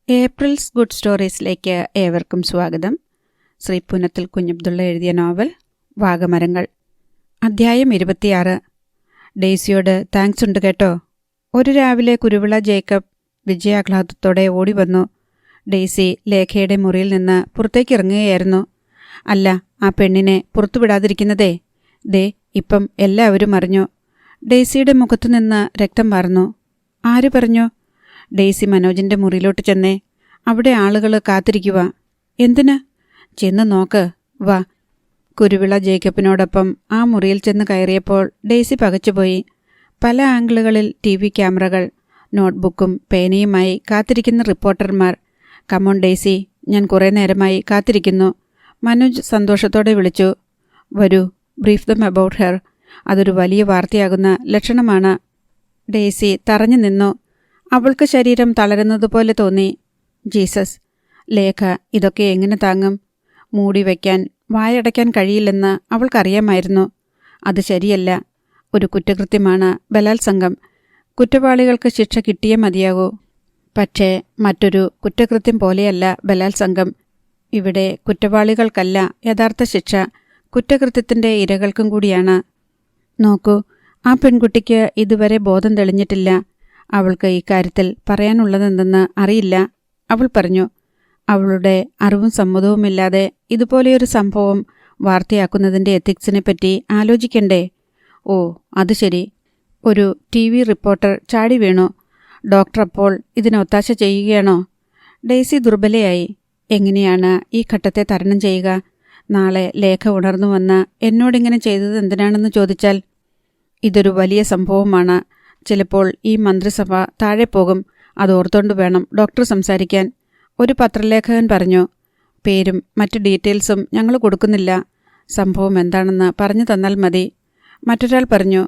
April's good സ്റ്റോറീസിലേക്ക് ഏവർക്കും സ്വാഗതം. ശ്രീ പുനത്തിൽ കുഞ്ഞബ്ദുള്ള എഴുതിയ നോവൽ വാഗമരങ്ങൾ, അധ്യായം 26. ഡെയ്സിയോട് താങ്ക്സ് ഉണ്ട് കേട്ടോ. ഒരു രാവിലെ കുരുവിള ജേക്കബ് വിജയാഹ്ലാദത്തോടെ ഓടി വന്നു. ഡെയ്സി ലേഖയുടെ മുറിയിൽ നിന്ന് പുറത്തേക്കിറങ്ങുകയായിരുന്നു. അല്ല, ആ പെണ്ണിനെ പുറത്തുവിടാതിരിക്കുന്നതേ ദേ ഇപ്പം എല്ലാവരും അറിഞ്ഞു. ഡെയ്സിയുടെ മുഖത്തുനിന്ന് രക്തം വാർന്നു. ആര് പറഞ്ഞു? ഡെയ്സി മനോജിൻ്റെ മുറിയിലോട്ട് ചെന്നേ. അവിടെ ആളുകൾ കാത്തിരിക്കുക. എന്തിന്? ചെന്ന് നോക്ക്, വാ. കുരുവിള ജേക്കബിനോടൊപ്പം ആ മുറിയിൽ ചെന്ന് കയറിയപ്പോൾ ഡെയ്സി പകച്ചുപോയി. പല ആംഗിളുകളിൽ TV ക്യാമറകൾ, നോട്ട്ബുക്കും പേനയുമായി കാത്തിരിക്കുന്ന റിപ്പോർട്ടർമാർ. കമോൺ ഡെയ്സി, ഞാൻ കുറേ നേരമായി കാത്തിരിക്കുന്നു. മനോജ് സന്തോഷത്തോടെ വിളിച്ചു. വരൂ, ബ്രീഫ് ദം അബൌട്ട് ഹെർ. അതൊരു വലിയ വാർത്തയാകുന്ന ലക്ഷണമാണ്. ഡെയ്സി തറഞ്ഞു നിന്നു. അവൾക്ക് ശരീരം തളരുന്നതുപോലെ തോന്നി. ജീസസ്, ലേഖ ഇതൊക്കെ എങ്ങനെ താങ്ങും? മൂടി വയ്ക്കാൻ, വായടയ്ക്കാൻ കഴിയില്ലെന്ന് അവൾക്കറിയാമായിരുന്നു. അത് ശരിയല്ല. ഒരു കുറ്റകൃത്യമാണ് ബലാത്സംഗം. കുറ്റവാളികൾക്ക് ശിക്ഷ കിട്ടിയേ മതിയാകൂ. പക്ഷേ മറ്റൊരു കുറ്റകൃത്യം പോലെയല്ല ബലാത്സംഗം. ഇവിടെ കുറ്റവാളികൾക്കല്ല യഥാർത്ഥ ശിക്ഷ, കുറ്റകൃത്യത്തിൻ്റെ ഇരകൾക്കും കൂടിയാണ്. നോക്കൂ, ആ പെൺകുട്ടിക്ക് ഇതുവരെ ബോധം തെളിഞ്ഞിട്ടില്ല. അവൾക്ക് ഇക്കാര്യത്തിൽ പറയാനുള്ളതെന്തെന്ന് അറിയില്ല. അവൾ പറഞ്ഞു. അവളുടെ അറിവും സമ്മതവുമില്ലാതെ ഇതുപോലെയൊരു സംഭവം വാർത്തയാക്കുന്നതിൻ്റെ എത്തിക്സിനെപ്പറ്റി ആലോചിക്കണ്ടേ? ഓ, അത് ശരി. ഒരു TV റിപ്പോർട്ടർ ചാടി വീണു. ഡോക്ടർ അപ്പോൾ ഇതിന് ഒത്താശ ചെയ്യുകയാണോ? ഡെയ്സി ദുർബലയായി. എങ്ങനെയാണ് ഈ ഘട്ടത്തെ തരണം ചെയ്യുക? നാളെ ലേഖ ഉണർന്നു വന്ന് എന്നോടിങ്ങനെ ചെയ്തത് എന്തിനാണെന്ന് ചോദിച്ചാൽ? ഇതൊരു വലിയ സംഭവമാണ്. ചിലപ്പോൾ ഈ മന്ത്രിസഭ താഴെ പോകും. അതോർത്തോണ്ട് വേണം ഡോക്ടർ സംസാരിക്കാൻ. ഒരു പത്രലേഖകൻ പറഞ്ഞു. പേരും മറ്റ് ഡീറ്റെയിൽസും ഞങ്ങൾ കൊടുക്കുന്നില്ല. സംഭവം എന്താണെന്ന് പറഞ്ഞു തന്നാൽ മതി. മറ്റൊരാൾ പറഞ്ഞു.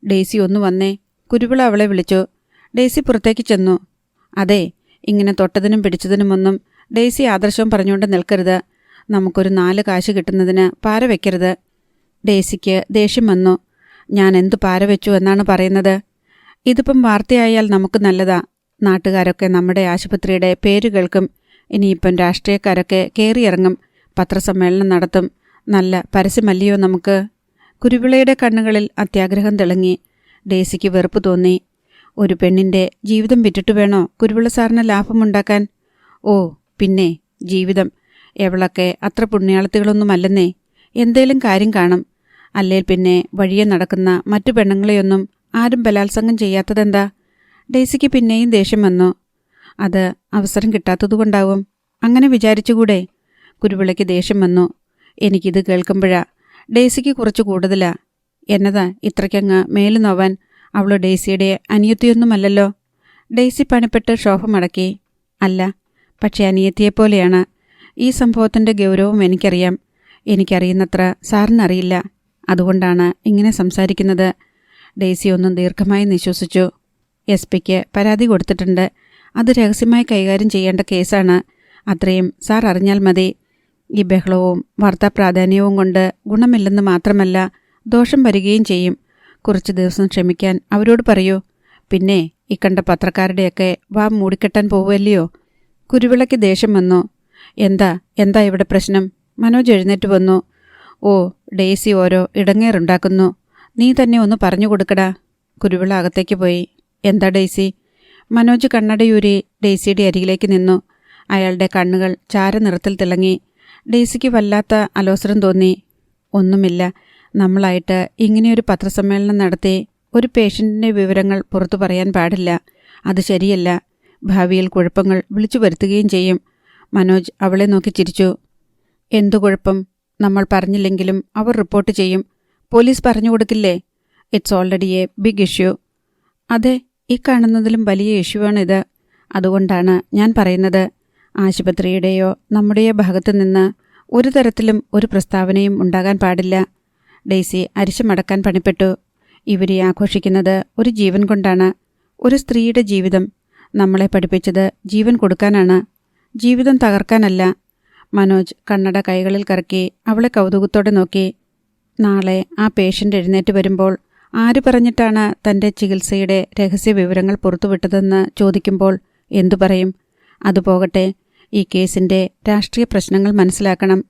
ഡെയ്സി ഒന്ന് വന്നേ. കുരുവിള അവളെ വിളിച്ചു. ഡെയ്സി പുറത്തേക്ക് ചെന്നു. അതെ, ഇങ്ങനെ തൊട്ടതിനും പിടിച്ചതിനുമൊന്നും ഡെയ്സി ആദർശവും പറഞ്ഞുകൊണ്ട് നിൽക്കരുത്. നമുക്കൊരു 4 കാശ് കിട്ടുന്നതിന് പാര വയ്ക്കരുത്. ഡെയ്സിക്ക് ദേഷ്യം വന്നു. ഞാൻ എന്തു പാര വെച്ചു എന്നാണ് പറയുന്നത്? ഇതിപ്പം വാർത്തയായാൽ നമുക്ക് നല്ലതാ. നാട്ടുകാരൊക്കെ നമ്മുടെ ആശുപത്രിയുടെ പേര് കേൾക്കും. ഇനിയിപ്പം രാഷ്ട്രീയക്കാരൊക്കെ കയറിയിറങ്ങും, പത്രസമ്മേളനം നടത്തും. നല്ല പരസ്യമല്ലയോ നമുക്ക്? കുരുവിളയുടെ കണ്ണുകളിൽ അത്യാഗ്രഹം തിളങ്ങി. ഡെയ്സിക്ക് വെറുപ്പ് തോന്നി. ഒരു പെണ്ണിൻ്റെ ജീവിതം വിറ്റിട്ട് വേണോ കുരുവിള സാറിന് ലാഭമുണ്ടാക്കാൻ? ഓ പിന്നെ, ജീവിതം. എവളൊക്കെ അത്ര പുണ്യാളത്തികളൊന്നുമല്ലെന്നേ. എന്തേലും കാര്യം കാണും. അല്ലേൽ പിന്നെ വഴിയെ നടക്കുന്ന മറ്റു പെണ്ണുങ്ങളെയൊന്നും ആരും ബലാത്സംഗം ചെയ്യാത്തതെന്താ? ഡെയ്സിക്ക് പിന്നെയും ദേഷ്യം വന്നു. അത് അവസരം കിട്ടാത്തതുകൊണ്ടാവും. അങ്ങനെ വിചാരിച്ചുകൂടെ? കുരുവിളയ്ക്ക് ദേഷ്യം വന്നു. എനിക്കിത് കേൾക്കുമ്പോഴാ. ഡെയ്സിക്ക് കുറച്ച് കൂടുതലാ. എന്നതാ ഇത്രയ്ക്കങ്ങ് മേല് നോവാൻ? അവൾ ഡെയ്സിയുടെ അനിയത്തിയൊന്നുമല്ലല്ലോ. ഡെയ്സി പണിപ്പെട്ട് ശോഭമടക്കി. അല്ല, പക്ഷേ അനിയത്തിയെപ്പോലെയാണ്. ഈ സംഭവത്തിൻ്റെ ഗൗരവം എനിക്കറിയാം. എനിക്കറിയുന്നത്ര സാറിനറിയില്ല. അതുകൊണ്ടാണ് ഇങ്ങനെ സംസാരിക്കുന്നത്. ഡെയ്സി ഒന്നും ദീർഘമായി നിശ്വസിച്ചു. SP-ക്ക് പരാതി കൊടുത്തിട്ടുണ്ട്. അത് രഹസ്യമായി കൈകാര്യം ചെയ്യേണ്ട കേസാണ്. അത്രയും സാർ അറിഞ്ഞാൽ മതി. ഈ ബഹളവും വാർത്താ പ്രാധാന്യവും കൊണ്ട് ഗുണമില്ലെന്ന് മാത്രമല്ല, ദോഷം വരികയും ചെയ്യും. കുറച്ച് ദിവസം ക്ഷമിക്കാൻ അവരോട് പറയൂ. പിന്നെ ഈ കണ്ട പത്രക്കാരുടെയൊക്കെ വാ മൂടിക്കെട്ടാൻ പോവുമല്ലയോ? കുരുവിളയ്ക്ക് ദേഷ്യം വന്നു. എന്താ ഇവിടെ പ്രശ്നം? മനോജ് എഴുന്നേറ്റ് വന്നു. ഓ, ഡെയ്സി ഓരോ ഇടങ്ങേറുണ്ടാക്കുന്നു. നീ തന്നെ ഒന്ന് പറഞ്ഞു കൊടുക്കടാ. കുരുവിള അകത്തേക്ക് പോയി. എന്താ ഡെയ്സി? മനോജ് കണ്ണടയൂരി ഡെയ്സിയുടെ അരികിലേക്ക് നിന്നു. അയാളുടെ കണ്ണുകൾ ചാരനിറത്തിൽ തിളങ്ങി. ഡെയ്സിക്ക് വല്ലാത്ത അലോസരം തോന്നി. ഒന്നുമില്ല. നമ്മളായിട്ട് ഇങ്ങനെയൊരു പത്രസമ്മേളനം നടത്തി ഒരു പേഷ്യൻറ്റിൻ്റെ വിവരങ്ങൾ പുറത്തു പറയാൻ പാടില്ല. അത് ശരിയല്ല. ഭാവിയിൽ കുഴപ്പങ്ങൾ വിളിച്ചു വരുത്തുകയും ചെയ്യും. മനോജ് അവളെ നോക്കി ചിരിച്ചു. എന്തു കുഴപ്പം? നമ്മൾ പറഞ്ഞില്ലെങ്കിലും അവർ റിപ്പോർട്ട് ചെയ്യും. പോലീസ് പറഞ്ഞു കൊടുക്കില്ലേ? It's already a big issue. അതെ, ഈ കാണുന്നതിലും വലിയ ഇഷ്യൂവാണിത്. അതുകൊണ്ടാണ് ഞാൻ പറയുന്നത്, ആശുപത്രിയുടെയോ നമ്മുടെയോ ഭാഗത്തു നിന്ന് ഒരു തരത്തിലും ഒരു പ്രസ്താവനയും ഉണ്ടാകാൻ പാടില്ല. ഡെയ്സി അരിശമടക്കാൻ പണിപ്പെട്ടു. ഇവരെ ആഘോഷിക്കുന്നത് ഒരു ജീവൻ കൊണ്ടാണ്. ഒരു സ്ത്രീയുടെ ജീവിതം. നമ്മളെ പഠിപ്പിച്ചത് ജീവൻ കൊടുക്കാനാണ്, ജീവിതം തകർക്കാനല്ല. മനോജ് കണ്ണട കൈകളിൽ കറക്കി അവളെ കൗതുകത്തോടെ നോക്കി. നാളെ ആ പേഷ്യൻ്റ് എഴുന്നേറ്റ് വരുമ്പോൾ ആര് പറഞ്ഞിട്ടാണ് തൻ്റെ ചികിത്സയുടെ രഹസ്യ വിവരങ്ങൾ പുറത്തുവിട്ടതെന്ന് ചോദിക്കുമ്പോൾ എന്തു പറയും? അതുപോകട്ടെ, ഈ കേസിൻ്റെ രാഷ്ട്രീയ പ്രശ്നങ്ങൾ മനസ്സിലാക്കണം.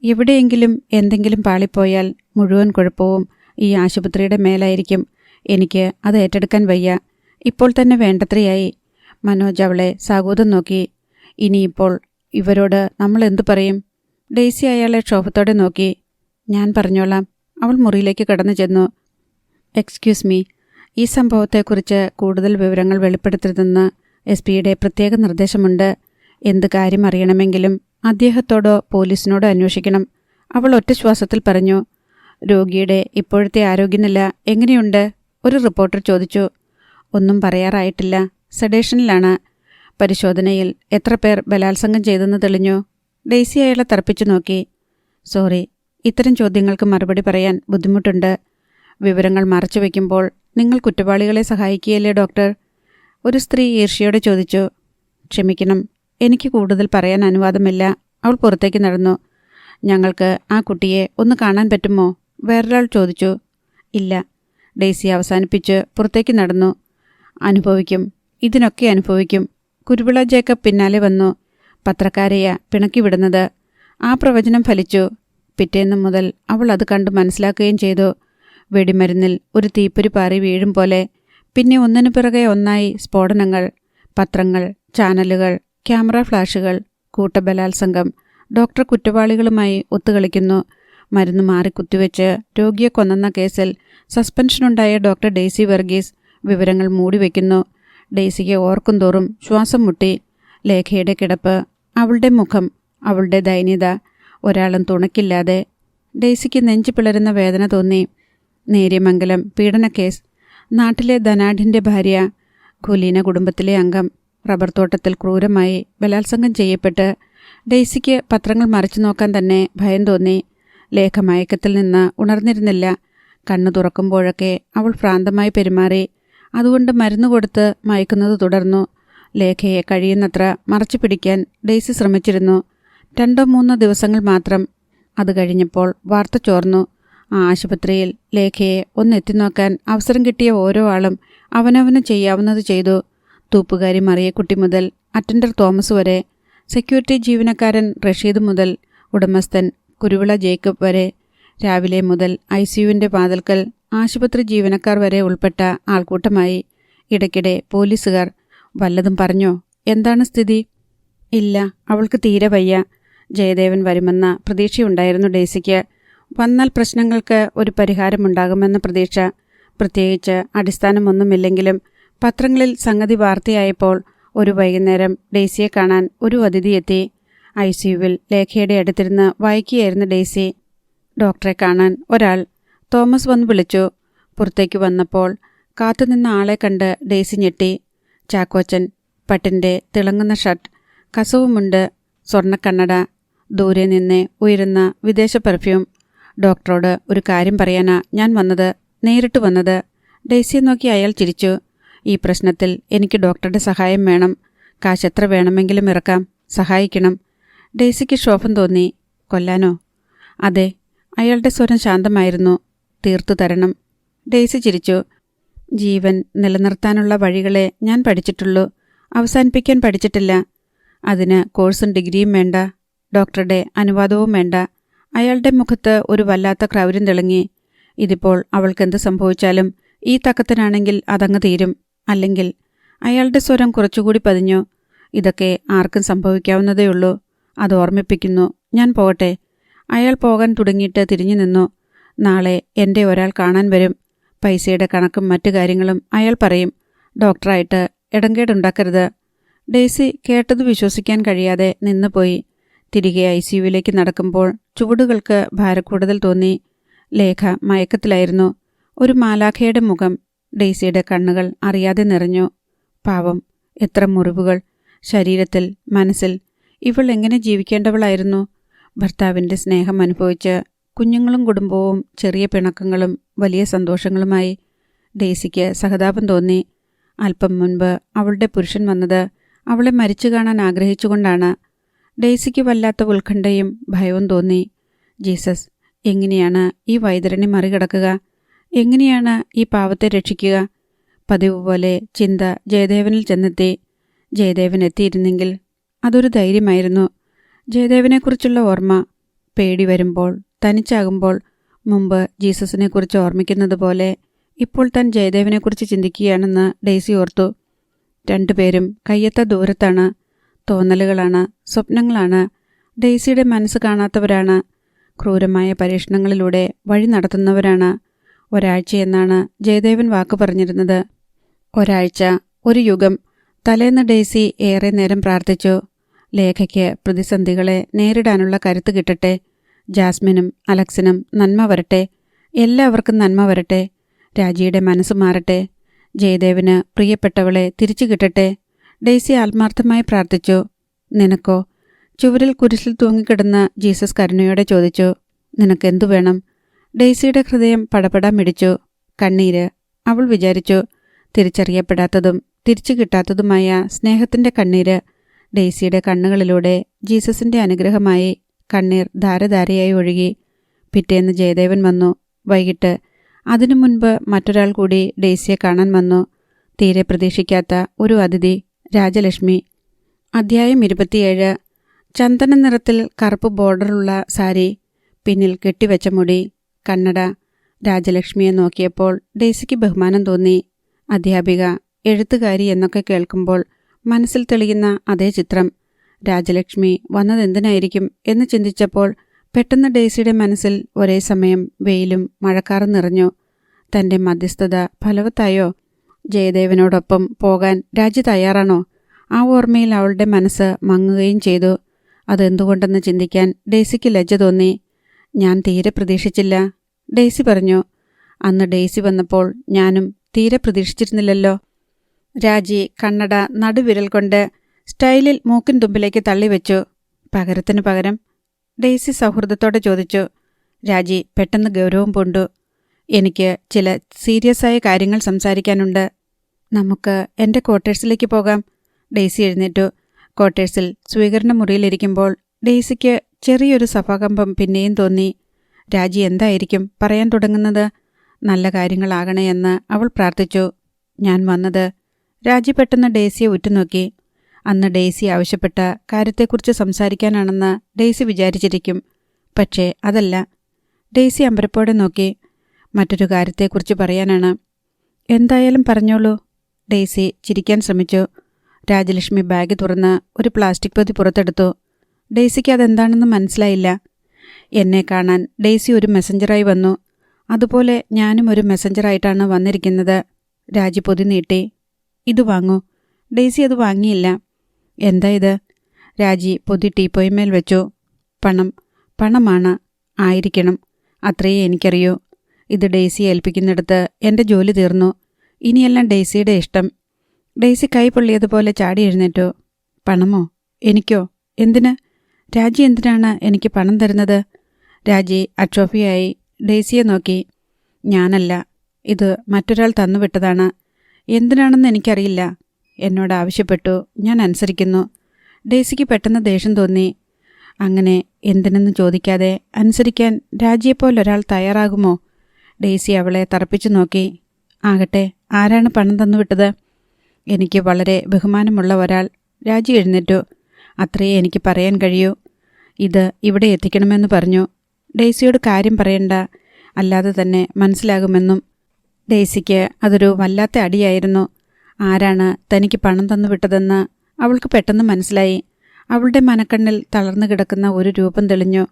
എവിടെയെങ്കിലും എന്തെങ്കിലും പാളിപ്പോയാൽ മുഴുവൻ കുഴപ്പവും ഈ ആശുപത്രിയുടെ മേലായിരിക്കും. എനിക്ക് അത് ഏറ്റെടുക്കാൻ വയ്യ. ഇപ്പോൾ തന്നെ വേണ്ടത്രയായി. മനോജ് അവളെ സാഗൂതം നോക്കി. ഇനിയിപ്പോൾ ഇവരോട് നമ്മൾ എന്തു പറയും? ഡെയ്സി അയാളെ ക്ഷോഭത്തോടെ നോക്കി. ഞാൻ പറഞ്ഞോളാം. അവൾ മുറിയിലേക്ക് കടന്നു ചെന്നു. എക്സ്ക്യൂസ് മീ, ഈ സംഭവത്തെക്കുറിച്ച് കൂടുതൽ വിവരങ്ങൾ വെളിപ്പെടുത്തരുതെന്ന് SP-യുടെ പ്രത്യേക നിർദ്ദേശമുണ്ട്. എന്ത് കാര്യം അറിയണമെങ്കിലും അദ്ദേഹത്തോടോ പോലീസിനോടോ അന്വേഷിക്കണം. അവൾ ഒറ്റ ശ്വാസത്തിൽ പറഞ്ഞു. രോഗിയുടെ ഇപ്പോഴത്തെ ആരോഗ്യനില എങ്ങനെയുണ്ട്? ഒരു റിപ്പോർട്ടർ ചോദിച്ചു. ഒന്നും പറയാറായിട്ടില്ല. സെഡേഷനിലാണ്. പരിശോധനയിൽ എത്ര പേർ ബലാത്സംഗം ചെയ്തെന്ന് തെളിഞ്ഞു? ഡെയ്സി അയാളെ തറപ്പിച്ചു നോക്കി. സോറി, ഇത്തരം ചോദ്യങ്ങൾക്ക് മറുപടി പറയാൻ ബുദ്ധിമുട്ടുണ്ട്. വിവരങ്ങൾ മറച്ചുവെക്കുമ്പോൾ നിങ്ങൾ കുറ്റവാളികളെ സഹായിക്കുകയല്ലേ ഡോക്ടർ? ഒരു സ്ത്രീ ഈർഷ്യയോടെ ചോദിച്ചു. ക്ഷമിക്കണം, എനിക്ക് കൂടുതൽ പറയാൻ അനുവാദമില്ല. അവൾ പുറത്തേക്ക് നടന്നു. ഞങ്ങൾക്ക് ആ കുട്ടിയെ ഒന്ന് കാണാൻ പറ്റുമോ? വേറൊരാൾ ചോദിച്ചു. ഇല്ല. ഡെയ്സി അവസാനിപ്പിച്ച് പുറത്തേക്ക് നടന്നു. അനുഭവിക്കും, ഇതിനൊക്കെ അനുഭവിക്കും. കുരുവിള ജേക്കബ് പിന്നാലെ വന്നു. പത്രക്കാരെയാ പിണക്കി വിടുന്നത്. ആ പ്രവചനം ഫലിച്ചു. പിറ്റേന്ന് മുതൽ അവൾ അത് കണ്ട് മനസ്സിലാക്കുകയും ചെയ്തു. വെടിമരുന്നിൽ ഒരു തീപ്പൊരി പാറി വീഴും പോലെ. പിന്നെ ഒന്നിനു പിറകെ ഒന്നായി സ്ഫോടനങ്ങൾ. പത്രങ്ങൾ, ചാനലുകൾ, ക്യാമറ ഫ്ലാഷുകൾ. കൂട്ടബലാത്സംഗം. ഡോക്ടർ കുറ്റവാളികളുമായി ഒത്തുകളിക്കുന്നു. മരുന്ന് മാറി കുത്തിവെച്ച് രോഗിയെ കൊന്നെന്ന കേസിൽ സസ്പെൻഷനുണ്ടായ ഡോക്ടർ ഡെയ്സി വർഗീസ് വിവരങ്ങൾ മൂടിവെക്കുന്നു. ഡെയ്സിക്ക് ഓർക്കുംതോറും ശ്വാസം മുട്ടി. ലേഖയുടെ കിടപ്പ്, അവളുടെ മുഖം, അവളുടെ ദൈന്യത. ഒരാളും തുണയ്ക്കില്ലാതെ. ഡെയ്സിക്ക് നെഞ്ചു പിളരുന്ന വേദന തോന്നി. നേര്യമംഗലം പീഡനക്കേസ്. നാട്ടിലെ ധനാഢ്യൻ്റെ ഭാര്യ, കുലീന കുടുംബത്തിലെ അംഗം. റബ്ബർ തോട്ടത്തിൽ ക്രൂരമായി ബലാത്സംഗം ചെയ്യപ്പെട്ട്. ഡെയ്സിക്ക് പത്രങ്ങൾ മറിച്ചു നോക്കാൻ തന്നെ ഭയം തോന്നി. ലേഖ മയക്കത്തിൽ നിന്ന് ഉണർന്നിരുന്നില്ല. കണ്ണു തുറക്കുമ്പോഴൊക്കെ അവൾ ഭ്രാന്തമായി പെരുമാറി. അതുകൊണ്ട് മരുന്ന് കൊടുത്ത് മയക്കുന്നത് തുടർന്നു. ലേഖയെ കഴിയുന്നത്ര മറച്ചു പിടിക്കാൻ ഡെയ്സി ശ്രമിച്ചിരുന്നു. 2-3 ദിവസങ്ങൾ മാത്രം. അത് കഴിഞ്ഞപ്പോൾ വാർത്ത ചോർന്നു. ആ ആശുപത്രിയിൽ ലേഖയെ ഒന്നെത്തിനോക്കാൻ അവസരം കിട്ടിയ ഓരോ ആളും അവനവന് ചെയ്യാവുന്നത് ചെയ്തു. തൂപ്പുകാരി മറിയക്കുട്ടി മുതൽ അറ്റൻഡർ തോമസ് വരെ, സെക്യൂരിറ്റി ജീവനക്കാരൻ റഷീദ് മുതൽ ഉടമസ്ഥൻ കുരുവിള ജേക്കബ് വരെ, രാവിലെ മുതൽ ICUവിൻ്റെ വാതിൽക്കൽ ആശുപത്രി ജീവനക്കാർ വരെ ഉൾപ്പെട്ട ആൾക്കൂട്ടമായി. ഇടയ്ക്കിടെ പോലീസുകാർ. വല്ലതും പറഞ്ഞോ? എന്താണ് സ്ഥിതി? ഇല്ല, അവൾക്ക് തീരെ വയ്യ. ജയദേവൻ വരുമെന്ന പ്രതീക്ഷയുണ്ടായിരുന്നു ഡെയ്സിക്ക്. വന്നാൽ പ്രശ്നങ്ങൾക്ക് ഒരു പരിഹാരമുണ്ടാകുമെന്ന പ്രതീക്ഷ. പ്രത്യേകിച്ച് അടിസ്ഥാനമൊന്നുമില്ലെങ്കിലും പത്രങ്ങളിൽ സംഗതി വാർത്തയായപ്പോൾ ഒരു വൈകുന്നേരം ഡെയ്സിയെ കാണാൻ ഒരു അതിഥി എത്തി. ICUവിൽ ലേഖയുടെ അടുത്തിരുന്ന് വായിക്കുകയായിരുന്നു ഡെയ്സി. ഡോക്ടറെ കാണാൻ ഒരാൾ. തോമസ് വന്ന് വിളിച്ചു. പുറത്തേക്ക് വന്നപ്പോൾ കാത്തുനിന്ന ആളെ കണ്ട് ഡെയ്സി ഞെട്ടി. ചാക്കോച്ചൻ. പട്ടിൻ്റെ തിളങ്ങുന്ന ഷർട്ട്, കസവുമുണ്ട്, സ്വർണ്ണക്കണ്ണട, ദൂരെ നിന്ന് ഉയരുന്ന വിദേശ പെർഫ്യൂം. ഡോക്ടറോട് ഒരു കാര്യം പറയാനാ ഞാൻ വന്നത്, നേരിട്ട് വന്നത്. ഡെയ്സിയെ നോക്കി അയാൾ ചിരിച്ചു. ഈ പ്രശ്നത്തിൽ എനിക്ക് ഡോക്ടറുടെ സഹായം വേണം. കാശ് എത്ര വേണമെങ്കിലും ഇറക്കാം. സഹായിക്കണം. ഡെയ്സിക്ക് ക്ഷോഭം തോന്നി. കൊല്ലാനോ? അതെ. അയാളുടെ സ്വരം ശാന്തമായിരുന്നു. തീർത്തു തരണം. ഡെയ്സി ചിരിച്ചു. ജീവൻ നിലനിർത്താനുള്ള വഴികളെ ഞാൻ പഠിച്ചിട്ടുള്ളൂ. അവസാനിപ്പിക്കാൻ പഠിച്ചിട്ടില്ല. അതിന് കോഴ്സും ഡിഗ്രിയും വേണ്ട. ഡോക്ടറുടെ അനുവാദവും വേണ്ട. അയാളുടെ മുഖത്ത് ഒരു വല്ലാത്ത ക്രൗര്യം തിളങ്ങി. ഇതിപ്പോൾ അവൾക്കെന്ത് സംഭവിച്ചാലും ഈ തക്കത്തിനാണെങ്കിൽ അതങ്ങ് തീരും. അല്ലെങ്കിൽ. അയാളുടെ സ്വരം കുറച്ചുകൂടി പതിഞ്ഞു. ഇതൊക്കെ ആർക്കും സംഭവിക്കാവുന്നതേയുള്ളൂ. അത് ഓർമ്മിപ്പിക്കുന്നു. ഞാൻ പോകട്ടെ. അയാൾ പോകാൻ തുടങ്ങിയിട്ട് തിരിഞ്ഞു നിന്നു. നാളെ എൻ്റെ ഒരാൾ കാണാൻ വരും. പൈസയുടെ കണക്കും മറ്റു കാര്യങ്ങളും അയാൾ പറയും. ഡോക്ടറായിട്ട് ഇടങ്കേടുണ്ടാക്കരുത്. ഡെയ്സി കേട്ടത് വിശ്വസിക്കാൻ കഴിയാതെ നിന്നുപോയി. തിരികെ ICUവിലേക്ക് നടക്കുമ്പോൾ ചുവടുകൾക്ക് ഭാരക്കൂടുതൽ തോന്നി. ലേഖ മയക്കത്തിലായിരുന്നു. ഒരു മാലാഖയുടെ മുഖം. ഡെയ്സിയുടെ കണ്ണുകൾ അറിയാതെ നിറഞ്ഞു. പാവം, എത്ര മുറിവുകൾ ശരീരത്തിൽ, മനസ്സിൽ. ഇവൾ എങ്ങനെ ജീവിക്കേണ്ടവളായിരുന്നു? ഭർത്താവിൻ്റെ സ്നേഹം അനുഭവിച്ച് കുഞ്ഞുങ്ങളും കുടുംബവും ചെറിയ പിണക്കങ്ങളും വലിയ സന്തോഷങ്ങളുമായി. ഡെയ്സിക്ക് സഹതാപം തോന്നി. അല്പം മുൻപ് അവളുടെ പുരുഷൻ വന്നത് അവളെ മരിച്ചു കാണാൻ ആഗ്രഹിച്ചുകൊണ്ടാണ്. ഡെയ്സിക്ക് വല്ലാത്ത ഉത്കണ്ഠയും ഭയവും തോന്നി. ജീസസ്, എങ്ങനെയാണ് ഈ വൈതരണി മറികടക്കുക? എങ്ങനെയാണ് ഈ പാവത്തെ രക്ഷിക്കുക? പതിവ് പോലെ ചിന്ത ജയദേവനിൽ ചെന്നെത്തി. ജയദേവൻ എത്തിയിരുന്നെങ്കിൽ അതൊരു ധൈര്യമായിരുന്നു. ജയദേവനെക്കുറിച്ചുള്ള ഓർമ്മ. പേടി വരുമ്പോൾ, തനിച്ചാകുമ്പോൾ മുമ്പ് ജീസസിനെക്കുറിച്ച് ഓർമ്മിക്കുന്നത് പോലെ ഇപ്പോൾ താൻ ജയദേവനെക്കുറിച്ച് ചിന്തിക്കുകയാണെന്ന് ഡെയ്സി ഓർത്തു. രണ്ടുപേരും കയ്യെത്ത ദൂരത്താണ്. തോന്നലുകളാണ്, സ്വപ്നങ്ങളാണ്. ഡെയ്സിയുടെ മനസ്സ് കാണാത്തവരാണ്. ക്രൂരമായ പരീക്ഷണങ്ങളിലൂടെ വഴി നടത്തുന്നവരാണ്. ഒരാഴ്ചയെന്നാണ് ജയദേവൻ വാക്ക് പറഞ്ഞിരുന്നത്. ഒരാഴ്ച, ഒരു യുഗം. തലേന്ന് ഡെയ്സി ഏറെ നേരം പ്രാർത്ഥിച്ചു. ലേഖയ്ക്ക് പ്രതിസന്ധികളെ നേരിടാനുള്ള കരുത്ത് കിട്ടട്ടെ. ജാസ്മിനും അലക്സിനും നന്മ വരട്ടെ. എല്ലാവർക്കും നന്മ വരട്ടെ. രാജിയുടെ മനസ്സ് മാറട്ടെ. ജയദേവന് പ്രിയപ്പെട്ടവളെ തിരിച്ചു കിട്ടട്ടെ. ഡെയ്സി ആത്മാർത്ഥമായി പ്രാർത്ഥിച്ചു. നിനക്കോ? ചുവരിൽ കുരിശിൽ തൂങ്ങിക്കിടന്ന ജീസസ് കരുണയോടെ ചോദിച്ചു. നിനക്കെന്തു വേണം? ഡെയ്സിയുടെ ഹൃദയം പടപടാ മിടിച്ചു. കണ്ണീര്. അവൾ വിചാരിച്ചു. തിരിച്ചറിയപ്പെടാത്തതും തിരിച്ചു കിട്ടാത്തതുമായ സ്നേഹത്തിന്റെ കണ്ണീര്. ഡെയ്സിയുടെ കണ്ണുകളിലൂടെ ജീസസിന്റെ അനുഗ്രഹമായി കണ്ണീർ ധാരധാരയായി ഒഴുകി. പിറ്റേന്ന് ജയദേവൻ വന്നു. വൈകിട്ട്. അതിനു മുൻപ് മറ്റൊരാൾ കൂടി ഡെയ്സിയെ കാണാൻ വന്നു. തീരെ പ്രതീക്ഷിക്കാത്ത ഒരു അതിഥി, രാജലക്ഷ്മി. അധ്യായം 27. ചന്ദന നിറത്തിൽ കറുപ്പ് ബോർഡറുള്ള സാരി, പിന്നിൽ കെട്ടിവെച്ച മുടി, കണ്ണട. രാജലക്ഷ്മിയെ നോക്കിയപ്പോൾ ഡെയ്സിക്ക് ബഹുമാനം തോന്നി. അധ്യാപിക, എഴുത്തുകാരി എന്നൊക്കെ കേൾക്കുമ്പോൾ മനസ്സിൽ തെളിയുന്ന അതേ ചിത്രം. രാജലക്ഷ്മി വന്നതെന്തിനായിരിക്കും എന്ന് ചിന്തിച്ചപ്പോൾ പെട്ടെന്ന് ഡെയ്സിയുടെ മനസ്സിൽ ഒരേ സമയം വെയിലും മഴക്കാറും നിറഞ്ഞു. തന്റെ മധ്യസ്ഥത ഫലവത്തായോ? ജയദേവനോടൊപ്പം പോകാൻ രാജി തയ്യാറാണോ? ആ ഓർമ്മയിൽ അവളുടെ മനസ്സ് മങ്ങുകയും ചെയ്തു. അതെന്തുകൊണ്ടെന്ന് ചിന്തിക്കാൻ ഡെയ്സിക്ക് ലജ്ജ തോന്നി. ഞാൻ തീരെ പ്രതീക്ഷിച്ചില്ല, ഡെയ്സി പറഞ്ഞു. അന്ന് ഡെയ്സി വന്നപ്പോൾ ഞാനും തീരെ പ്രതീക്ഷിച്ചിരുന്നില്ലല്ലോ. രാജി കണ്ണട നടുവിരൽ കൊണ്ട് സ്റ്റൈലിൽ മൂക്കിൻ തുമ്പിലേക്ക് തള്ളിവെച്ചു. പകരത്തിനു പകരം? ഡെയ്സി സൗഹൃദത്തോടെ ചോദിച്ചു. രാജി പെട്ടെന്ന് ഗൗരവം പൂണ്ടു. എനിക്ക് ചില സീരിയസായ കാര്യങ്ങൾ സംസാരിക്കാനുണ്ട്. നമുക്ക് എൻ്റെ ക്വാർട്ടേഴ്സിലേക്ക് പോകാം. ഡെയ്സി എഴുന്നേറ്റു. ക്വാർട്ടേഴ്സിൽ സ്വീകരണ മുറിയിലിരിക്കുമ്പോൾ ഡെയ്സിക്ക് ചെറിയൊരു സഭാകമ്പം പിന്നെയും തോന്നി. രാജി എന്തായിരിക്കും പറയാൻ തുടങ്ങുന്നത്? നല്ല കാര്യങ്ങളാകണേ എന്ന് അവൾ പ്രാർത്ഥിച്ചു. ഞാൻ വന്നത്. രാജി പെട്ടെന്ന് ഡെയ്സിയെ ഉറ്റുനോക്കി. അന്ന് ഡെയ്സി ആവശ്യപ്പെട്ട കാര്യത്തെക്കുറിച്ച് സംസാരിക്കാനാണെന്ന് ഡെയ്സി വിചാരിച്ചിരിക്കും. പക്ഷേ അതല്ല. ഡെയ്സി അമ്പരപ്പോടെ നോക്കി. മറ്റൊരു കാര്യത്തെക്കുറിച്ച് പറയാനാണ്. എന്തായാലും പറഞ്ഞോളൂ. ഡെയ്സി ചിരിക്കാൻ ശ്രമിച്ചു. രാജലക്ഷ്മി ബാഗ് തുറന്ന് ഒരു പ്ലാസ്റ്റിക് പൊതി പുറത്തെടുത്തു. ഡെയ്സിക്ക് അതെന്താണെന്ന് മനസ്സിലായില്ല. എന്നെ കാണാൻ ഡെയ്സി ഒരു മെസ്സഞ്ചറായി വന്നു. അതുപോലെ ഞാനും ഒരു മെസ്സഞ്ചറായിട്ടാണ് വന്നിരിക്കുന്നത്. രാജി പൊതി നീട്ടി. ഇത് വാങ്ങൂ. ഡെയ്സി അത് വാങ്ങിയില്ല. എന്താ ഇത്? രാജി പൊതി ടീപ്പോയിന്മേൽ വെച്ചു. പണം. പണമാണ്. ആയിരിക്കണം. അത്രയേ എനിക്കറിയൂ. ഇത് ഡെയ്സിയെ ഏൽപ്പിക്കുന്നിടത്ത് എൻ്റെ ജോലി തീർന്നു. ഇനിയെല്ലാം ഡെയ്സിയുടെ ഇഷ്ടം. ഡെയ്സി കൈ പൊള്ളിയതുപോലെ ചാടി എഴുന്നേറ്റു. പണമോ? എനിക്കോ? എന്തിന്? രാജി എന്തിനാണ് എനിക്ക് പണം തരുന്നത്? രാജി അക്ഷോഭ്യയായി ഡെയ്സിയെ നോക്കി. ഞാനല്ല, ഇത് മറ്റൊരാൾ തന്നുവിട്ടതാണ്. എന്തിനാണെന്ന് എനിക്കറിയില്ല. എന്നോട് ആവശ്യപ്പെട്ടു, ഞാൻ അനുസരിക്കുന്നു. ഡെയ്സിക്ക് പെട്ടെന്ന് ദേഷ്യം തോന്നി. അങ്ങനെ എന്തിനെന്ന് ചോദിക്കാതെ അനുസരിക്കാൻ രാജിയെപ്പോലൊരാൾ തയ്യാറാകുമോ? ഡെയ്സി അവളെ തറപ്പിച്ചു നോക്കി. ആകട്ടെ, ആരാണ് പണം തന്നുവിട്ടത്? എനിക്ക് വളരെ ബഹുമാനമുള്ള ഒരാൾ. രാജി എഴുന്നേറ്റു. അത്രയേ എനിക്ക് പറയാൻ കഴിയൂ. ഇത് ഇവിടെ എത്തിക്കണമെന്ന് പറഞ്ഞു. ഡെയ്സിയോട് കാര്യം പറയണ്ട, അല്ലാതെ തന്നെ മനസ്സിലാകുമെന്നും. ഡെയ്സിക്ക് അതൊരു വല്ലാത്ത അടിയായിരുന്നു. ആരാണ് തനിക്ക് പണം തന്നുവിട്ടതെന്ന് അവൾക്ക് പെട്ടെന്ന് മനസ്സിലായി. അവളുടെ മനക്കണ്ണിൽ തളർന്നു കിടക്കുന്ന ഒരു രൂപം തെളിഞ്ഞു.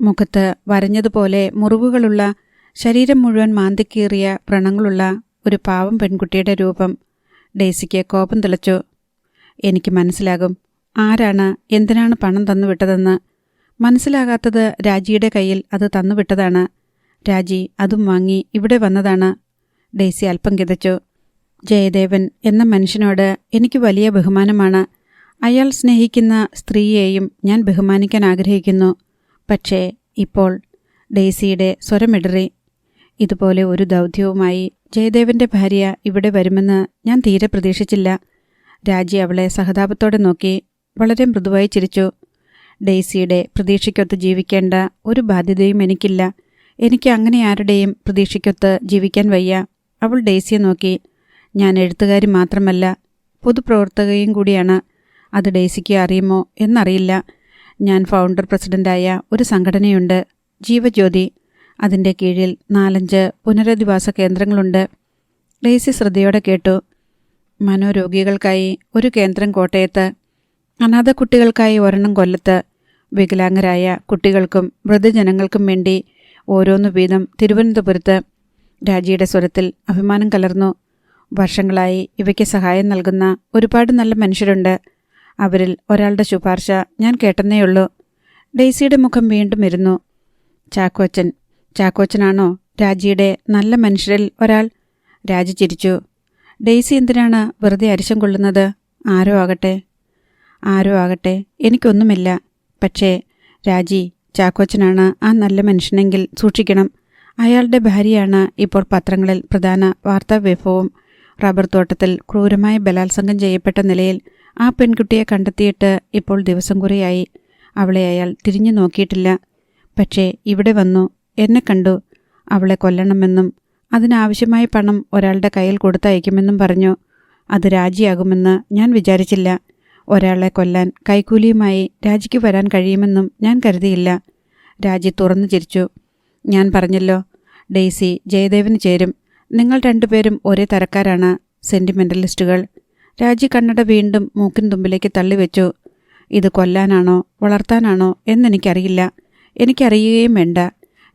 മുഖത്ത് വരഞ്ഞതുപോലെ മുറിവുകളുള്ള, ശരീരം മുഴുവൻ മാന്തിക്കീറിയ വ്രണങ്ങളുള്ള ഒരു പാവം പെൺകുട്ടിയുടെ രൂപം. ഡെയ്സിക്ക് കോപം തിളച്ചു. എനിക്ക് മനസ്സിലാകും ആരാണ്, എന്തിനാണ് പണം തന്നുവിട്ടതെന്ന്. മനസ്സിലാകാത്തത് രാജിയുടെ കയ്യിൽ അത് തന്നുവിട്ടതാണ്. രാജി അതും വാങ്ങി ഇവിടെ വന്നതാണ്. ഡെയ്സി അല്പം കിതച്ചു. ജയദേവൻ എന്ന മനുഷ്യനോട് എനിക്ക് വലിയ ബഹുമാനമാണ്. അയാൾ സ്നേഹിക്കുന്ന സ്ത്രീയെയും ഞാൻ ബഹുമാനിക്കാൻ ആഗ്രഹിക്കുന്നു. പക്ഷേ ഇപ്പോൾ ഡെയ്സിയുടെ സ്വരമിടറി. ഇതുപോലെ ഒരു ദൗത്യവുമായി ജയദേവന്റെ ഭാര്യ ഇവിടെ വരുമെന്ന് ഞാൻ തീരെ പ്രതീക്ഷിച്ചില്ല. രാജി അവളെ സഹതാപത്തോടെ നോക്കി. വളരെ മൃദുവായി ചിരിച്ചു. ഡെയ്സിയുടെ പ്രതീക്ഷയ്ക്കൊത്ത് ജീവിക്കേണ്ട ഒരു ബാധ്യതയും എനിക്കില്ല. എനിക്ക് അങ്ങനെ ആരുടെയും പ്രതീക്ഷയ്ക്കൊത്ത് ജീവിക്കാൻ വയ്യ. അവൾ ഡെയ്സിയെ നോക്കി. ഞാൻ എഴുത്തുകാരി മാത്രമല്ല, പൊതുപ്രവർത്തകയും കൂടിയാണ്. അത് ഡെയ്സിക്ക് അറിയുമോ എന്നറിയില്ല. ഞാൻ ഫൗണ്ടർ പ്രസിഡൻ്റായ ഒരു സംഘടനയുണ്ട്, ജീവജ്യോതി. അതിൻ്റെ കീഴിൽ 4-5 പുനരധിവാസ കേന്ദ്രങ്ങളുണ്ട്. ഡെയ്സി ശ്രദ്ധയോടെ കേട്ടു. മനോരോഗികൾക്കായി ഒരു കേന്ദ്രം കോട്ടയത്ത്, അനാഥ കുട്ടികൾക്കായി ഒരെണ്ണം കൊല്ലത്ത്, വികലാംഗരായ കുട്ടികൾക്കും വൃദ്ധജനങ്ങൾക്കും വേണ്ടി ഓരോന്നു വീതം തിരുവനന്തപുരത്ത്. രാജിയുടെ സ്വരത്തിൽ അഭിമാനം കലർന്നു. വർഷങ്ങളായി ഇവയ്ക്ക് സഹായം നൽകുന്ന ഒരുപാട് നല്ല മനുഷ്യരുണ്ട്. അവരിൽ ഒരാളുടെ ശുപാർശ ഞാൻ കേട്ടെന്നേയുള്ളൂ. ഡെയ്സിയുടെ മുഖം വീണ്ടും ഇരുന്നു. ചാക്കോച്ചനാണോ രാജിയുടെ നല്ല മനുഷ്യരിൽ ഒരാൾ? രാജി ചിരിച്ചു. ഡെയ്സി എന്തിനാണ് വെറുതെ അരിശം കൊള്ളുന്നത്? ആരോ ആകട്ടെ എനിക്കൊന്നുമില്ല. പക്ഷേ രാജി, ചാക്കോച്ചനാണ് ആ നല്ല മനുഷ്യനെങ്കിൽ സൂക്ഷിക്കണം. അയാളുടെ ഭാര്യയാണ് ഇപ്പോൾ പത്രങ്ങളിൽ പ്രധാന വാർത്താവിഭവം. റബ്ബർ തോട്ടത്തിൽ ക്രൂരമായി ബലാത്സംഗം ചെയ്യപ്പെട്ട നിലയിൽ ആ പെൺകുട്ടിയെ കണ്ടെത്തിയിട്ട് ഇപ്പോൾ ദിവസം കുറേയായി. അവളെ അയാൾ തിരിഞ്ഞു നോക്കിയിട്ടില്ല. പക്ഷേ ഇവിടെ വന്നു, എന്നെ കണ്ടു. അവളെ കൊല്ലണമെന്നും അതിനാവശ്യമായ പണം ഒരാളുടെ കയ്യിൽ കൊടുത്തയക്കുമെന്നും പറഞ്ഞു. അത് രാജിയാകുമെന്ന് ഞാൻ വിചാരിച്ചില്ല. ഒരാളെ കൊല്ലാൻ കൈക്കൂലിയുമായി രാജിക്ക് വരാൻ കഴിയുമെന്നും ഞാൻ കരുതിയില്ല. രാജി തുറന്നു ചിരിച്ചു. ഞാൻ പറഞ്ഞല്ലോ, ഡെയ്സി ജയദേവന് ചേരും. നിങ്ങൾ രണ്ടുപേരും ഒരേ തരക്കാരാണ്, സെൻറ്റിമെൻ്റലിസ്റ്റുകൾ. രാജി കണ്ണട വീണ്ടും മൂക്കിൻ തുമ്പിലേക്ക് തള്ളിവെച്ചു. ഇത് കൊല്ലാനാണോ വളർത്താനാണോ എന്നെനിക്കറിയില്ല. എനിക്കറിയുകയും വേണ്ട.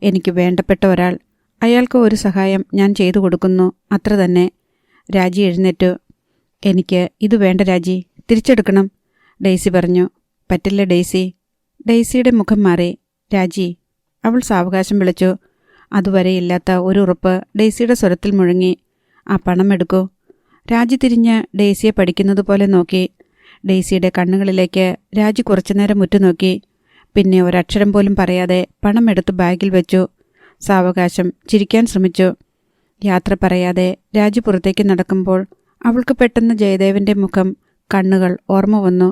എനിക്ക് വേണ്ടപ്പെട്ട ഒരാൾ, അയാൾക്ക് ഒരു സഹായം ഞാൻ ചെയ്തു കൊടുക്കുന്നു, അത്ര തന്നെ. രാജി എഴുന്നേറ്റു. എനിക്ക് ഇത് വേണ്ട രാജി, തിരിച്ചെടുക്കണം, ഡെയ്സി പറഞ്ഞു. പറ്റില്ല ഡെയ്സി. ഡെയ്സിയുടെ മുഖം മാറി. രാജി, അവൾ സാവകാശം വിളിച്ചു. അതുവരെ ഇല്ലാത്ത ഒരു ഉറപ്പ് ഡെയ്സിയുടെ സ്വരത്തിൽ മുഴങ്ങി. ആ പണം എടുക്കൂ. രാജി തിരിഞ്ഞ് ഡെയ്സിയെ പഠിക്കുന്നത് പോലെ നോക്കി. ഡെയ്സിയുടെ കണ്ണുകളിലേക്ക് രാജി കുറച്ചുനേരം ഉറ്റുനോക്കി. പിന്നെ ഒരക്ഷരം പോലും പറയാതെ പണം എടുത്ത് ബാഗിൽ വെച്ചു. സാവകാശം ചിരിക്കാൻ ശ്രമിച്ചു. യാത്ര പറയാതെ രാജി പുറത്തേക്ക് നടക്കുമ്പോൾ അവൾക്ക് പെട്ടെന്ന് ജയദേവൻ്റെ മുഖം, കണ്ണുകൾ ഓർമ്മ വന്നു.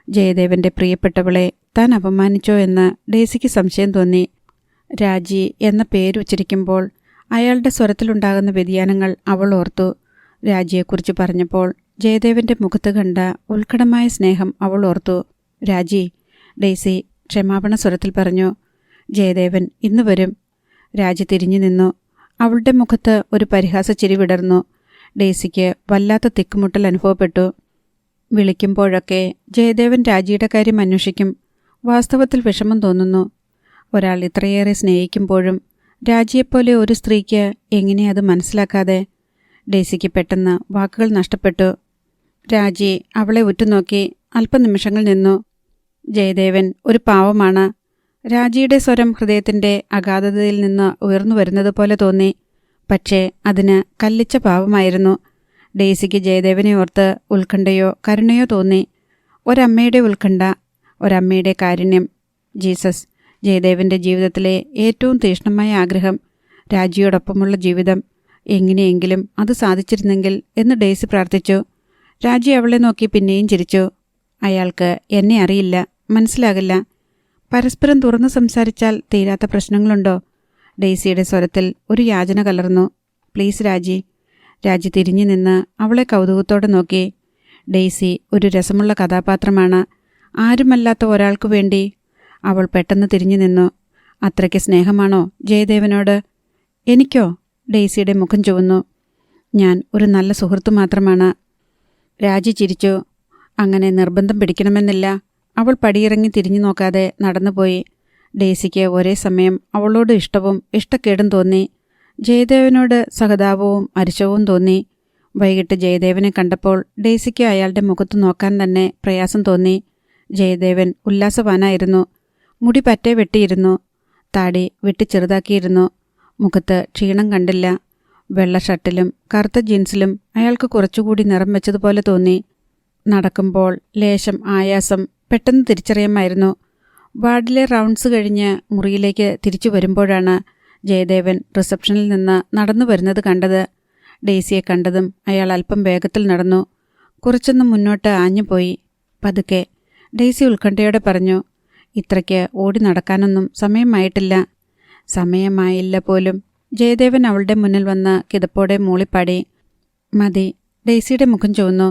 ജയദേവൻ്റെ പ്രിയപ്പെട്ടവളെ താൻ അപമാനിച്ചോ എന്ന് ഡെയ്സിക്ക് സംശയം തോന്നി. രാജി എന്ന പേരുച്ചരിക്കുമ്പോൾ അയാളുടെ സ്വരത്തിലുണ്ടാകുന്ന വ്യതിയാനങ്ങൾ അവൾ ഓർത്തു. രാജിയെക്കുറിച്ച് പറഞ്ഞപ്പോൾ ജയദേവൻ്റെ മുഖത്ത് കണ്ട ഉത്കടമായ സ്നേഹം അവൾ ഓർത്തു. രാജി, ഡെയ്സി ക്ഷമാപണ സ്വരത്തിൽ പറഞ്ഞു. ജയദേവൻ ഇന്ന് വരും. രാജി തിരിഞ്ഞു നിന്നു. അവളുടെ മുഖത്ത് ഒരു പരിഹാസച്ചിരി വിടർന്നു. ഡെയ്സിക്ക് വല്ലാത്ത തിക്കുമുട്ടൽ അനുഭവപ്പെട്ടു. വിളിക്കുമ്പോഴൊക്കെ ജയദേവൻ രാജിയുടെ കാര്യം അന്വേഷിക്കും. വാസ്തവത്തിൽ വിഷമം തോന്നുന്നു. ഒരാൾ ഇത്രയേറെ സ്നേഹിക്കുമ്പോഴും രാജിയെപ്പോലെ ഒരു സ്ത്രീക്ക് എങ്ങനെ അത് മനസ്സിലാക്കാതെ? ഡെയ്സിക്ക് പെട്ടെന്ന് വാക്കുകൾ നഷ്ടപ്പെട്ടു. രാജി അവളെ ഉറ്റുനോക്കി അല്പനിമിഷങ്ങൾ നിന്നു. ജയദേവൻ ഒരു പാവമാണ്. രാജിയുടെ സ്വരം ഹൃദയത്തിൻ്റെ അഗാധതയിൽ നിന്ന് ഉയർന്നു വരുന്നത് പോലെ തോന്നി. പക്ഷേ അതിന് കല്ലിച്ച പാവമായിരുന്നു. ഡെയ്സിക്ക് ജയദേവനെ ഓർത്ത് ഉത്കണ്ഠയോ കരുണയോ തോന്നി. ഒരമ്മയുടെ ഉത്കണ്ഠ, ഒരമ്മയുടെ കാരുണ്യം. ജീസസ്, ജയദേവൻ്റെ ജീവിതത്തിലെ ഏറ്റവും തീക്ഷ്ണമായ ആഗ്രഹം, രാജിയോടൊപ്പമുള്ള ജീവിതം. എങ്ങനെയെങ്കിലും അത് സാധിച്ചിരുന്നെങ്കിൽ എന്ന് ഡെയ്സി പ്രാർത്ഥിച്ചു. രാജി അവളെ നോക്കി പിന്നെയും ചിരിച്ചു. അയാൾക്ക് എന്നെ അറിയില്ല, മനസ്സിലാകില്ല. പരസ്പരം തുറന്നു സംസാരിച്ചാൽ തീരാത്ത പ്രശ്നങ്ങളുണ്ടോ? ഡെയ്സിയുടെ സ്വരത്തിൽ ഒരു യാചന കലർന്നു. പ്ലീസ് രാജി. രാജി തിരിഞ്ഞു നിന്ന് അവളെ കൗതുകത്തോടെ നോക്കി. ഡെയ്സി ഒരു രസമുള്ള കഥാപാത്രമാണ്. ആരുമല്ലാത്ത ഒരാൾക്കു വേണ്ടി. അവൾ പെട്ടെന്ന് തിരിഞ്ഞു നിന്നു. അത്രയ്ക്ക് സ്നേഹമാണോ ജയദേവനോട്? എനിക്കോ? ഡെയ്സിയുടെ മുഖം ചുവന്നു. ഞാൻ ഒരു നല്ല സുഹൃത്തു മാത്രമാണ്. രാജി ചിരിച്ചു. അങ്ങനെ നിർബന്ധം പിടിക്കണമെന്നില്ല. അവൾ പടിയിറങ്ങി തിരിഞ്ഞു നോക്കാതെ നടന്നുപോയി. ഡെയ്സിക്ക് ഒരേ സമയം അവളോട് ഇഷ്ടവും ഇഷ്ടക്കേടും തോന്നി. ജയദേവനോട് സഹതാപവും അരിശവും തോന്നി. വൈകിട്ട് ജയദേവനെ കണ്ടപ്പോൾ ഡെയ്സിക്ക് അയാളുടെ മുഖത്ത് നോക്കാൻ തന്നെ പ്രയാസം തോന്നി. ജയദേവൻ ഉല്ലാസവാനായിരുന്നു. മുടി പറ്റെ വെട്ടിയിരുന്നു. താടി വെട്ടി ചെറുതാക്കിയിരുന്നു. മുഖത്ത് ക്ഷീണം കണ്ടില്ല. വെള്ള ഷർട്ടിലും കറുത്ത ജീൻസിലും അയാൾക്ക് കുറച്ചുകൂടി നിറം വെച്ചതുപോലെ തോന്നി. നടക്കുമ്പോൾ ലേശം ആയാസം പെട്ടെന്ന് തിരിച്ചറിയാമായിരുന്നു. വാർഡിലെ റൗണ്ട്സ് കഴിഞ്ഞ് മുറിയിലേക്ക് തിരിച്ചു വരുമ്പോഴാണ് ജയദേവൻ റിസപ്ഷനിൽ നിന്ന് നടന്നു വരുന്നത് കണ്ടത്. ഡെയ്സിയെ കണ്ടതും അയാൾ അല്പം വേഗത്തിൽ നടന്നു. കുറച്ചൊന്ന് മുന്നോട്ട് ആഞ്ഞുപോയി. പതുക്കെ. ഡെയ്സി ഉത്കണ്ഠയോടെ പറഞ്ഞു. ഇത്രയ്ക്ക് ഓടി നടക്കാനൊന്നും സമയമായിട്ടില്ല. സമയമായില്ല പോലും. ജയദേവൻ അവളുടെ മുന്നിൽ വന്ന് കിതപ്പോടെ മൂളിപ്പാടി. മതി. ഡെയ്സിയുടെ മുഖം ചുവന്നു.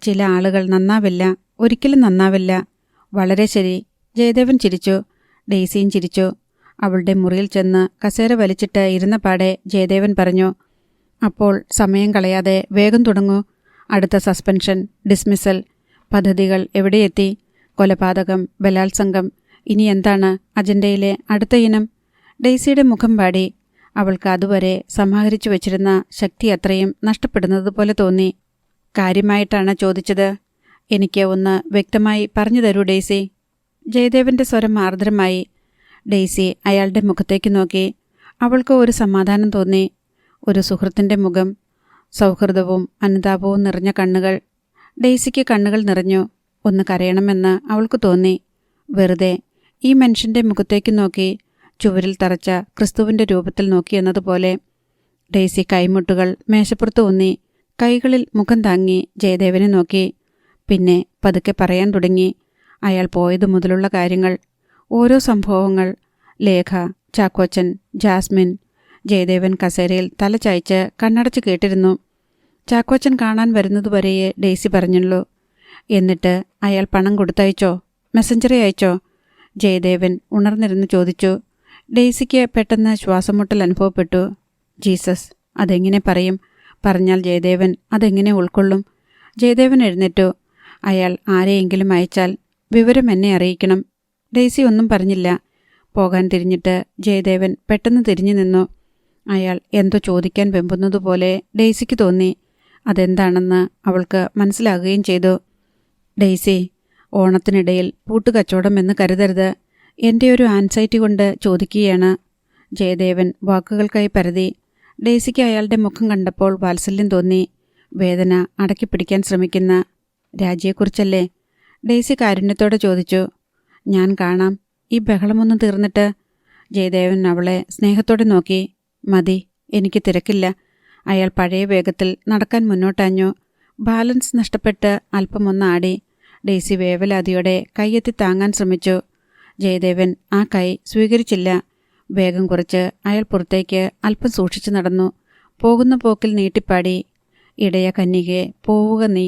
ചില ആളുകൾ നന്നാവില്ല. ഒരിക്കലും നന്നാവില്ല. വളരെ ശരി. ജയദേവൻ ചിരിച്ചു. ഡെയ്സിയും ചിരിച്ചു. അവളുടെ മുറിയിൽ ചെന്ന് കസേര വലിച്ചിട്ട് ഇരുന്ന പാടെ ജയദേവൻ പറഞ്ഞു, അപ്പോൾ സമയം കളയാതെ വേഗം തുടങ്ങൂ. അടുത്ത സസ്പെൻഷൻ, ഡിസ്മിസൽ. പദ്ധതികൾ എവിടെയെത്തി? കൊലപാതകം, ബലാത്സംഗം. ഇനി എന്താണ് അജണ്ടയിലെ അടുത്ത ഇനം? ഡെയ്സിയുടെ മുഖം പാടി. അവൾക്ക് അതുവരെ സമാഹരിച്ചു വച്ചിരുന്ന ശക്തി അത്രയും നഷ്ടപ്പെടുന്നത് പോലെ തോന്നി. കാര്യമായിട്ടാണ് ചോദിച്ചത്. എനിക്ക് ഒന്ന് വ്യക്തമായി പറഞ്ഞു തരൂ ഡെയ്സി. ജയദേവന്റെ സ്വരം ആർദ്രമായി. ഡെയ്സി അയാളുടെ മുഖത്തേക്ക് നോക്കി. അവൾക്ക് ഒരു സമാധാനം തോന്നി. ഒരു സുഹൃത്തിൻ്റെ മുഖം, സൗഹൃദവും അനുതാപവും നിറഞ്ഞ കണ്ണുകൾ. ഡെയ്സിക്ക് കണ്ണുകൾ നിറഞ്ഞു. ഒന്ന് കരയണമെന്ന് അവൾക്ക് തോന്നി. വെറുതെ ഈ മനുഷ്യൻ്റെ മുഖത്തേക്ക് നോക്കി, ചുവരിൽ തറച്ച ക്രിസ്തുവിൻ്റെ രൂപത്തിൽ നോക്കിയെന്നതുപോലെ. ഡെയ്സി കൈമുട്ടുകൾ മേശപ്പുറത്ത് ഊന്നി കൈകളിൽ മുഖം താങ്ങി ജയദേവനെ നോക്കി. പിന്നെ പതുക്കെ പറയാൻ തുടങ്ങി. അയാൾ പോയതു മുതലുള്ള കാര്യങ്ങൾ, ഓരോ സംഭവങ്ങൾ. ലേഖ, ചാക്കോച്ചൻ, ജാസ്മിൻ. ജയദേവൻ കസേരയിൽ തല ചായ്ച്ച് കണ്ണടച്ച് കേട്ടിരുന്നു. ചാക്കോച്ചൻ കാണാൻ വരുന്നതുവരെയേ ഡെയ്സി പറഞ്ഞുള്ളൂ. എന്നിട്ട് അയാൾ പണം കൊടുത്തയച്ചോ? മെസ്സഞ്ചറെ അയച്ചോ? ജയദേവൻ ഉണർന്നിരുന്ന് ചോദിച്ചു. ഡെയ്സിക്ക് പെട്ടെന്ന് ശ്വാസമുട്ടൽ അനുഭവപ്പെട്ടു. ജീസസ്, അതെങ്ങനെ പറയും? പറഞ്ഞാൽ ജയദേവൻ അതെങ്ങനെ ഉൾക്കൊള്ളും? ജയദേവൻ എഴുന്നേറ്റു. അയാൾ ആരെയെങ്കിലും അയച്ചാൽ വിവരം എന്നെ അറിയിക്കണം. ഡെയ്സി ഒന്നും പറഞ്ഞില്ല. പോകാൻ തിരിഞ്ഞിട്ട് ജയദേവൻ പെട്ടെന്ന് തിരിഞ്ഞു നിന്നു. അയാൾ എന്തോ ചോദിക്കാൻ വെമ്പുന്നതുപോലെ ഡെയ്സിക്ക് തോന്നി. അതെന്താണെന്ന് അവൾക്ക് മനസ്സിലാകുകയും ചെയ്തു. ഡെയ്സി, ഓണത്തിനിടയിൽ പൂട്ടുകച്ചവടം എന്ന് കരുതരുത്. എൻ്റെ ഒരു ആൻസൈറ്റി കൊണ്ട് ചോദിക്കുകയാണ്. ജയദേവൻ വാക്കുകൾക്കായി പരതി. ഡെയ്സിക്ക് അയാളുടെ മുഖം കണ്ടപ്പോൾ വാത്സല്യം തോന്നി. വേദന അടക്കിപ്പിടിക്കാൻ ശ്രമിക്കുന്ന രാജിയെക്കുറിച്ചല്ലേ? ഡെയ്സി കാരുണ്യത്തോടെ ചോദിച്ചു. ഞാൻ കാണാം. ഈ ബഹളമൊന്നും തീർന്നിട്ട്. ജയദേവൻ അവളെ സ്നേഹത്തോടെ നോക്കി. മതി, എനിക്ക് തിരക്കില്ല. അയാൾ പഴയ വേഗത്തിൽ നടക്കാൻ മുന്നോട്ടാഞ്ഞു. ബാലൻസ് നഷ്ടപ്പെട്ട് അല്പമൊന്നാടി. ഡെയ്സി വേവലാതിയോടെ കൈയെത്തി താങ്ങാൻ ശ്രമിച്ചു. ജയദേവൻ ആ കൈ സ്വീകരിച്ചില്ല. വേഗം കുറച്ച് അയാൾ പുറത്തേക്ക് അല്പം സൂക്ഷിച്ചു നടന്നു. പോകുന്ന പോക്കിൽ നീട്ടിപ്പാടി, ഇടയ കന്യകെ, പോവുക നീ.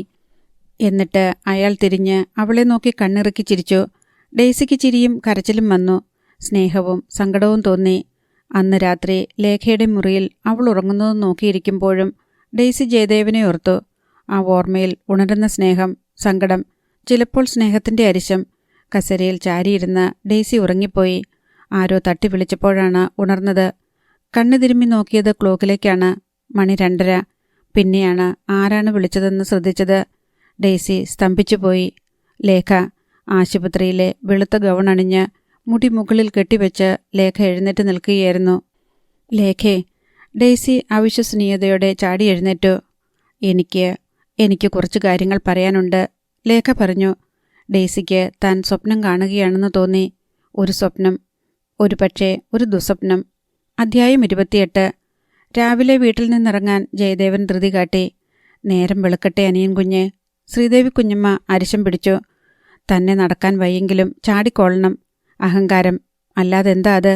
എന്നിട്ട് അയാൾ തിരിഞ്ഞ് അവളെ നോക്കി കണ്ണിറുക്കി ചിരിച്ചു. ഡെയ്സിക്ക് ചിരിയും കരച്ചിലും വന്നു. സ്നേഹവും സങ്കടവും തോന്നി. അന്ന് രാത്രി ലേഖയുടെ മുറിയിൽ അവൾ ഉറങ്ങുന്നത് നോക്കിയിരിക്കുമ്പോഴും ഡെയ്സി ജയദേവനെ ഓർത്തു. ആ ഓർമ്മയിൽ ഉണരുന്ന സ്നേഹം, സങ്കടം, ചിലപ്പോൾ സ്നേഹത്തിൻ്റെ അരിശം. കസേരയിൽ ചാരിയിരുന്ന് ഡെയ്സി ഉറങ്ങിപ്പോയി. ആരോ തട്ടി വിളിച്ചപ്പോഴാണ് ഉണർന്നത്. കണ്ണു തിരുമ്മി നോക്കിയത് ക്ലോക്കിലേക്കാണ്. മണി 2:30. പിന്നെയാണ് ആരാണ് വിളിച്ചതെന്ന് ശ്രദ്ധിച്ചത്. ഡെയ്സി സ്തംഭിച്ചുപോയി. ലേഖ. ആശുപത്രിയിലെ വെളുത്ത ഗൗൺ അണിഞ്ഞ് മുടി മുകളിൽ കെട്ടിവെച്ച് ലേഖ എഴുന്നേറ്റ് നിൽക്കുകയായിരുന്നു. ലേഖേ. ഡെയ്സി അവിശ്വസനീയതയോടെ ചാടി എഴുന്നേറ്റു. എനിക്ക് കുറച്ച് കാര്യങ്ങൾ പറയാനുണ്ട്, ലേഖ പറഞ്ഞു. ഡെയ്സിക്ക് താൻ സ്വപ്നം കാണുകയാണെന്ന് തോന്നി. ഒരു സ്വപ്നം, ഒരുപക്ഷേ ഒരു ദുസ്വപ്നം. അധ്യായം 28. രാവിലെ വീട്ടിൽ നിന്നിറങ്ങാൻ ജയദേവൻ ധൃതി കാട്ടി. നേരം വെളുക്കട്ടെ അനിയൻ കുഞ്ഞ്. ശ്രീദേവി കുഞ്ഞമ്മ അരിശം പിടിച്ചു. തന്നെ നടക്കാൻ വയ്യെങ്കിലും ചാടിക്കൊള്ളണം. അഹങ്കാരം. അല്ലാതെന്താ അത്?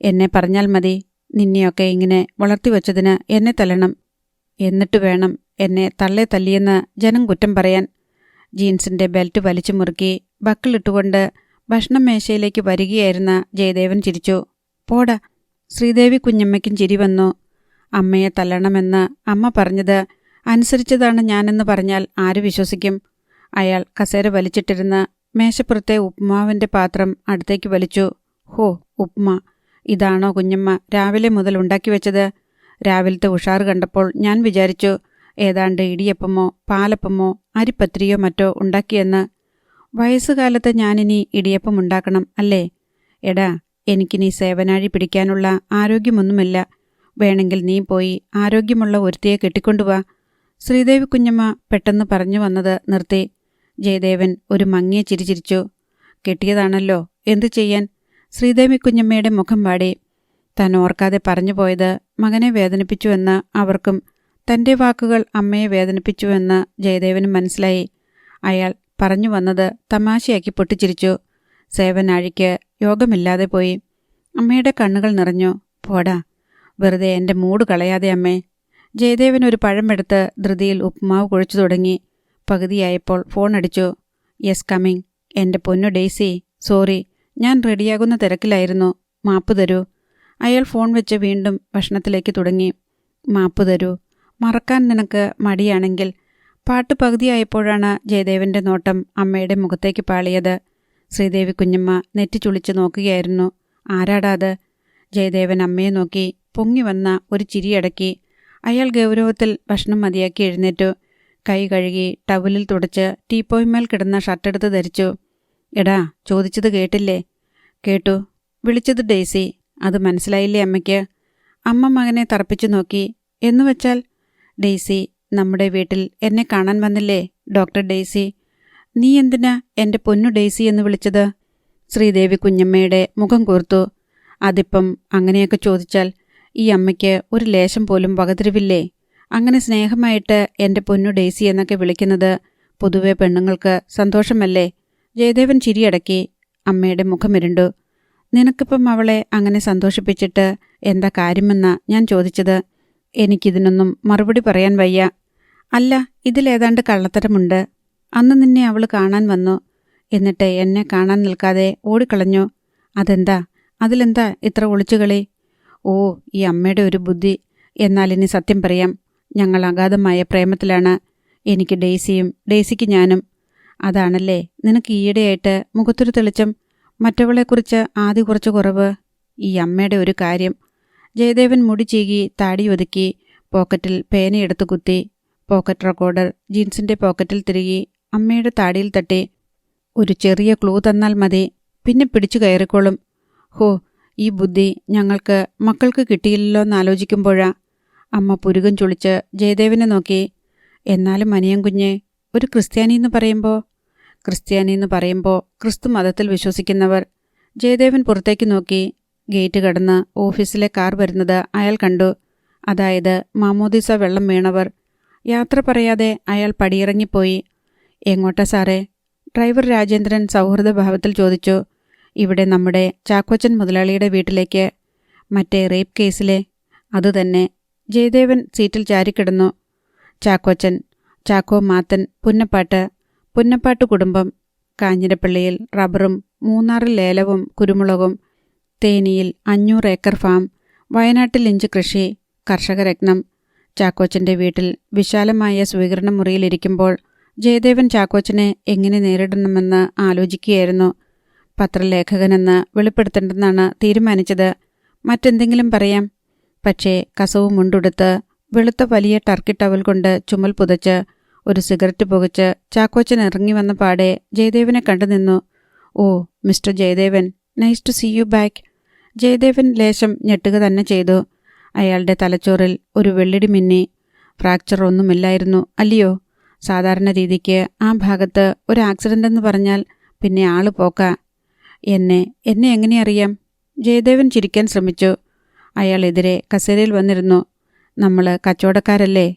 എന്നെ പറഞ്ഞാൽ മതി. നിന്നെയൊക്കെ ഇങ്ങനെ വളർത്തിവെച്ചതിന് എന്നെ തല്ലണം. എന്നിട്ട് വേണം എന്നെ തള്ളെ തല്ലിയെന്ന് ജനം കുറ്റം പറയാൻ. ജീൻസിൻ്റെ ബെൽറ്റ് വലിച്ചു മുറുക്കി ബക്കിളിട്ടുകൊണ്ട് ഭക്ഷണം മേശയിലേക്ക് വരികയായിരുന്ന ജയദേവൻ ചിരിച്ചു. പോടാ. ശ്രീദേവി കുഞ്ഞമ്മയ്ക്കും ചിരി വന്നു. അമ്മയെ തല്ലണമെന്ന് അമ്മ പറഞ്ഞത് അനുസരിച്ചതാണ് ഞാനെന്ന് പറഞ്ഞാൽ ആര് വിശ്വസിക്കും? അയാൾ കസേര വലിച്ചിട്ടിരുന്ന മേശപ്പുറത്തെ ഉപ്മാവിൻ്റെ പാത്രം അടുത്തേക്ക് വലിച്ചു. ഹോ, ഉപ്മ. ഇതാണോ കുഞ്ഞമ്മ രാവിലെ മുതൽ ഉണ്ടാക്കി വെച്ചത്? രാവിലത്തെ ഉഷാറ് കണ്ടപ്പോൾ ഞാൻ വിചാരിച്ചു ഏതാണ്ട് ഇടിയപ്പമോ പാലപ്പമോ അരിപ്പത്തിരിയോ മറ്റോ ഉണ്ടാക്കിയെന്ന്. വയസ്സുകാലത്ത് ഞാനിനി ഇടിയപ്പം ഉണ്ടാക്കണം അല്ലേ? എടാ, എനിക്കിനി സേവനാഴി പിടിക്കാനുള്ള ആരോഗ്യമൊന്നുമില്ല. വേണമെങ്കിൽ നീ പോയി ആരോഗ്യമുള്ള ഒരുത്തിയെ കെട്ടിക്കൊണ്ടുവാ. ശ്രീദേവി കുഞ്ഞമ്മ പെട്ടെന്ന് പറഞ്ഞു വന്നത് നിർത്തി. ജയദേവൻ ഒരു മങ്ങിയ ചിരി ചിരിച്ചു. കെട്ടിയതാണല്ലോ, എന്തു ചെയ്യാൻ? ശ്രീദേവി കുഞ്ഞമ്മയുടെ മുഖം വാടി. താൻ ഓർക്കാതെ പറഞ്ഞു പോയത് മകനെ വേദനിപ്പിച്ചുവെന്ന് അവർക്കും തൻ്റെ വാക്കുകൾ അമ്മയെ വേദനിപ്പിച്ചുവെന്ന് ജയദേവനും മനസ്സിലായി. അയാൾ പറഞ്ഞു വന്നത് തമാശയാക്കി പൊട്ടിച്ചിരിച്ചു. സേവനാഴിക്ക് യോഗമില്ലാതെ പോയി. അമ്മയുടെ കണ്ണുകൾ നിറഞ്ഞു. പോടാ, വെറുതെ എൻ്റെ മൂഡ് കളയാതെ അമ്മേ. ജയദേവൻ ഒരു പഴമെടുത്ത് ധൃതിയിൽ ഉപ്മാവ് കുഴച്ചു തുടങ്ങി. പകുതിയായപ്പോൾ ഫോൺ അടിച്ചു. Yes coming. എൻ്റെ പൊന്നു ഡെയ്സി, സോറി, ഞാൻ റെഡിയാകുന്ന തിരക്കിലായിരുന്നു. മാപ്പ് തരൂ. അയാൾ ഫോൺ വെച്ച് വീണ്ടും ഭക്ഷണത്തിലേക്ക് തുടങ്ങി. മാപ്പ് തരൂ. മറക്കാൻ നിനക്ക് മടിയാണെങ്കിൽ. പാട്ട് പകുതിയായപ്പോഴാണ് ജയദേവൻ്റെ നോട്ടം അമ്മയുടെ മുഖത്തേക്ക് പാളിയത്. ശ്രീദേവി കുഞ്ഞമ്മ നെറ്റി ചുളിച്ച് നോക്കുകയായിരുന്നു. ആരാടാ അത്? ജയദേവൻ അമ്മയെ നോക്കി പൊങ്ങി വന്ന ഒരു ചിരിയടക്കി. അയാൾ ഗൗരവത്തിൽ ഭക്ഷണം മതിയാക്കി എഴുന്നേറ്റു. കൈ കഴുകി ടവലിൽ തുടച്ച് ടീപ്പോയ്മേൽ കിടന്ന ഷർട്ടെടുത്ത് ധരിച്ചു. എടാ, ചോദിച്ചത് കേട്ടില്ലേ? കേട്ടു. വിളിച്ചത് ഡെയ്സി. അത് മനസ്സിലായില്ലേ അമ്മയ്ക്ക്? അമ്മ മകനെ തറപ്പിച്ചു നോക്കി. എന്നുവെച്ചാൽ? ഡെയ്സി നമ്മുടെ വീട്ടിൽ എന്നെ കാണാൻ വന്നില്ലേ, ഡോക്ടർ ഡെയ്സി? നീ എന്തിനാ എൻ്റെ പൊന്നു ഡെയ്സി എന്ന് വിളിച്ചത്? ശ്രീദേവി കുഞ്ഞമ്മയുടെ മുഖം കൂർത്തു. അതിപ്പം അങ്ങനെയൊക്കെ ചോദിച്ചാൽ ഈ അമ്മയ്ക്ക് ഒരു ലേശം പോലും വകതിരിവില്ലേ? അങ്ങനെ സ്നേഹമായിട്ട് എൻ്റെ പൊന്നു ഡെയ്സി എന്നൊക്കെ വിളിക്കുന്നത് പൊതുവെ പെണ്ണുങ്ങൾക്ക് സന്തോഷമല്ലേ? ജയദേവൻ ചിരിയടക്കി. അമ്മയുടെ മുഖമിരുണ്ടു. നിനക്കിപ്പം അവളെ അങ്ങനെ സന്തോഷിപ്പിച്ചിട്ട് എന്താ കാര്യമെന്നാ ഞാൻ ചോദിച്ചത്. എനിക്കിതിനൊന്നും മറുപടി പറയാൻ വയ്യ. അല്ല, ഇതിലേതാണ്ട് കള്ളത്തരമുണ്ട്. അന്ന് നിന്നെ അവൾ കാണാൻ വന്നു. എന്നിട്ട് എന്നെ കാണാൻ നിൽക്കാതെ ഓടിക്കളഞ്ഞു. അതെന്താ? അതിലെന്താ ഇത്ര ഒളിച്ചുകളി? ഓ, ഈ അമ്മയുടെ ഒരു ബുദ്ധി. എന്നാലിനി സത്യം പറയാം. ഞങ്ങൾ അഗാധമായ പ്രേമത്തിലാണ്. എനിക്ക് ഡെയ്സിയും ഡെയ്സിക്ക് ഞാനും. അതാണല്ലേ നിനക്ക് ഈയിടെയായിട്ട് മുഖത്തൊരു തെളിച്ചം? മറ്റവളെക്കുറിച്ച് ആദ്യ കുറച്ച് കുറവ്. ഈ അമ്മയുടെ ഒരു കാര്യം. ജയദേവൻ മുടി ചീകി താടി ഒതുക്കി പോക്കറ്റിൽ പേനയെടുത്ത് കുത്തി. പോക്കറ്റ് റെക്കോർഡർ ജീൻസിൻ്റെ പോക്കറ്റിൽ തിരുകി അമ്മയുടെ താടിയിൽ തട്ടി. ഒരു ചെറിയ ക്ലൂ തന്നാൽ മതി, പിന്നെ പിടിച്ചു കയറിക്കോളും. ഹോ, ഈ ബുദ്ധി ഞങ്ങൾക്ക് മക്കൾക്ക് കിട്ടിയില്ലല്ലോ എന്നാലോചിക്കുമ്പോഴാ. അമ്മ പുരുകം ചുളിച്ച് ജയദേവനെ നോക്കി. എന്നാലും അനിയൻ കുഞ്ഞെ, ഒരു ക്രിസ്ത്യാനിയെന്ന് പറയുമ്പോൾ ക്രിസ്തു മതത്തിൽ വിശ്വസിക്കുന്നവർ. ജയദേവൻ പുറത്തേക്ക് നോക്കി. ഗേറ്റ് കടന്ന് ഓഫീസിലെ കാർ വരുന്നത് അയാൾ കണ്ടു. അതായത് മാമോദിസ വെള്ളം വീണവർ. യാത്ര പറയാതെ അയാൾ പടിയിറങ്ങിപ്പോയി. എങ്ങോട്ടാ സാറേ? ഡ്രൈവർ രാജേന്ദ്രൻ സൗഹൃദഭാവത്തിൽ ചോദിച്ചു. ഇവിടെ നമ്മുടെ ചാക്കോച്ചൻ മുതലാളിയുടെ വീട്ടിലേക്ക്. മറ്റേ റേപ്പ് കേസിലെ? അതുതന്നെ. ജയദേവൻ സീറ്റിൽ ചാരിക്കിടന്നു. ചാക്കോച്ചൻ, ചാക്കോ മാത്തൻ, പുന്നപ്പാട്ട് കുടുംബം. കാഞ്ഞിരപ്പള്ളിയിൽ റബ്ബറും, മൂന്നാറിൽ ലേലവും കുരുമുളകും, തേനിയിൽ 500 ഏക്കർ ഫാം, വയനാട്ടിൽ ഇഞ്ചി കൃഷി, കർഷകരത്നം. ചാക്കോച്ചൻ്റെ വീട്ടിൽ വിശാലമായ സ്വീകരണ മുറിയിലിരിക്കുമ്പോൾ ജയദേവൻ ചാക്കോച്ചനെ എങ്ങനെ നേരിടണമെന്ന് ആലോചിക്കുകയായിരുന്നു. പത്രലേഖകനെന്ന് വെളിപ്പെടുത്തേണ്ടെന്നാണ് തീരുമാനിച്ചത്. മറ്റെന്തെങ്കിലും പറയാം. പക്ഷേ കസവ് മുണ്ടുടുത്ത് വെളുത്ത വലിയ ടർക്കി ടവൽ കൊണ്ട് ചുമൽ പുതച്ച് ഒരു സിഗരറ്റ് പുകച്ച് ചാക്കോച്ചൻ ഇറങ്ങി വന്ന പാടെ ജയദേവനെ കണ്ടു നിന്നു. Oh, mister Jayadevan, nice to see you back. Jayadevan ലേശം ഞെട്ടുക തന്നെ ചെയ്തു. അയാളുടെ തലച്ചോറിൽ ഒരു വെള്ളിടി മിന്നി. ഫ്രാക്ചർ ഒന്നുമില്ലായിരുന്നു അല്ലയോ? സാധാരണ രീതിക്ക് ആ ഭാഗത്ത് ഒരു ആക്സിഡൻ്റ് എന്ന് പറഞ്ഞാൽ പിന്നെ ആള് പോക്ക. എന്നെ എങ്ങനെ അറിയാം? ജയദേവൻ ചിരിക്കാൻ ശ്രമിച്ചു. അയാൾ എതിരെ കസേരയിൽ വന്നിരുന്നു. നമ്മൾ കച്ചവടക്കാരല്ലേ?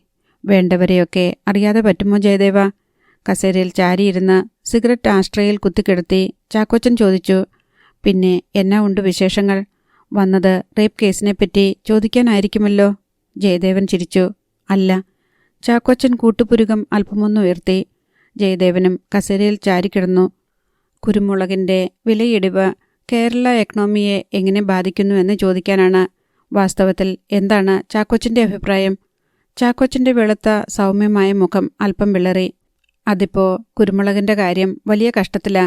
വേണ്ടവരെയൊക്കെ അറിയാതെ പറ്റുമോ ജയദേവ? കസേരയിൽ ചാരിയിരുന്ന് സിഗരറ്റ് ആഷ്ട്രയിൽ കുത്തിക്കിടത്തി ചാക്കോച്ചൻ ചോദിച്ചു. പിന്നെ എന്നാ ഉണ്ട് വിശേഷങ്ങൾ? വന്നത് റേപ്പ് കേസിനെപ്പറ്റി ചോദിക്കാനായിരിക്കുമല്ലോ. ജയദേവൻ ചിരിച്ചു. അല്ല. ചാക്കോച്ചൻ കൂട്ടുപുരുകം അല്പമൊന്ന് ഉയർത്തി. ജയദേവനും കസേരയിൽ ചാരിക്കിടന്നു. കുരുമുളകിൻ്റെ വിലയിടിവ് കേരള എക്കണോമിയെ എങ്ങനെ ബാധിക്കുന്നുവെന്ന് ചോദിക്കാനാണ്. വാസ്തവത്തിൽ എന്താണ് ചാക്കോച്ചൻ്റെ അഭിപ്രായം? ചാക്കോച്ചൻ്റെ വെളുത്ത സൗമ്യമായ മുഖം അല്പം വിളറി. അതിപ്പോൾ കുരുമുളകിൻ്റെ കാര്യം വലിയ കഷ്ടത്തിലാ.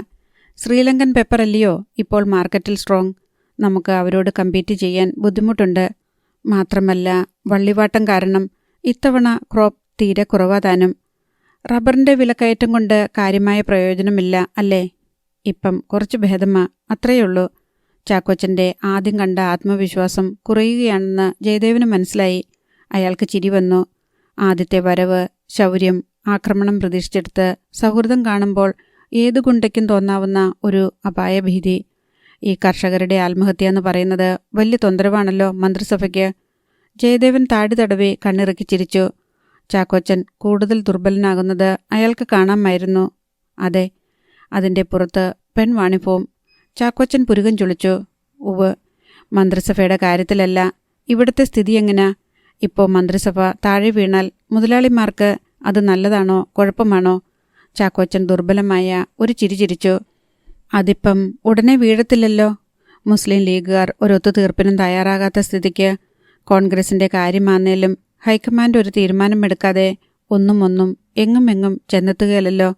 ശ്രീലങ്കൻ പെപ്പർ അല്ലയോ ഇപ്പോൾ മാർക്കറ്റിൽ സ്ട്രോങ്. നമുക്ക് അവരോട് കമ്പീറ്റ് ചെയ്യാൻ ബുദ്ധിമുട്ടുണ്ട്. മാത്രമല്ല വള്ളിവാട്ടം കാരണം ഇത്തവണ ക്രോപ്പ് തീരെ കുറവാതാനും. റബ്ബറിൻ്റെ വിലക്കയറ്റം കൊണ്ട് കാര്യമായ പ്രയോജനമില്ല അല്ലേ? ഇപ്പം കുറച്ച് ഭേദമാ, അത്രയുള്ളൂ. ചാക്കോച്ചൻ്റെ ആദ്യം കണ്ട ആത്മവിശ്വാസം കുറയുകയാണെന്ന് ജയദേവന് മനസ്സിലായി. അയാൾക്ക് ചിരി വന്നു. ആദ്യത്തെ വരവ്, ശൗര്യം, ആക്രമണം പ്രതീക്ഷിച്ചെടുത്ത് സൗഹൃദം കാണുമ്പോൾ ഏതു ഗുണ്ടയ്ക്കും തോന്നാവുന്ന ഒരു അപായഭീതി. ഈ കർഷകരുടെ ആത്മഹത്യ എന്ന് പറയുന്നത് വലിയ തൊന്തരവാണല്ലോ മന്ത്രിസഭയ്ക്ക്. ജയദേവൻ താടി തടവി കണ്ണിറുക്കി ചിരിച്ചു. ചാക്കോച്ചൻ കൂടുതൽ ദുർബലനാകുന്നത് അയാൾക്ക് കാണാമായിരുന്നു. അതെ, അതിൻ്റെ പുറത്ത് പെൺവാണിഭവും. ചാക്കോച്ചൻ പുരുകം ചുളിച്ചു. ഉവ്, മന്ത്രിസഭയുടെ കാര്യത്തിലല്ല. ഇവിടുത്തെ സ്ഥിതി എങ്ങനാ? ഇപ്പോൾ മന്ത്രിസഭ താഴെ വീണാൽ മുതലാളിമാർക്ക് അത് നല്ലതാണോ കുഴപ്പമാണോ? ചാക്കോച്ചൻ ദുർബലമായ ഒരു ചിരി ചിരിച്ചു. അതിപ്പം ഉടനെ വീഴത്തില്ലല്ലോ. മുസ്ലിം ലീഗുകാർ ഒരൊത്തുതീർപ്പിനും തയ്യാറാകാത്ത സ്ഥിതിക്ക് കോൺഗ്രസിൻ്റെ കാര്യമാന്നേലും ഹൈക്കമാൻഡ് ഒരു തീരുമാനമെടുക്കാതെ ഒന്നും എങ്ങും ചെന്നെത്തുകയല്ലോ.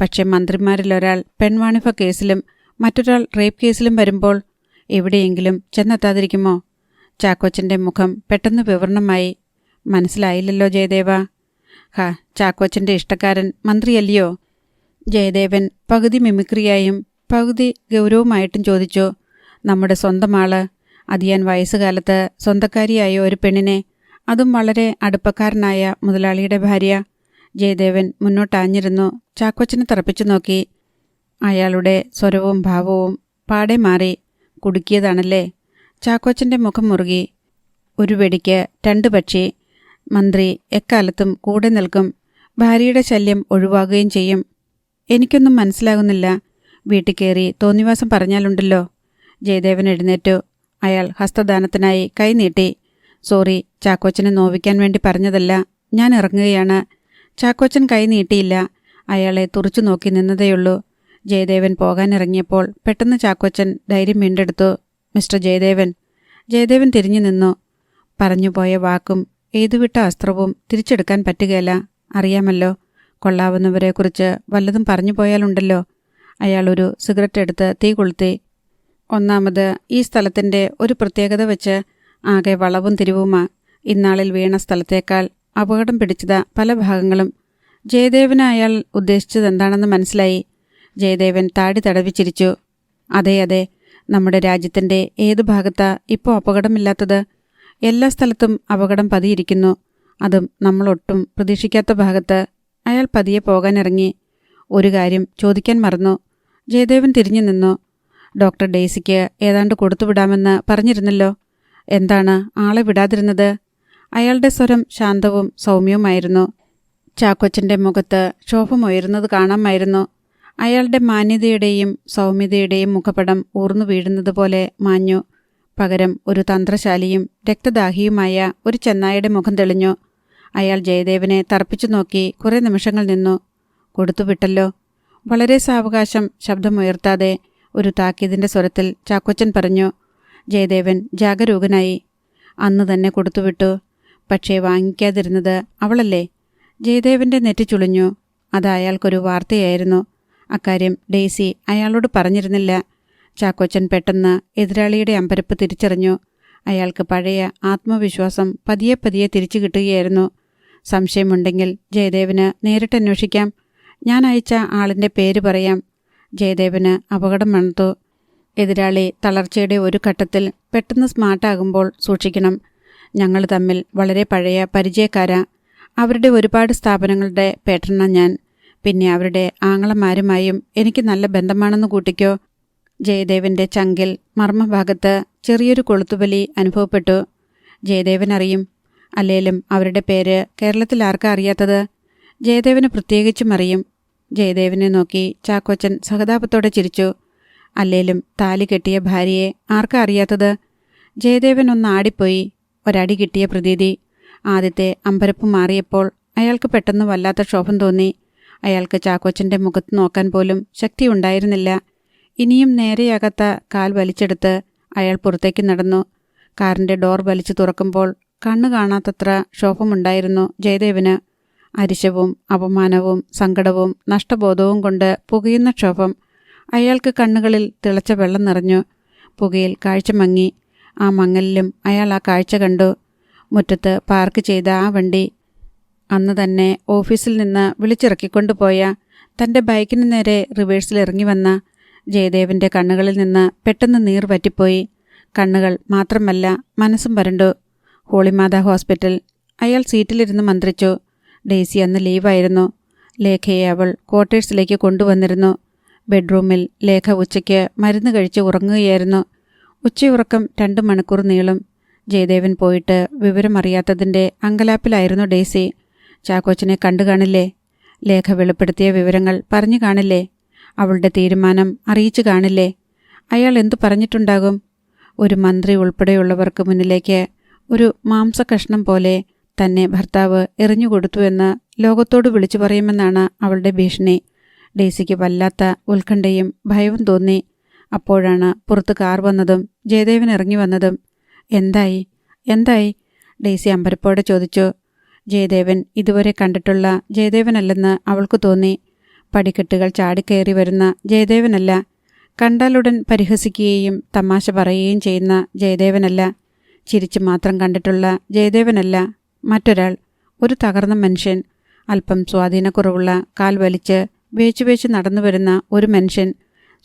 പക്ഷെ മന്ത്രിമാരിലൊരാൾ പെൺവാണിഭ കേസിലും മറ്റൊരാൾ റേപ്പ് കേസിലും വരുമ്പോൾ എവിടെയെങ്കിലും ചെന്നെത്താതിരിക്കുമോ? ചാക്കോച്ചൻ്റെ മുഖം പെട്ടെന്ന് വിവരണമായി. മനസ്സിലായില്ലല്ലോ ജയദേവ. ചാക്കോച്ചൻ്റെ ഇഷ്ടക്കാരൻ മന്ത്രിയല്ലയോ? ജയദേവൻ പകുതി മിമിക്രിയായും പകുതി ഗൗരവമായിട്ടും ചോദിച്ചു. നമ്മുടെ സ്വന്തം ആള്, അതിയാൻ വയസ്സുകാലത്ത് സ്വന്തക്കാരിയായ ഒരു പെണ്ണിനെ, അതും വളരെ അടുപ്പക്കാരനായ മുതലാളിയുടെ ഭാര്യ. ജയദേവൻ മുന്നോട്ടാഞ്ഞിരുന്നു. ചാക്കോച്ചനെ തറപ്പിച്ചു നോക്കി. അയാളുടെ സ്വരവും ഭാവവും പാടെ മാറി. കുടുക്കിയതാണല്ലേ? ചാക്കോച്ചൻ്റെ മുഖം മുറുകി. ഒരു വെടിക്ക് 2 പക്ഷി. മന്ത്രി എക്കാലത്തും കൂടെ നിൽക്കും. ഭാര്യയുടെ ശല്യം ഒഴിവാകുകയും ചെയ്യും. എനിക്കൊന്നും മനസ്സിലാകുന്നില്ല. വീട്ടിൽ കയറി തോന്നിവാസം പറഞ്ഞാലുണ്ടല്ലോ. ജയദേവൻ എഴുന്നേറ്റു. അയാൾ ഹസ്തദാനത്തിനായി കൈ നീട്ടി. സോറി, ചാക്കോച്ചനെ നോവിക്കാൻ വേണ്ടി പറഞ്ഞതല്ല. ഞാൻ ഇറങ്ങുകയാണ്. ചാക്കോച്ചൻ കൈ നീട്ടിയില്ല. അയാളെ തുറച്ചു നോക്കി നിന്നതേയുള്ളൂ. ജയദേവൻ പോകാനിറങ്ങിയപ്പോൾ പെട്ടെന്ന് ചാക്കോച്ചൻ ധൈര്യം വീണ്ടെടുത്തു. മിസ്റ്റർ ജയദേവൻ. ജയദേവൻ തിരിഞ്ഞു നിന്നു. പറഞ്ഞുപോയ വാക്കും എയ്തുവിട്ട അസ്ത്രവും തിരിച്ചെടുക്കാൻ പറ്റുകയില്ല. അറിയാമല്ലോ. കൊള്ളാവുന്നവരെക്കുറിച്ച് വല്ലതും പറഞ്ഞു പോയാലുണ്ടല്ലോ. അയാളൊരു സിഗരറ്റ് എടുത്ത് തീ കൊളുത്തി. ഒന്നാമത് ഈ സ്ഥലത്തിൻ്റെ ഒരു പ്രത്യേകത വെച്ച് ആകെ വളവും തിരിവുമാ. ഇന്നാളിൽ വീണ സ്ഥലത്തേക്കാൾ അപകടം പിടിച്ചതാ പല ഭാഗങ്ങളും. ജയദേവന് അയാൾ ഉദ്ദേശിച്ചതെന്താണെന്ന് മനസ്സിലായി. ജയദേവൻ താടി തടവി ചിരിച്ചു. അതെ, നമ്മുടെ രാജ്യത്തിൻ്റെ ഏതു ഭാഗത്താ ഇപ്പോൾ അപകടമില്ലാത്തത്? എല്ലാ സ്ഥലത്തും അപകടം പതിയിരിക്കുന്നു. അതും നമ്മളൊട്ടും പ്രതീക്ഷിക്കാത്ത ഭാഗത്ത്. അയാൾ പതിയെ പോകാനിറങ്ങി. ഒരു കാര്യം ചോദിക്കാൻ മറന്നു. ജയദേവൻ തിരിഞ്ഞു നിന്നു. ഡോക്ടർ ഡെയ്സിക്ക് ഏതാണ്ട് കൊടുത്തുവിടാമെന്ന് പറഞ്ഞിരുന്നല്ലോ. എന്താണ് ആളെ വിടാതിരുന്നത്? അയാളുടെ സ്വരം ശാന്തവും സൗമ്യവുമായിരുന്നു. ചാക്കോച്ചൻ്റെ മുഖത്ത് ക്ഷോഭമുയരുന്നത് കാണാമായിരുന്നു. അയാളുടെ മാന്യതയുടെയും സൗമ്യതയുടെയും മുഖപടം ഊർന്നു വീഴുന്നത് പോലെ മാഞ്ഞു. പകരം ഒരു തന്ത്രശാലിയും രക്തദാഹിയുമായ ഒരു ചെന്നായുടെ മുഖം തെളിഞ്ഞു. അയാൾ ജയദേവനെ തറപ്പിച്ചു നോക്കി കുറേ നിമിഷങ്ങൾ നിന്നു. കൊടുത്തുവിട്ടല്ലോ. വളരെ സാവകാശം ശബ്ദമുയർത്താതെ ഒരു താക്കീതിൻ്റെ സ്വരത്തിൽ ചാക്കോച്ചൻ പറഞ്ഞു. ജയദേവൻ ജാഗരൂകനായി. അന്ന് തന്നെ കൊടുത്തുവിട്ടു. പക്ഷേ വാങ്ങിക്കാതിരുന്നത് അവളല്ലേ? ജയദേവൻ്റെ നെറ്റി ചുളിഞ്ഞു. അത് അയാൾക്കൊരു വാർത്തയായിരുന്നു. അക്കാര്യം ഡെയ്സി അയാളോട് പറഞ്ഞിരുന്നില്ല. ചാക്കോച്ചൻ പെട്ടെന്ന് എതിരാളിയുടെ അമ്പരപ്പ് തിരിച്ചറിഞ്ഞു. അയാൾക്ക് പഴയ ആത്മവിശ്വാസം പതിയെ തിരിച്ചു കിട്ടുകയായിരുന്നു. സംശയമുണ്ടെങ്കിൽ ജയദേവന് നേരിട്ട് അന്വേഷിക്കാം. ഞാൻ അയച്ച ആളിൻ്റെ പേര് പറയാം. ജയദേവന് അപകടം മണത്തു. എതിരാളി തളർച്ചയുടെ ഒരു ഘട്ടത്തിൽ പെട്ടെന്ന് സ്മാർട്ടാകുമ്പോൾ സൂക്ഷിക്കണം. ഞങ്ങൾ തമ്മിൽ വളരെ പഴയ പരിചയക്കാരാ. അവരുടെ ഒരുപാട് സ്ഥാപനങ്ങളുടെ പേട്ടണ ഞാൻ. പിന്നെ അവരുടെ ആങ്ങളമാരുമായും എനിക്ക് നല്ല ബന്ധമാണെന്ന് കൂട്ടിക്കോ. ജയദേവൻ്റെ ചങ്കിൽ മർമ്മഭാഗത്ത് ചെറിയൊരു കൊളുത്തുവലി അനുഭവപ്പെട്ടു. ജയദേവൻ അറിയും. അല്ലേലും അവരുടെ പേര് കേരളത്തിൽ ആർക്കാ അറിയാത്തത്? ജയദേവന് പ്രത്യേകിച്ചും അറിയും. ജയദേവനെ നോക്കി ചാക്കോച്ചൻ സഹതാപത്തോടെ ചിരിച്ചു. അല്ലേലും താലി കെട്ടിയ ഭാര്യയെ ആർക്കാ അറിയാത്തത്? ജയദേവൻ ഒന്ന് ആടിപ്പോയി. ഒരടി കിട്ടിയ പ്രതീതി. ആദ്യത്തെ അമ്പരപ്പ് മാറിയപ്പോൾ അയാൾക്ക് പെട്ടെന്ന് വല്ലാത്ത ക്ഷോഭം തോന്നി. അയാൾക്ക് ചാക്കോച്ചൻ്റെ മുഖത്ത് നോക്കാൻ പോലും ശക്തിയുണ്ടായിരുന്നില്ല. ഇനിയും നേരെയാകാത്ത കാൽ വലിച്ചെടുത്ത് അയാൾ പുറത്തേക്ക് നടന്നു. കാറിൻ്റെ ഡോർ വലിച്ചു തുറക്കുമ്പോൾ കണ്ണു കാണാത്തത്ര ക്ഷോഭമുണ്ടായിരുന്നു ജയദേവന്. അരിശവും അപമാനവും സങ്കടവും നഷ്ടബോധവും കൊണ്ട് പുകയുന്ന ക്ഷോഭം. അയാൾക്ക് കണ്ണുകളിൽ തിളച്ച വെള്ളം നിറഞ്ഞു. പുകയിൽ കാഴ്ച മങ്ങി. ആ മങ്ങലിലും അയാൾ ആ കാഴ്ച കണ്ടു. മുറ്റത്ത് പാർക്ക് ചെയ്ത ആ വണ്ടി. അന്ന് തന്നെ ഓഫീസിൽ നിന്ന് വിളിച്ചിറക്കിക്കൊണ്ടുപോയ തൻ്റെ ബൈക്കിന് നേരെ റിവേഴ്സിൽ ഇറങ്ങി വന്ന ജയദേവൻ്റെ കണ്ണുകളിൽ നിന്ന് പെട്ടെന്ന് നീർ വറ്റിപ്പോയി. കണ്ണുകൾ മാത്രമല്ല, മനസ്സും വരണ്ടു. ഹോളിമാത ഹോസ്പിറ്റൽ. അയാൾ സീറ്റിലിരുന്ന് മന്ത്രിച്ചു. ഡെയ്സി അന്ന് ലീവായിരുന്നു. ലേഖയെ അവൾ ക്വാർട്ടേഴ്സിലേക്ക് കൊണ്ടുവന്നിരുന്നു. ബെഡ്റൂമിൽ ലേഖ ഉച്ചയ്ക്ക് മരുന്ന് കഴിച്ച് ഉറങ്ങുകയായിരുന്നു. ഉച്ചയുറക്കം 2 മണിക്കൂർ നീളും. ജയദേവൻ പോയിട്ട് വിവരമറിയാത്തതിൻ്റെ അങ്കലാപ്പിലായിരുന്നു ഡെയ്സി. ചാക്കോച്ചനെ കണ്ടു കാണില്ലേ? ലേഖ വെളിപ്പെടുത്തിയ വിവരങ്ങൾ പറഞ്ഞു കാണില്ലേ? അവളുടെ തീരുമാനം അറിയിച്ചു കാണില്ലേ? അയാൾ എന്തു പറഞ്ഞിട്ടുണ്ടാകും? ഒരു മന്ത്രി ഉൾപ്പെടെയുള്ളവർക്ക് മുന്നിലേക്ക് ഒരു മാംസകഷ്ണം പോലെ തന്നെ ഭർത്താവ് എറിഞ്ഞുകൊടുത്തുവെന്ന് ലോകത്തോട് വിളിച്ചു പറയുമെന്നാണ് അവളുടെ ഭീഷണി. ഡെയ്സിക്ക് വല്ലാത്ത ഉത്കണ്ഠയും ഭയവും തോന്നി. അപ്പോഴാണ് പുറത്ത് കാർ വന്നതും ജയദേവൻ ഇറങ്ങി വന്നതും. എന്തായി ഡെയ്സി അമ്പരപ്പോടെ ചോദിച്ചു. ജയദേവൻ ഇതുവരെ കണ്ടിട്ടുള്ള ജയദേവനല്ലെന്ന് അവൾക്ക് തോന്നി. പടിക്കെട്ടുകൾ ചാടിക്കയറി വരുന്ന ജയദേവനല്ല. കണ്ടാലുടൻ പരിഹസിക്കുകയും തമാശ പറയുകയും ചെയ്യുന്ന ജയദേവനല്ല. ചിരിച്ചു മാത്രം കണ്ടിട്ടുള്ള ജയദേവനല്ല. മറ്റൊരാൾ, ഒരു തകർന്ന മനുഷ്യൻ. അല്പം സ്വാധീനക്കുറവുള്ള കാൽ വലിച്ച് വേച്ചു നടന്നു വരുന്ന ഒരു മനുഷ്യൻ.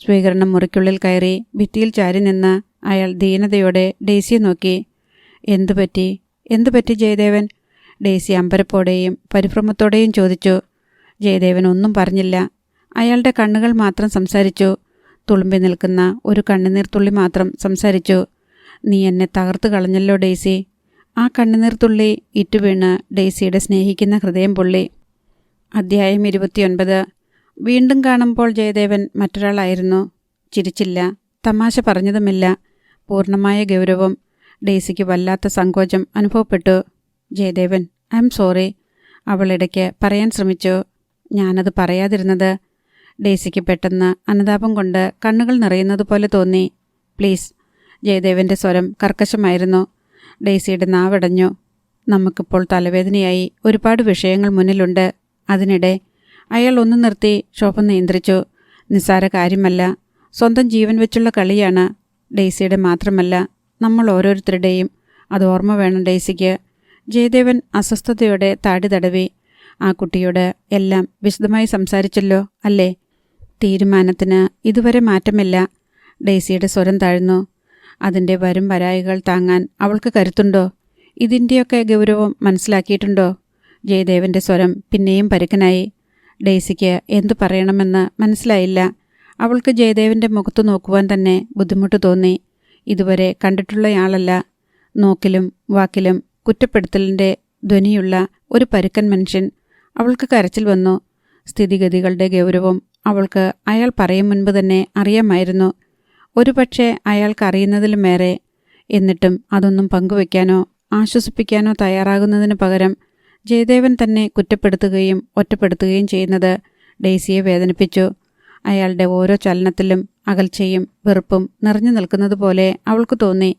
സ്വീകരണ മുറിക്കുള്ളിൽ കയറി ഭിത്തിയിൽ ചാരി നിന്ന് അയാൾ ദീനതയോടെ ഡെയ്സിയെ നോക്കി. എന്തുപറ്റി ജയദേവൻ? ഡെയ്സി അമ്പരപ്പോടെയും പരിഭ്രമത്തോടെയും ചോദിച്ചു. ജയദേവൻ ഒന്നും പറഞ്ഞില്ല. അയാളുടെ കണ്ണുകൾ മാത്രം സംസാരിച്ചു. തുളുമ്പി നിൽക്കുന്ന ഒരു കണ്ണുനീർ തുള്ളി മാത്രം സംസാരിച്ചു. നീ എന്നെ തകർത്തു കളഞ്ഞല്ലോ ഡെയ്സി. ആ കണ്ണുനീർ തുള്ളി ഇറ്റുവീണ് ഡെയ്സിയുടെ സ്നേഹിക്കുന്ന ഹൃദയം പൊള്ളി. അധ്യായം 29. വീണ്ടും കാണുമ്പോൾ ജയദേവൻ മറ്റൊരാളായിരുന്നു. ചിരിച്ചില്ല, തമാശ പറഞ്ഞതുമില്ല. പൂർണ്ണമായ ഗൗരവം. ഡെയ്സിക്ക് വല്ലാത്ത സങ്കോചം അനുഭവപ്പെട്ടു. ജയദേവൻ, ഐ എം സോറി, അവളിടയ്ക്ക് പറയാൻ ശ്രമിച്ചു. ഞാനത് പറയാതിരുന്നത്. ഡെയ്സിക്ക് പെട്ടെന്ന് അനുതാപം കൊണ്ട് കണ്ണുകൾ നിറയുന്നതുപോലെ തോന്നി. പ്ലീസ്. ജയദേവൻ്റെ സ്വരം കർക്കശമായിരുന്നു. ഡെയ്സിയുടെ നാവടഞ്ഞു. നമുക്കിപ്പോൾ തലവേദനയായി. ഒരുപാട് വിഷയങ്ങൾ മുന്നിലുണ്ട്. അതിനിടെ അയാൾ ഒന്ന് നിർത്തി ശോഭ നിയന്ത്രിച്ചു. നിസ്സാര കാര്യമല്ല. സ്വന്തം ജീവൻ വെച്ചുള്ള കളിയാണ്. ഡെയ്സിയുടെ മാത്രമല്ല, നമ്മൾ ഓരോരുത്തരുടെയും. അത് ഓർമ്മ വേണം ഡെയ്സിക്ക്. ജയദേവൻ അസ്വസ്ഥതയോടെ താടി തടവി. ആ കുട്ടിയോട് എല്ലാം വിശദമായി സംസാരിച്ചല്ലോ അല്ലേ? തീരുമാനത്തിന് ഇതുവരെ മാറ്റമില്ല. ഡെയ്സിയുടെ സ്വരം താഴ്ന്നു. അതിൻ്റെ വരും വരായികൾ താങ്ങാൻ അവൾക്ക് കരുത്തുണ്ടോ? ഇതിൻ്റെയൊക്കെ ഗൗരവം മനസ്സിലാക്കിയിട്ടുണ്ടോ? ജയദേവൻ്റെ സ്വരം പിന്നെയും പരുക്കനായി. ഡെയ്സിക്ക് എന്തു പറയണമെന്ന് മനസ്സിലായില്ല. അവൾക്ക് ജയദേവൻ്റെ മുഖത്ത് നോക്കുവാൻ തന്നെ ബുദ്ധിമുട്ട് തോന്നി. ഇതുവരെ കണ്ടിട്ടുള്ളയാളല്ല. നോക്കിലും വാക്കിലും കുറ്റപ്പെടുത്തലിൻ്റെ ധ്വനിയുള്ള ഒരു പരുക്കൻ മനുഷ്യൻ. അവൾക്ക് കരച്ചിൽ വന്നു. സ്ഥിതിഗതികളുടെ ഗൗരവം അവൾക്ക് അയാൾ പറയും മുൻപ് തന്നെ അറിയാമായിരുന്നു. ഒരുപക്ഷെ അയാൾക്കറിയുന്നതിലുമേറെ. എന്നിട്ടും അതൊന്നും പങ്കുവയ്ക്കാനോ ആശ്വസിപ്പിക്കാനോ തയ്യാറാകുന്നതിനു പകരം ജയദേവൻ തന്നെ കുറ്റപ്പെടുത്തുകയും ഒറ്റപ്പെടുത്തുകയും ചെയ്യുന്നത് ഡെയ്സിയെ വേദനിപ്പിച്ചു. അയാളുടെ ഓരോ ചലനത്തിലും അകൽച്ചയും വെറുപ്പും നിറഞ്ഞു നിൽക്കുന്നത് പോലെ അവൾക്ക് തോന്നി.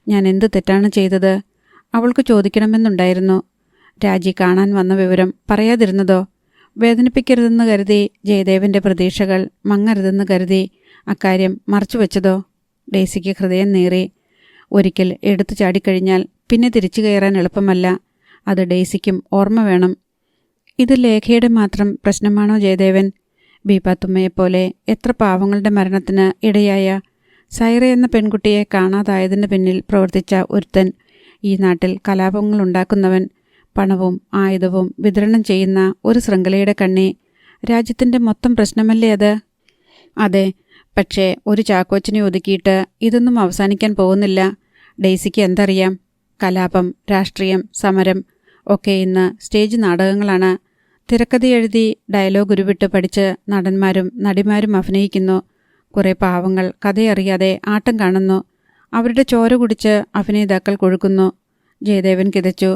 ഞാൻ എന്ത് തെറ്റാണ് ചെയ്തത്? അവൾക്ക് ചോദിക്കണമെന്നുണ്ടായിരുന്നു. രാജി കാണാൻ വന്ന വിവരം പറയാതിരുന്നതോ? വേദനിപ്പിക്കരുതെന്ന് കരുതി ജയദേവൻ്റെ പ്രതീക്ഷകൾ മങ്ങരുതെന്ന് കരുതി അക്കാര്യം മറച്ചുവെച്ചതോ? ഡെയ്സിക്ക് ഹൃദയം നീറി. ഒരിക്കൽ എടുത്തു ചാടിക്കഴിഞ്ഞാൽ പിന്നെ തിരിച്ചു കയറാൻ എളുപ്പമല്ല. അത് ഡെയ്സിക്കും ഓർമ്മ വേണം. ഇത് ലേഖയുടെ മാത്രം പ്രശ്നമാണോ ജയദേവൻ? ബീപാത്തുമ്മയെപ്പോലെ എത്ര പാവങ്ങളുടെ മരണത്തിന് ഇടയായ സൈറ എന്ന പെൺകുട്ടിയെ കാണാതായതിന് പിന്നിൽ പ്രവർത്തിച്ച ഒരുത്തൻ, ഈ നാട്ടിൽ കലാപങ്ങളുണ്ടാക്കുന്നവൻ, പണവും ആയുധവും വിതരണം ചെയ്യുന്ന ഒരു ശൃംഖലയുടെ കണ്ണി, രാജ്യത്തിൻ്റെ മൊത്തം പ്രശ്നമല്ലേ അത്? അതെ, പക്ഷേ ഒരു ചാക്കോച്ചിനെ ഒതുക്കിയിട്ട് ഇതൊന്നും അവസാനിക്കാൻ പോകുന്നില്ല. ഡെയ്സിക്ക് എന്തറിയാം? കലാപം, രാഷ്ട്രീയം, സമരം ഒക്കെ ഇന്ന് സ്റ്റേജ് നാടകങ്ങളാണ്. തിരക്കഥ എഴുതി ഡയലോഗ് ഉരുവിട്ട് പഠിച്ച് നടന്മാരും നടിമാരും അഭിനയിക്കുന്നു. കുറേ പാവങ്ങൾ കഥയറിയാതെ ആട്ടം കാണുന്നു. അവരുടെ ചോര കുടിച്ച് അഭിനേതാക്കൾ കൊഴുക്കുന്നു. ജയദേവൻ കിതച്ചു.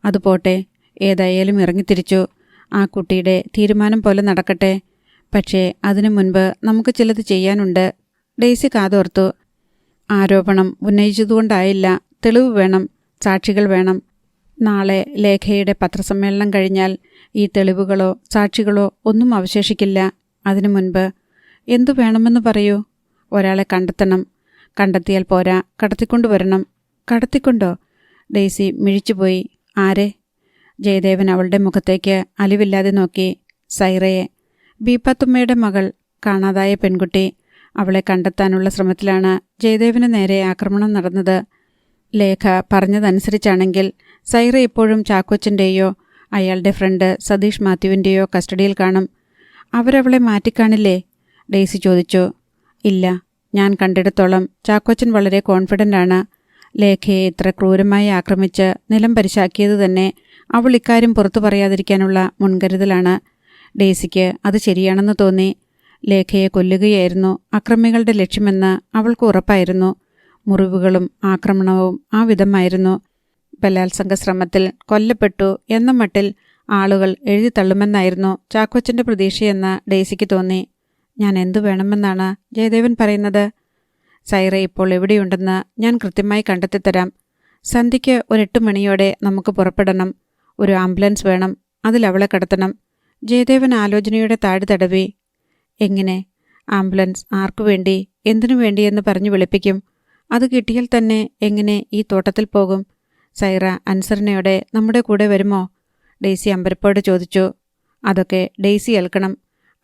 അതുപോട്ടെ, ഏതായാലും ഇറങ്ങിത്തിരിച്ചു. ആ കുട്ടിയുടെ തീരുമാനം പോലെ നടക്കട്ടെ. പക്ഷേ അതിനു മുൻപ് നമുക്ക് ചിലത് ചെയ്യാനുണ്ട്. ഡെയ്സി കാതോർത്തു. ആരോപണം ഉന്നയിച്ചതുകൊണ്ടായില്ല. തെളിവ് വേണം, സാക്ഷികൾ വേണം. നാളെ ലേഖയുടെ പത്രസമ്മേളനം കഴിഞ്ഞാൽ ഈ തെളിവുകളോ സാക്ഷികളോ ഒന്നും അവശേഷിക്കില്ല. അതിനു മുൻപ് എന്തു വേണമെന്ന് പറയൂ. ഒരാളെ കണ്ടെത്തണം. കണ്ടെത്തിയാൽ പോരാ, കടത്തിക്കൊണ്ടുവരണം. കടത്തിക്കൊണ്ടോ? ഡെയ്സി മിഴിച്ചുപോയി. ആരെ? ജയദേവൻ അവളുടെ മുഖത്തേക്ക് അലിവില്ലാതെ നോക്കി. സൈറയെ, ബീപ്പാത്തുമ്മയുടെ മകൾ, കാണാതായ പെൺകുട്ടി. അവളെ കണ്ടെത്താനുള്ള ശ്രമത്തിലാണ് ജയദേവന് നേരെ ആക്രമണം നടന്നത്. ലേഖ പറഞ്ഞതനുസരിച്ചാണെങ്കിൽ സൈറ ഇപ്പോഴും ചാക്കോച്ചൻ്റെയോ അയാളുടെ ഫ്രണ്ട് സതീഷ് മാത്യുവിൻ്റെയോ കസ്റ്റഡിയിൽ കാണും. അവരവളെ മാറ്റിക്കാണില്ലേ? ഡെയ്സി ചോദിച്ചു. ഇല്ല, ഞാൻ കണ്ടിടത്തോളം ചാക്കോച്ചൻ വളരെ കോൺഫിഡൻ്റ് ആണ്. ലേഖയെ ഇത്ര ക്രൂരമായി ആക്രമിച്ച് നിലം പരിശാക്കിയത് തന്നെ അവൾ ഇക്കാര്യം പുറത്തു പറയാതിരിക്കാനുള്ള മുൻകരുതലാണ്. ഡെയ്സിക്ക് അത് ശരിയാണെന്ന് തോന്നി. ലേഖയെ കൊല്ലുകയായിരുന്നു അക്രമികളുടെ ലക്ഷ്യമെന്ന് അവൾക്ക് ഉറപ്പായിരുന്നു. മുറിവുകളും ആക്രമണവും ആ വിധമായിരുന്നു. ബലാത്സംഗ ശ്രമത്തിൽ കൊല്ലപ്പെട്ടു എന്ന മട്ടിൽ ആളുകൾ എഴുതി തള്ളുമെന്നായിരുന്നു ചാക്കോച്ചൻ്റെ പ്രതീക്ഷയെന്ന് ഡെയ്സിക്ക് തോന്നി. ഞാൻ എന്തു വേണമെന്നാണ് ജയദേവൻ പറയുന്നത്? സൈറ ഇപ്പോൾ എവിടെയുണ്ടെന്ന് ഞാൻ കൃത്യമായി കണ്ടെത്തിത്തരാം. സന്ധ്യയ്ക്ക് ഒരു 8 മണിയോടെ നമുക്ക് പുറപ്പെടണം. ഒരു ആംബുലൻസ് വേണം, അതിലവളെ കടത്തണം. ജയദേവൻ ആലോചനയുടെ താഴ് തടവി. എങ്ങനെ? ആംബുലൻസ് ആർക്കു വേണ്ടി, എന്തിനു വേണ്ടിയെന്ന് പറഞ്ഞു വിളിപ്പിക്കും. അത് കിട്ടിയാൽ തന്നെ എങ്ങനെ ഈ തോട്ടത്തിൽ പോകും? സൈറ അനുസരണയോടെ നമ്മുടെ കൂടെ വരുമോ? ഡെയ്സി അമ്പരപ്പോടെ ചോദിച്ചു. അതൊക്കെ ഡെയ്സി ഏൽക്കണം.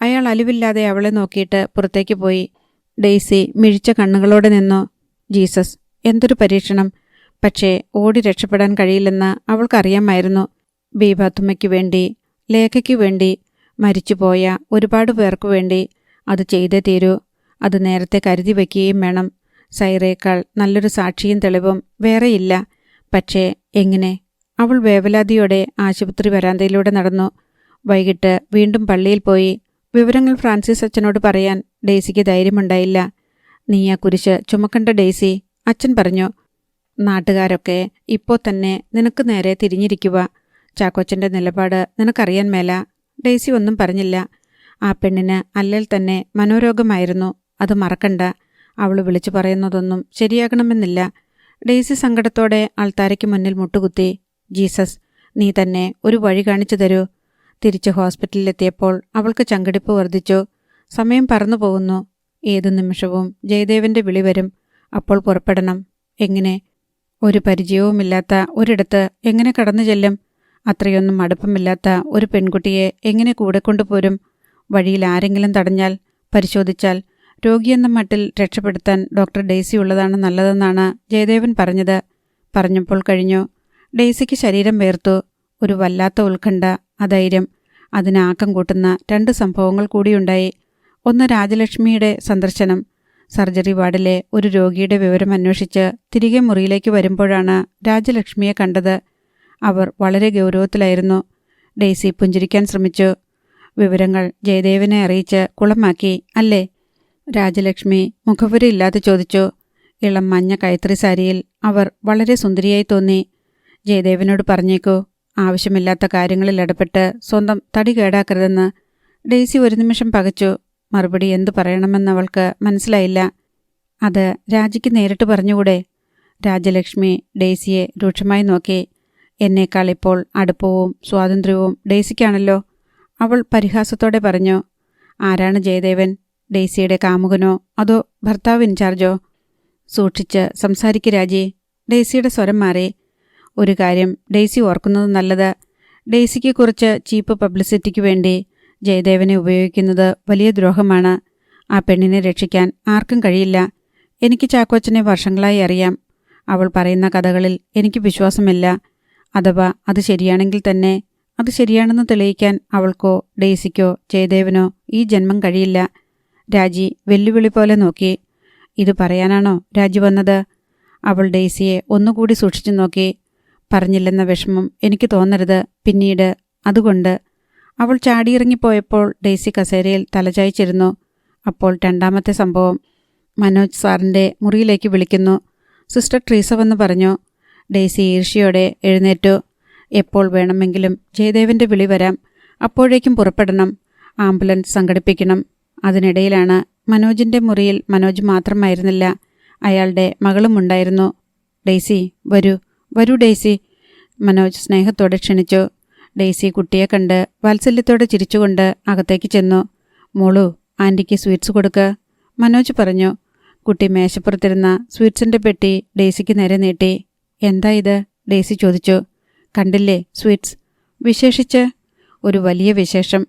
അയാൾ അലിവില്ലാതെ അവളെ നോക്കിയിട്ട് പുറത്തേക്ക് പോയി. ഡെയ്സി മിഴിച്ച കണ്ണുകളോടെ നിന്നു. ജീസസ്, എന്തൊരു പരീക്ഷണം! പക്ഷേ ഓടി രക്ഷപ്പെടാൻ കഴിയില്ലെന്ന് അവൾക്കറിയാമായിരുന്നു. ബീബാത്തുമ്മയ്ക്കു വേണ്ടി, ലേഖയ്ക്കു വേണ്ടി, മരിച്ചുപോയ ഒരുപാട് പേർക്കു വേണ്ടി അത് ചെയ്തേ തീരൂ. അത് നേരത്തെ കരുതി വയ്ക്കുകയും വേണം. സൈറയേക്കാൾ നല്ലൊരു സാക്ഷിയും തെളിവും വേറെയില്ല. പക്ഷേ എങ്ങനെ? അവൾ വേവലാതിയോടെ ആശുപത്രി വരാന്തയിലൂടെ നടന്നു. വൈകിട്ട് വീണ്ടും പള്ളിയിൽ പോയി. വിവരങ്ങൾ ഫ്രാൻസിസ് അച്ഛനോട് പറയാൻ ഡെയ്സിക്ക് ധൈര്യമുണ്ടായില്ല. നീ ആ കുരിശ് ചുമക്കണ്ട ഡെയ്സി, അച്ഛൻ പറഞ്ഞു. നാട്ടുകാരൊക്കെ ഇപ്പോൾ തന്നെ നിനക്ക് നേരെ തിരിഞ്ഞിരിക്കുക. ചാക്കോച്ചൻ്റെ നിലപാട് നിനക്കറിയാൻ മേല. ഡെയ്സി ഒന്നും പറഞ്ഞില്ല. ആ പെണ്ണിന് അല്ലേൽ തന്നെ മനോരോഗമായിരുന്നു, അത് മറക്കണ്ട. അവൾ വിളിച്ചു പറയുന്നതൊന്നും ശരിയാകണമെന്നില്ല. ഡെയ്സി സങ്കടത്തോടെ ആൾത്താരയ്ക്ക് മുന്നിൽ മുട്ടുകുത്തി. ജീസസ്, നീ തന്നെ ഒരു വഴി കാണിച്ചു തരൂ. തിരിച്ച് ഹോസ്പിറ്റലിലെത്തിയപ്പോൾ അവൾക്ക് ചങ്കടിപ്പ് വർദ്ധിച്ചു. സമയം പറന്നു പോകുന്നു. ഏതു നിമിഷവും ജയദേവന്റെ വിളി വരും. അപ്പോൾ പുറപ്പെടണം. എങ്ങനെ? ഒരു പരിചയവുമില്ലാത്ത ഒരിടത്ത് എങ്ങനെ കടന്നു ചെല്ലും? അത്രയൊന്നും അടുപ്പമില്ലാത്ത ഒരു പെൺകുട്ടിയെ എങ്ങനെ കൂടെ കൊണ്ടുപോരും? വഴിയിൽ ആരെങ്കിലും തടഞ്ഞാൽ, പരിശോധിച്ചാൽ, രോഗിയെന്ന മട്ടിൽ രക്ഷപ്പെടുത്താൻ ഡോക്ടർ ഡെയ്സി ഉള്ളതാണ് നല്ലതെന്നാണ് ജയദേവൻ പറഞ്ഞത്. പറഞ്ഞപ്പോൾ കഴിഞ്ഞു. ഡെയ്സിക്ക് ശരീരം വേർത്തു. ഒരു വല്ലാത്ത ഉത്കണ്ഠ, അധൈര്യം. അതിന് ആക്കം കൂട്ടുന്ന 2 സംഭവങ്ങൾ കൂടിയുണ്ടായി. ഒന്ന് രാജലക്ഷ്മിയുടെ സന്ദർശനം. സർജറി വാർഡിലെ ഒരു രോഗിയുടെ വിവരം അന്വേഷിച്ച് തിരികെ മുറിയിലേക്ക് വരുമ്പോഴാണ് രാജലക്ഷ്മിയെ കണ്ടത്. അവർ വളരെ ഗൗരവത്തിലായിരുന്നു. ഡെയ്സി പുഞ്ചിരിക്കാൻ ശ്രമിച്ചു. വിവരങ്ങൾ ജയദേവനെ അറിയിച്ച് കുളമാക്കി അല്ലേ? രാജലക്ഷ്മി മുഖവുരയില്ലാതെ ചോദിച്ചു. ഇളം മഞ്ഞ കൈത്തറി സാരിയിൽ അവർ വളരെ സുന്ദരിയായി തോന്നി. ജയദേവനോട് പറഞ്ഞേക്കൂ, ആവശ്യമില്ലാത്ത കാര്യങ്ങളിൽ ഇടപെട്ട് സ്വന്തം തടി കേടാക്കരുതെന്ന്. ഡെയ്സി ഒരു നിമിഷം പകച്ചു. മറുപടി എന്തു പറയണമെന്നവൾക്ക് മനസ്സിലായില്ല. അത് രാജിക്ക് നേരിട്ട് പറഞ്ഞുകൂടെ? രാജലക്ഷ്മി ഡെയ്സിയെ രൂക്ഷമായി നോക്കി. എന്നേക്കാൾ ഇപ്പോൾ അടുപ്പവും സ്വാതന്ത്ര്യവും ഡെയ്സിക്കാണല്ലോ, അവൾ പരിഹാസത്തോടെ പറഞ്ഞു. ആരാണ് ജയദേവൻ? ഡെയ്സിയുടെ കാമുകനോ അതോ ഭർത്താവ് ഇൻചാർജോ? സൂക്ഷിച്ച് സംസാരിക്ക് രാജി. ഡെയ്സിയുടെ സ്വരം മാറി. ഒരു കാര്യം ഡെയ്സി ഓർക്കുന്നത് നല്ലത്. ഡെയ്സിക്ക് കുറിച്ച് ചീപ്പ് പബ്ലിസിറ്റിക്ക് വേണ്ടി ജയദേവനെ ഉപയോഗിക്കുന്നത് വലിയ ദ്രോഹമാണ്. ആ പെണ്ണിനെ രക്ഷിക്കാൻ ആർക്കും കഴിയില്ല. എനിക്ക് ചാക്കോച്ചനെ വർഷങ്ങളായി അറിയാം. അവൾ പറയുന്ന കഥകളിൽ എനിക്ക് വിശ്വാസമില്ല. അഥവാ അത് ശരിയാണെങ്കിൽ തന്നെ അത് ശരിയാണെന്ന് തെളിയിക്കാൻ അവൾക്കോ ഡെയ്സിക്കോ ജയദേവനോ ഈ ജന്മം കഴിയില്ല. രാജി വെല്ലുവിളി പോലെ നോക്കി. ഇത് പറയാനാണോ രാജി വന്നത്? അവൾ ഡെയ്സിയെ ഒന്നുകൂടി സൂക്ഷിച്ചു നോക്കി. പറഞ്ഞില്ലെന്ന വിഷമം എനിക്ക് തോന്നരുത് പിന്നീട്, അതുകൊണ്ട്. അവൾ ചാടിയിറങ്ങിപ്പോയപ്പോൾ ഡെയ്സി കസേരയിൽ തലചായ്ച്ചിരുന്നു. അപ്പോൾ 2ാമത്തെ സംഭവം. മനോജ് സാറിൻ്റെ മുറിയിലേക്ക് വിളിക്കുന്നു. സിസ്റ്റർ ട്രീസ വന്ന് പറഞ്ഞു. ഡെയ്സി ഈർഷ്യയോടെ എഴുന്നേറ്റു. എപ്പോൾ വേണമെങ്കിലും ജയദേവന്റെ വിളി വരാം. അപ്പോഴേക്കും പുറപ്പെടണം. ആംബുലൻസ് സംഘടിപ്പിക്കണം. അതിനിടയിലാണ് മനോജിൻ്റെ മുറിയിൽ മനോജ് മാത്രമായിരുന്നില്ല, അയാളുടെ മകളും ഉണ്ടായിരുന്നു. ഡെയ്സി വരൂ, വരൂ ഡെയ്സി. മനോജ് സ്നേഹത്തോടെ ക്ഷണിച്ചു. ഡെയ്സി കുട്ടിയെ കണ്ട് വാത്സല്യത്തോടെ ചിരിച്ചുകൊണ്ട് അകത്തേക്ക് ചെന്നു. മോളു, ആൻറ്റിക്ക് സ്വീറ്റ്സ് കൊടുക്ക്, മനോജ് പറഞ്ഞു. കുട്ടി മേശപ്പുറത്തിരുന്ന സ്വീറ്റ്സിൻ്റെ പെട്ടി ഡെയ്സിക്ക് നേരെ നീട്ടി. എന്താ ഇത്? ഡെയ്സി ചോദിച്ചു. കണ്ടില്ലേ സ്വീറ്റ്സ്? വിശേഷിച്ച്? ഒരു വലിയ വിശേഷം.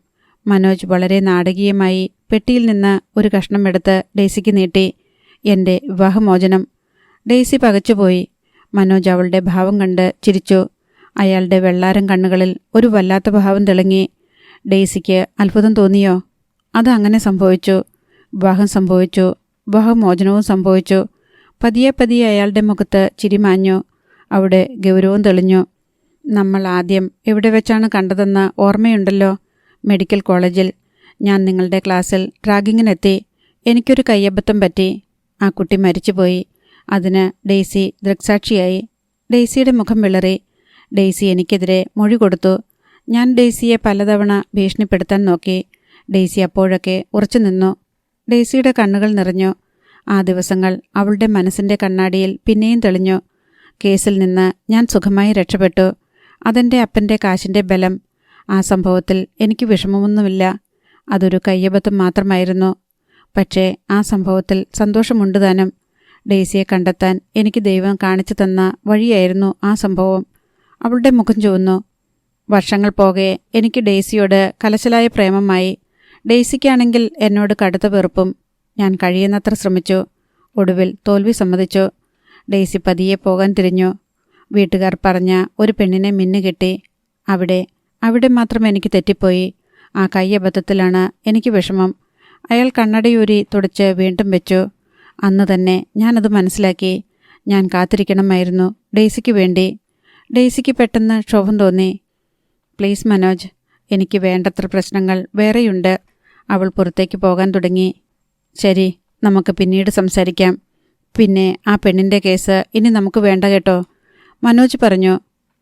മനോജ് വളരെ നാടകീയമായി പെട്ടിയിൽ നിന്ന് ഒരു കഷ്ണം എടുത്ത് ഡെയ്സിക്ക് നീട്ടി. എൻ്റെ വിവാഹമോചനം. ഡെയ്സി പകച്ചുപോയി. മനോജ് അവളുടെ ഭാവം കണ്ട് ചിരിച്ചു. അയാളുടെ വെള്ളാരം കണ്ണുകളിൽ ഒരു വല്ലാത്ത ഭാവം തിളങ്ങി. ഡെയ്സിക്ക് അത്ഭുതം തോന്നിയോ? അത് അങ്ങനെ സംഭവിച്ചു. വിവാഹം സംഭവിച്ചു. വിവാഹമോചനവും സംഭവിച്ചു. പതിയെ പതിയെ അയാളുടെ മുഖത്ത് ചിരി മാഞ്ഞു. അവിടെ ഗൗരവം തെളിഞ്ഞു. നമ്മൾ ആദ്യം എവിടെ വെച്ചാണ് കണ്ടതെന്ന് ഓർമ്മയുണ്ടല്ലോ? മെഡിക്കൽ കോളേജിൽ. ഞാൻ നിങ്ങളുടെ ക്ലാസ്സിൽ റാഗിങ്ങിനെത്തി. എനിക്കൊരു കയ്യബദ്ധം പറ്റി. ആ കുട്ടി മരിച്ചുപോയി. അതിന് ഡെയ്സി ദൃക്സാക്ഷിയായി. ഡെയ്സിയുടെ മുഖം വിളറി. ഡെയ്സി എനിക്കെതിരെ മൊഴി കൊടുത്തു. ഞാൻ ഡെയ്സിയെ പലതവണ ഭീഷണിപ്പെടുത്താൻ നോക്കി. ഡെയ്സി അപ്പോഴൊക്കെ ഉറച്ചു നിന്നു. ഡെയ്സിയുടെ കണ്ണുകൾ നിറഞ്ഞു. ആ ദിവസങ്ങൾ അവളുടെ മനസ്സിൻ്റെ കണ്ണാടിയിൽ പിന്നെയും തെളിഞ്ഞു. കേസിൽ നിന്ന് ഞാൻ സുഖമായി രക്ഷപ്പെട്ടു. അതെൻ്റെ അപ്പൻ്റെ കാശിൻ്റെ ബലം. ആ സംഭവത്തിൽ എനിക്ക് വിഷമമൊന്നുമില്ല. അതൊരു കയ്യബദ്ധം മാത്രമായിരുന്നു. പക്ഷേ ആ സംഭവത്തിൽ സന്തോഷമുണ്ട് താനും. ഡെയ്സിയെ കണ്ടെത്താൻ എനിക്ക് ദൈവം കാണിച്ചു തന്ന വഴിയായിരുന്നു ആ സംഭവം. അവളുടെ മുഖം ചുവന്നു. വർഷങ്ങൾ പോകെ എനിക്ക് ഡെയ്സിയോട് കലശലായ പ്രേമമായി. ഡെയ്സിക്കാണെങ്കിൽ എന്നോട് കടുത്ത വെറുപ്പും. ഞാൻ കഴിയുന്നത്ര ശ്രമിച്ചു. ഒടുവിൽ തോൽവി സമ്മതിച്ചു. ഡെയ്സി പതിയെ പോകാൻ തിരിഞ്ഞു. വീട്ടുകാർ പറഞ്ഞ ഒരു പെണ്ണിനെ മിന്നുകെട്ടി. അവിടെ മാത്രം എനിക്ക് തെറ്റിപ്പോയി. ആ കയ്യബദ്ധത്തിലാണ് എനിക്ക് വിഷമം. അയാൾ കണ്ണടയൂരി തുടച്ച് വീണ്ടും വെച്ചു. അന്ന് തന്നെ ഞാനത് മനസ്സിലാക്കി. ഞാൻ കാത്തിരിക്കണമായിരുന്നു ഡെയ്സിക്ക് വേണ്ടി. ഡെയ്സിക്ക് പെട്ടെന്ന് ക്ഷോഭം തോന്നി. പ്ലീസ് മനോജ്, എനിക്ക് വേണ്ടത്ര പ്രശ്നങ്ങൾ വേറെയുണ്ട്. അവൾ പുറത്തേക്ക് പോകാൻ തുടങ്ങി. ശരി, നമുക്ക് പിന്നീട് സംസാരിക്കാം. പിന്നെ ആ പെണ്ണിൻ്റെ കേസ് ഇനി നമുക്ക് വേണ്ട കേട്ടോ, മനോജ് പറഞ്ഞു.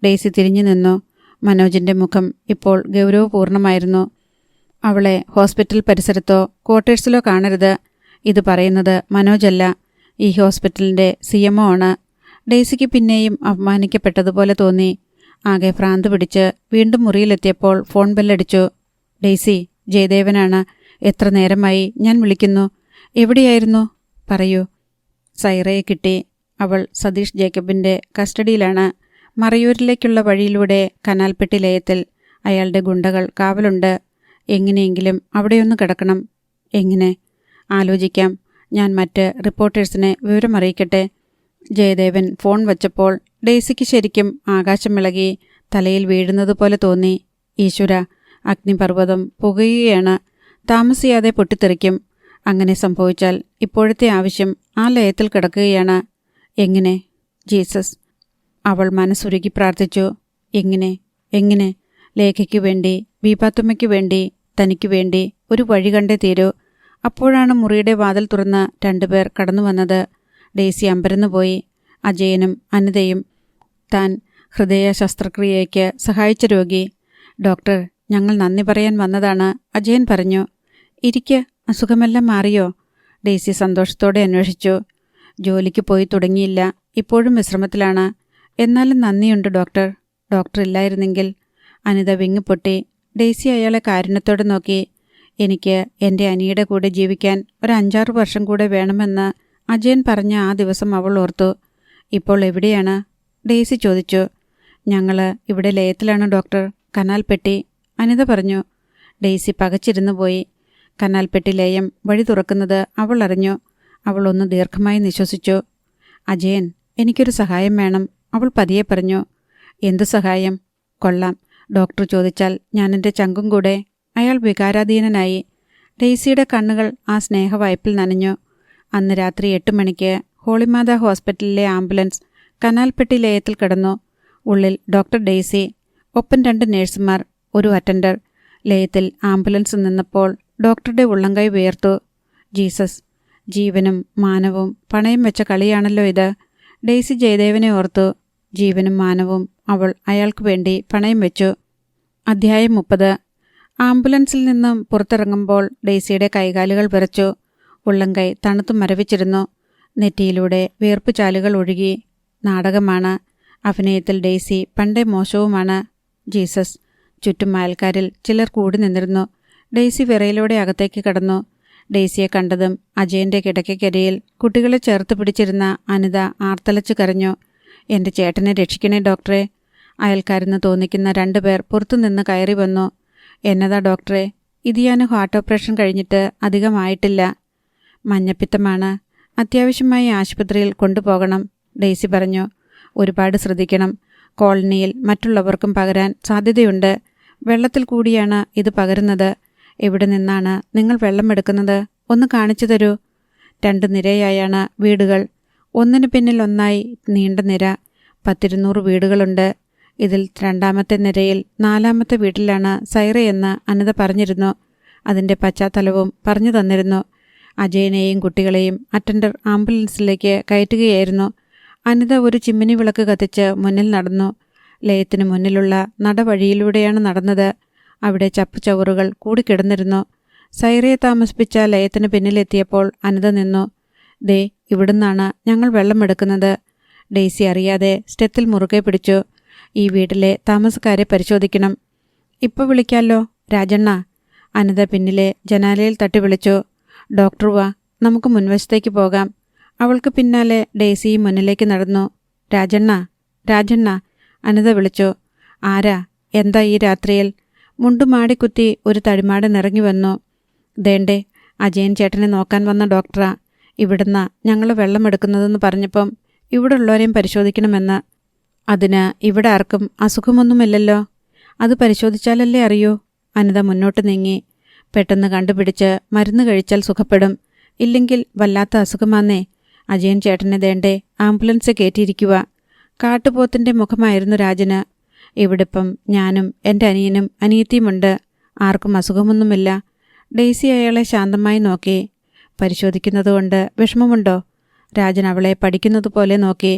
ഡെയ്സി തിരിഞ്ഞു നിന്നു. മനോജിൻ്റെ മുഖം ഇപ്പോൾ ഗൗരവപൂർണമായിരുന്നു. അവളെ ഹോസ്പിറ്റൽ പരിസരത്തോ ക്വാർട്ടേഴ്സിലോ കാണരുത്. ഇത് പറയുന്നത് മനോജല്ല, ഈ ഹോസ്പിറ്റലിൻ്റെ CMO ആണ്. ഡെയ്സിക്ക് പിന്നെയും അപമാനിക്കപ്പെട്ടതുപോലെ തോന്നി. ആകെ ഭ്രാന്ത് പിടിച്ച് വീണ്ടും മുറിയിലെത്തിയപ്പോൾ ഫോൺ ബെല്ലടിച്ചു. ഡെയ്സി, ജയദേവനാണ്. എത്ര നേരമായി ഞാൻ വിളിക്കുന്നു. എവിടെയായിരുന്നു? പറയൂ. സൈറയെ കിട്ടി. അവൾ സതീഷ് ജേക്കബിൻ്റെ കസ്റ്റഡിയിലാണ്. മറയൂരിലേക്കുള്ള വഴിയിലൂടെ കനാൽപ്പെട്ടി ലയത്തിൽ അയാളുടെ ഗുണ്ടകൾ കാവലുണ്ട്. എങ്ങനെയെങ്കിലും അവിടെയൊന്ന് കിടക്കണം. എങ്ങനെ? ആലോചിക്കാം. ഞാൻ മറ്റ് റിപ്പോർട്ടേഴ്സിനെ വിവരമറിയിക്കട്ടെ. ജയദേവൻ ഫോൺ വച്ചപ്പോൾ ഡെയ്സിക്ക് ശരിക്കും ആകാശമിളകി തലയിൽ വീഴുന്നതുപോലെ തോന്നി. ഈശ്വര, അഗ്നിപർവ്വതം പുകയുകയാണ്. താമസിയാതെ പൊട്ടിത്തെറിക്കും. അങ്ങനെ സംഭവിച്ചാൽ ഇപ്പോഴത്തെ ആവശ്യം ആ ലയത്തിൽ കിടക്കുകയാണ്. എങ്ങനെ? ജീസസ്, അവൾ മനസ്സുരുകി പ്രാർത്ഥിച്ചു. എങ്ങനെ? ലേഖയ്ക്കു വേണ്ടി, ബീപാത്തുമ്മയ്ക്കു വേണ്ടി, തനിക്കു വേണ്ടി ഒരു വഴി കണ്ടേ തീരൂ. അപ്പോഴാണ് മുറിയുടെ വാതിൽ തുറന്ന് 2 പേർ കടന്നു വന്നത്. ഡെയ്സി അമ്പരന്നുപോയി. അജയനും അനിതയും. താൻ ഹൃദയ ശസ്ത്രക്രിയയ്ക്ക് സഹായിച്ച രോഗി. ഡോക്ടർ, ഞങ്ങൾ നന്ദി പറയാൻ വന്നതാണ്, അജയൻ പറഞ്ഞു. ഇരിക്ക്, അസുഖമെല്ലാം മാറിയോ? ഡെയ്സി സന്തോഷത്തോടെ അന്വേഷിച്ചു. ജോലിക്ക് പോയി തുടങ്ങിയില്ല, ഇപ്പോഴും വിശ്രമത്തിലാണ്. എന്നാലും നന്ദിയുണ്ട് ഡോക്ടർ. ഡോക്ടർ ഇല്ലായിരുന്നെങ്കിൽ. അനിത വിങ്ങിപ്പൊട്ടി. ഡെയ്സി അയാളെ കാരുണ്യത്തോടെ നോക്കി. എനിക്ക് എൻ്റെ അനിയുടെ കൂടെ ജീവിക്കാൻ ഒരു 5-6 വർഷം കൂടെ വേണമെന്ന് അജയൻ പറഞ്ഞ ആ ദിവസം അവൾ ഓർത്തു. ഇപ്പോൾ എവിടെയാണ്? ഡെയ്സി ചോദിച്ചു. ഞങ്ങൾ ഇവിടെ ലയത്തിലാണ് ഡോക്ടർ, കനാൽപ്പെട്ടി, അനിത പറഞ്ഞു. ഡെയ്സി പകച്ചിരുന്നു പോയി. കനാൽപ്പെട്ടി ലയം വഴി തുറക്കുന്നത് അവൾ അറിഞ്ഞു. അവൾ ഒന്ന് ദീർഘമായി നിശ്വസിച്ചു. അജയൻ, എനിക്കൊരു സഹായം വേണം, അവൾ പതിയെ പറഞ്ഞു. എന്തു സഹായം? കൊള്ളാം, ഡോക്ടർ ചോദിച്ചാൽ ഞാൻ എൻ്റെ ചങ്കും കൂടെ. അയാൾ വികാരാധീനനായി. ഡെയ്സിയുടെ കണ്ണുകൾ ആ സ്നേഹവായ്പിൽ നനഞ്ഞു. അന്ന് രാത്രി 8 മണിക്ക് ഹോളിമാത ഹോസ്പിറ്റലിലെ ആംബുലൻസ് കനാൽപ്പെട്ടി ലയത്തിൽ കിടന്നു. ഉള്ളിൽ ഡോക്ടർ ഡെയ്സി, ഒപ്പം 2 നേഴ്സുമാർ, ഒരു അറ്റൻഡർ. ലയത്തിൽ ആംബുലൻസ് നിന്നപ്പോൾ ഡോക്ടറുടെ ഉള്ളംകൈ ഉയർത്തു. ജീസസ്, ജീവനും മാനവും പണയം വെച്ച കളിയാണല്ലോ ഇത്. ഡെയ്സി ജയദേവനെ ഓർത്തു. ജീവനും മാനവും അവൾ അയാൾക്ക് വേണ്ടി പണയം വെച്ചു. അധ്യായം 30. ആംബുലൻസിൽ നിന്നും പുറത്തിറങ്ങുമ്പോൾ ഡെയ്സിയുടെ കൈകാലുകൾ വിറച്ചു. ഉള്ളംകൈ തണുത്തു മരവിച്ചിരുന്നു. നെറ്റിയിലൂടെ വീർപ്പ് ചാലുകൾ ഒഴുകി. നാടകമാണ്. അഭിനയത്തിൽ ഡെയ്സി പണ്ടേ മോശവുമാണ്. ജീസസ്, ചുറ്റും അയൽക്കാരിൽ ചിലർ കൂടി നിന്നിരുന്നു. ഡെയ്സി വിറയിലൂടെ അകത്തേക്ക് കടന്നു. ഡെയ്സിയെ കണ്ടതും അജയൻ്റെ കിടക്കയ്ക്കരിയിൽ കുട്ടികളെ ചേർത്ത് പിടിച്ചിരുന്ന അനിത ആർത്തലച്ച് കരഞ്ഞു. എൻ്റെ ചേട്ടനെ രക്ഷിക്കണേ ഡോക്ടറെ. അയൽക്കാരെന്ന് തോന്നിക്കുന്ന 2 പേർ പുറത്തുനിന്ന് കയറി വന്നു. എന്നതാ ഡോക്ടറെ? ഇതിയാന് ഹാർട്ട് ഓപ്പറേഷൻ കഴിഞ്ഞിട്ട് അധികമായിട്ടില്ല. മഞ്ഞപ്പിത്തമാണ്, അത്യാവശ്യമായി ആശുപത്രിയിൽ കൊണ്ടുപോകണം, ഡെയ്സി പറഞ്ഞു. ഒരുപാട് ശ്രദ്ധിക്കണം. കോളനിയിൽ മറ്റുള്ളവർക്കും പകരാൻ സാധ്യതയുണ്ട്. വെള്ളത്തിൽ കൂടിയാണ് ഇത് പകരുന്നത്. എവിടെ നിന്നാണ് നിങ്ങൾ വെള്ളമെടുക്കുന്നത്? ഒന്ന് കാണിച്ചു തരൂ. 2 നിരയായാണ് വീടുകൾ. ഒന്നിനു പിന്നിൽ ഒന്നായി നീണ്ട നിര. 10-200 വീടുകളുണ്ട്. ഇതിൽ 2ാമത്തെ നിരയിൽ 4ാമത്തെ വീട്ടിലാണ് സൈറയെന്ന് അനിത പറഞ്ഞിരുന്നു. അതിൻ്റെ പശ്ചാത്തലവും പറഞ്ഞു തന്നിരുന്നു. അജയനെയും കുട്ടികളെയും അറ്റൻഡർ ആംബുലൻസിലേക്ക് കയറ്റുകയായിരുന്നു. അനിത ഒരു ചിമ്മിനി വിളക്ക് കത്തിച്ച് മുന്നിൽ നടന്നു. ലയത്തിനു മുന്നിലുള്ള നടവഴിയിലൂടെയാണ് നടന്നത്. അവിടെ ചപ്പുചവറുകൾ കൂടിക്കിടന്നിരുന്നു. സൈറയെ താമസിപ്പിച്ച ലയത്തിന് പിന്നിലെത്തിയപ്പോൾ അനിത നിന്നു. ദേ, ഇവിടുന്നാണ് ഞങ്ങൾ വെള്ളമെടുക്കുന്നത്. ഡെയ്സി അറിയാതെ സ്റ്റെത്തിൽ മുറുകെ പിടിച്ചു. ഈ വീട്ടിലെ താമസക്കാരെ പരിശോധിക്കണം. ഇപ്പോൾ വിളിക്കാമല്ലോ രാജണ്ണ. അനിത പിന്നിലെ ജനാലയിൽ തട്ടി വിളിച്ചു. ഡോക്ടർ വാ, നമുക്ക് മുൻവശത്തേക്ക് പോകാം. അവൾക്ക് പിന്നാലെ ഡെയ്സി മുന്നിലേക്ക് നടന്നു. രാജണ്ണ, രാജണ്ണ, അനിത വിളിച്ചു. ആരാ? എന്താ ഈ രാത്രിയിൽ? മുണ്ടുമാടിക്കുത്തി ഒരു തടിമാടൻ ഇറങ്ങി വന്നു. ദേണ്ടേ, അജയൻ ചേട്ടനെ നോക്കാൻ വന്ന ഡോക്ടറാ. ഇവിടുന്ന് ഞങ്ങൾ വെള്ളമെടുക്കുന്നതെന്ന് പറഞ്ഞപ്പം ഇവിടെ ഉള്ളവരെയും പരിശോധിക്കണമെന്ന്. അതിന് ഇവിടെ ആർക്കും അസുഖമൊന്നുമില്ലല്ലോ. അത് പരിശോധിച്ചാലല്ലേ അറിയൂ. അനിത മുന്നോട്ട് നീങ്ങി. പെട്ടെന്ന് കണ്ടുപിടിച്ച് മരുന്ന് കഴിച്ചാൽ സുഖപ്പെടും. ഇല്ലെങ്കിൽ വല്ലാത്ത അസുഖമാന്നേ. അജയൻ ചേട്ടനെ ദേണ്ടേ ആംബുലൻസ് കയറ്റിയിരിക്കുക. കാട്ടുപോത്തിൻ്റെ മുഖമായിരുന്നു രാജന്. ഇവിടിപ്പം ഞാനും എൻ്റെ അനിയനും അനിയത്തിയുമുണ്ട്. ആർക്കും അസുഖമൊന്നുമില്ല. ഡെയ്സി അയാളെ ശാന്തമായി നോക്കി. പരിശോധിക്കുന്നതുകൊണ്ട് വിഷമമുണ്ടോ? രാജൻ അവളെ പഠിക്കുന്നതുപോലെ നോക്കി.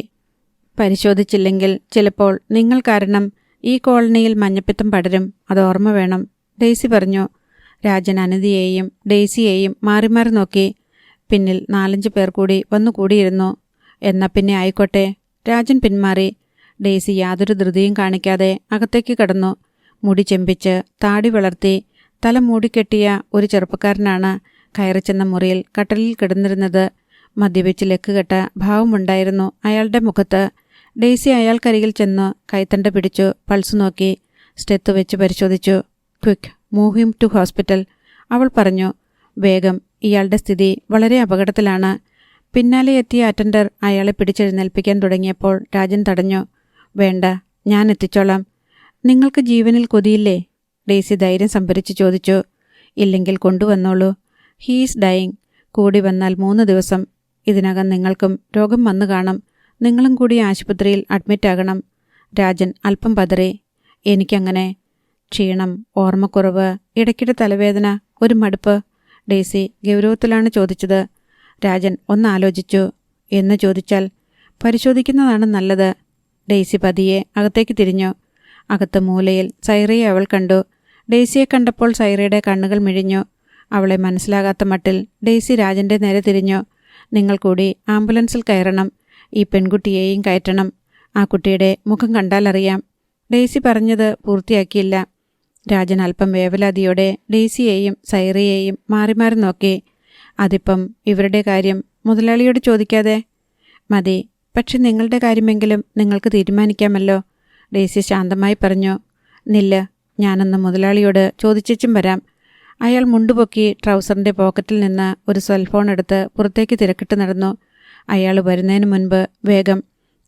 പരിശോധിച്ചില്ലെങ്കിൽ ചിലപ്പോൾ നിങ്ങൾ കാരണം ഈ കോളനിയിൽ മഞ്ഞപ്പിത്തം പടരും. അത് ഓർമ്മ വേണം, ഡെയ്സി പറഞ്ഞു. രാജൻ അനിതയെയും ഡെയ്സിയെയും മാറി മാറി നോക്കി. പിന്നിൽ 4-5 പേർ കൂടി വന്നുകൂടിയിരുന്നു. എന്നാ പിന്നെ ആയിക്കോട്ടെ. രാജൻ പിന്മാറി. ഡെയ്സി യാതൊരു ധൃതിയും കാണിക്കാതെ അകത്തേക്ക് കടന്നു. മുടി ചെമ്പിച്ച് താടി വളർത്തി തല മൂടിക്കെട്ടിയ ഒരു ചെറുപ്പക്കാരനാണ് കയറിച്ചെന്ന മുറിയിൽ കട്ടലിൽ കിടന്നിരുന്നത്. മദ്യപിച്ച് ലക്കുകെട്ട ഭാവമുണ്ടായിരുന്നു അയാളുടെ മുഖത്ത്. ഡെയ്സി അയാൾക്കരികിൽ ചെന്ന് കൈത്തണ്ട പിടിച്ചു പൾസ് നോക്കി. സ്റ്റെത്ത് വെച്ച് പരിശോധിച്ചു. Quick, move him to hospital, അവൾ പറഞ്ഞു. വേഗം, ഇയാളുടെ സ്ഥിതി വളരെ അപകടത്തിലാണ്. പിന്നാലെ എത്തിയ അറ്റൻഡർ അയാളെ പിടിച്ചെഴുന്നേൽപ്പിക്കാൻ തുടങ്ങിയപ്പോൾ രാജൻ തടഞ്ഞു. വേണ്ട, ഞാൻ എത്തിച്ചോളാം. നിങ്ങൾക്ക് ജീവനിൽ കൊതിയില്ലേ? ഡെയ്സി ധൈര്യം സംഭരിച്ച് ചോദിച്ചു. ഇല്ലെങ്കിൽ കൊണ്ടുവന്നോളൂ. He's dying. കൂടി വന്നാൽ 3 ദിവസം. ഇതിനകം നിങ്ങൾക്കും രോഗം വന്നു കാണും. നിങ്ങളും കൂടി ആശുപത്രിയിൽ അഡ്മിറ്റാകണം. രാജൻ അല്പം പതറി. എനിക്കങ്ങനെ. ക്ഷീണം, ഓർമ്മക്കുറവ്, ഇടയ്ക്കിടെ തലവേദന, ഒരു മടുപ്പ്. ഡെയ്സി ഗൗരവത്തിലാണ് ചോദിച്ചത്. രാജൻ ഒന്നാലോചിച്ചു. എന്ന് ചോദിച്ചാൽ പരിശോധിക്കുന്നതാണ് നല്ലത്. ഡെയ്സി പതിയെ അകത്തേക്ക് തിരിഞ്ഞു. അകത്ത് മൂലയിൽ സൈറയെ അവൾ കണ്ടു. ഡെയ്സിയെ കണ്ടപ്പോൾ സൈറയുടെ കണ്ണുകൾ മിഴിഞ്ഞു. അവളെ മനസ്സിലാകാത്ത മട്ടിൽ ഡെയ്സി രാജൻ്റെ നേരെ തിരിഞ്ഞു. നിങ്ങൾ കൂടി ആംബുലൻസിൽ കയറണം. ഈ പെൺകുട്ടിയെയും കയറ്റണം. ആ കുട്ടിയുടെ മുഖം കണ്ടാലറിയാം. ഡെയ്സി പറഞ്ഞത് പൂർത്തിയാക്കിയില്ല. രാജൻ അല്പം വേവലാതിയോടെ ഡെയ്സിയെയും സൈറയെയും മാറി മാറി നോക്കി. അതിപ്പം ഇവരുടെ കാര്യം മുതലാളിയോട് ചോദിക്കാതെ? മതി, പക്ഷെ നിങ്ങളുടെ കാര്യമെങ്കിലും നിങ്ങൾക്ക് തീരുമാനിക്കാമല്ലോ, ഡെയ്സി ശാന്തമായി പറഞ്ഞു. നില്ല, ഞാനൊന്ന് മുതലാളിയോട് ചോദിച്ചും വരാം. അയാൾ മുണ്ടുപൊക്കി ട്രൗസറിൻ്റെ പോക്കറ്റിൽ നിന്ന് ഒരു സെൽഫോൺ എടുത്ത് പുറത്തേക്ക് തിരക്കിട്ട് നടന്നു. അയാൾ വരുന്നതിന് മുൻപ് വേഗം.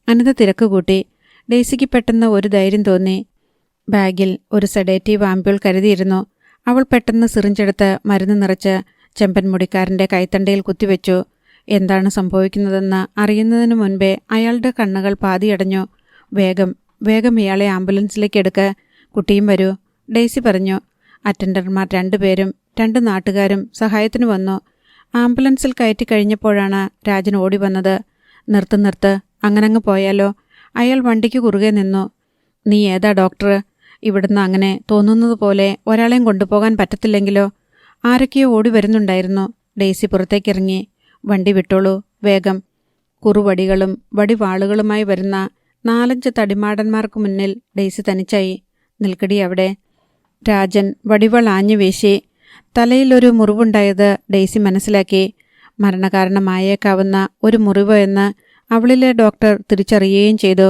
അനിത തിരക്ക് കൂട്ടി. ഡെയ്സിക്ക് പെട്ടെന്ന് ഒരു ധൈര്യം തോന്നി. ബാഗിൽ ഒരു സെഡേറ്റീവ് ആംപ്യൂൾ കരുതിയിരുന്നു. അവൾ പെട്ടെന്ന് സിറിഞ്ചെടുത്ത് മരുന്ന് നിറച്ച് ചെമ്പൻ മുടിക്കാരൻ്റെ കൈത്തണ്ടയിൽ കുത്തിവെച്ചു. എന്താണ് സംഭവിക്കുന്നതെന്ന് അറിയുന്നതിന് മുൻപേ അയാളുടെ കണ്ണുകൾ പാതിയടഞ്ഞു. വേഗം വേഗം ഇയാളെ ആംബുലൻസിലേക്ക് എടുക്ക്. കുട്ടിയും വരൂ, ഡെയ്സി പറഞ്ഞു. അറ്റൻഡർമാർ 2 പേരും 2 നാട്ടുകാരും സഹായത്തിനു വന്നു. ആംബുലൻസിൽ കയറ്റി കഴിഞ്ഞപ്പോഴാണ് രാജൻ ഓടി വന്നത്. നിർത്ത്, അങ്ങനങ്ങ് പോയാലോ? അയാൾ വണ്ടിക്ക് കുറുകെ നിന്നു. നീ ഏതാ ഡോക്ടർ? ഇവിടുന്ന് അങ്ങനെ തോന്നുന്നത് പോലെ ഒരാളെയും കൊണ്ടുപോകാൻ പറ്റത്തില്ലെങ്കിലോ? ആരൊക്കെയോ ഓടി വരുന്നുണ്ടായിരുന്നു. ഡെയ്സി പുറത്തേക്കിറങ്ങി. വണ്ടി വിട്ടോളൂ, വേഗം. കുറുവടികളും വടിവാളുകളുമായി വരുന്ന 4-5 തടിമാടന്മാർക്ക് മുന്നിൽ ഡെയ്സി തനിച്ചായി. നിൽക്കടി അവിടെ. രാജൻ വടിവാൾ ആഞ്ഞു വീശി. തലയിലൊരു മുറിവുണ്ടായത് ഡെയ്സി മനസ്സിലാക്കി. മരണകാരണമായേക്കാവുന്ന ഒരു മുറിവ് എന്ന് അവളിലെ ഡോക്ടർ തിരിച്ചറിയുകയും ചെയ്തു.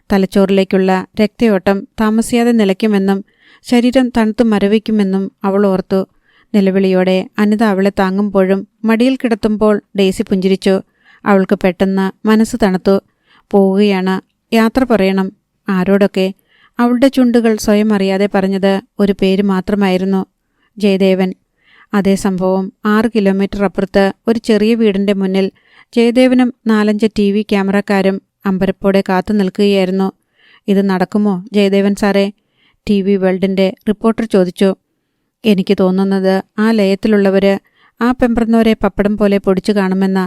തലച്ചോറിലേക്കുള്ള രക്തയോട്ടം താമസിയാതെ നിലയ്ക്കുമെന്നും ശരീരം തണുത്തു മരവിക്കുമെന്നും അവൾ ഓർത്തു. നിലവിളിയോടെ അനിത അവളെ താങ്ങുമ്പോഴും മടിയിൽ കിടത്തുമ്പോൾ ഡെയ്സി പുഞ്ചിരിച്ചു. അവൾക്ക് പെട്ടെന്ന് മനസ്സ് തണുത്തു. പോവുകയാണ്, യാത്ര പറയണം. ആരോടൊക്കെ? അവളുടെ ചുണ്ടുകൾ സ്വയം അറിയാതെ പറഞ്ഞത് ഒരു പേര് മാത്രമായിരുന്നു: ജയദേവൻ. അതേ സംഭവം 6 കിലോമീറ്റർ അപ്പുറത്ത് ഒരു ചെറിയ വീടിൻ്റെ മുന്നിൽ ജയദേവനും 4-5 TV ക്യാമറക്കാരും അമ്പരപ്പോടെ കാത്തു നിൽക്കുകയായിരുന്നു. ഇത് നടക്കുമോ ജയദേവൻ സാറേ? TV വേൾഡിൻ്റെ റിപ്പോർട്ടർ ചോദിച്ചു. എനിക്ക് തോന്നുന്നത് ആ ലയത്തിലുള്ളവർ ആ പെമ്പറന്നോരെ പപ്പടം പോലെ പൊടിച്ചു കാണുമെന്ന.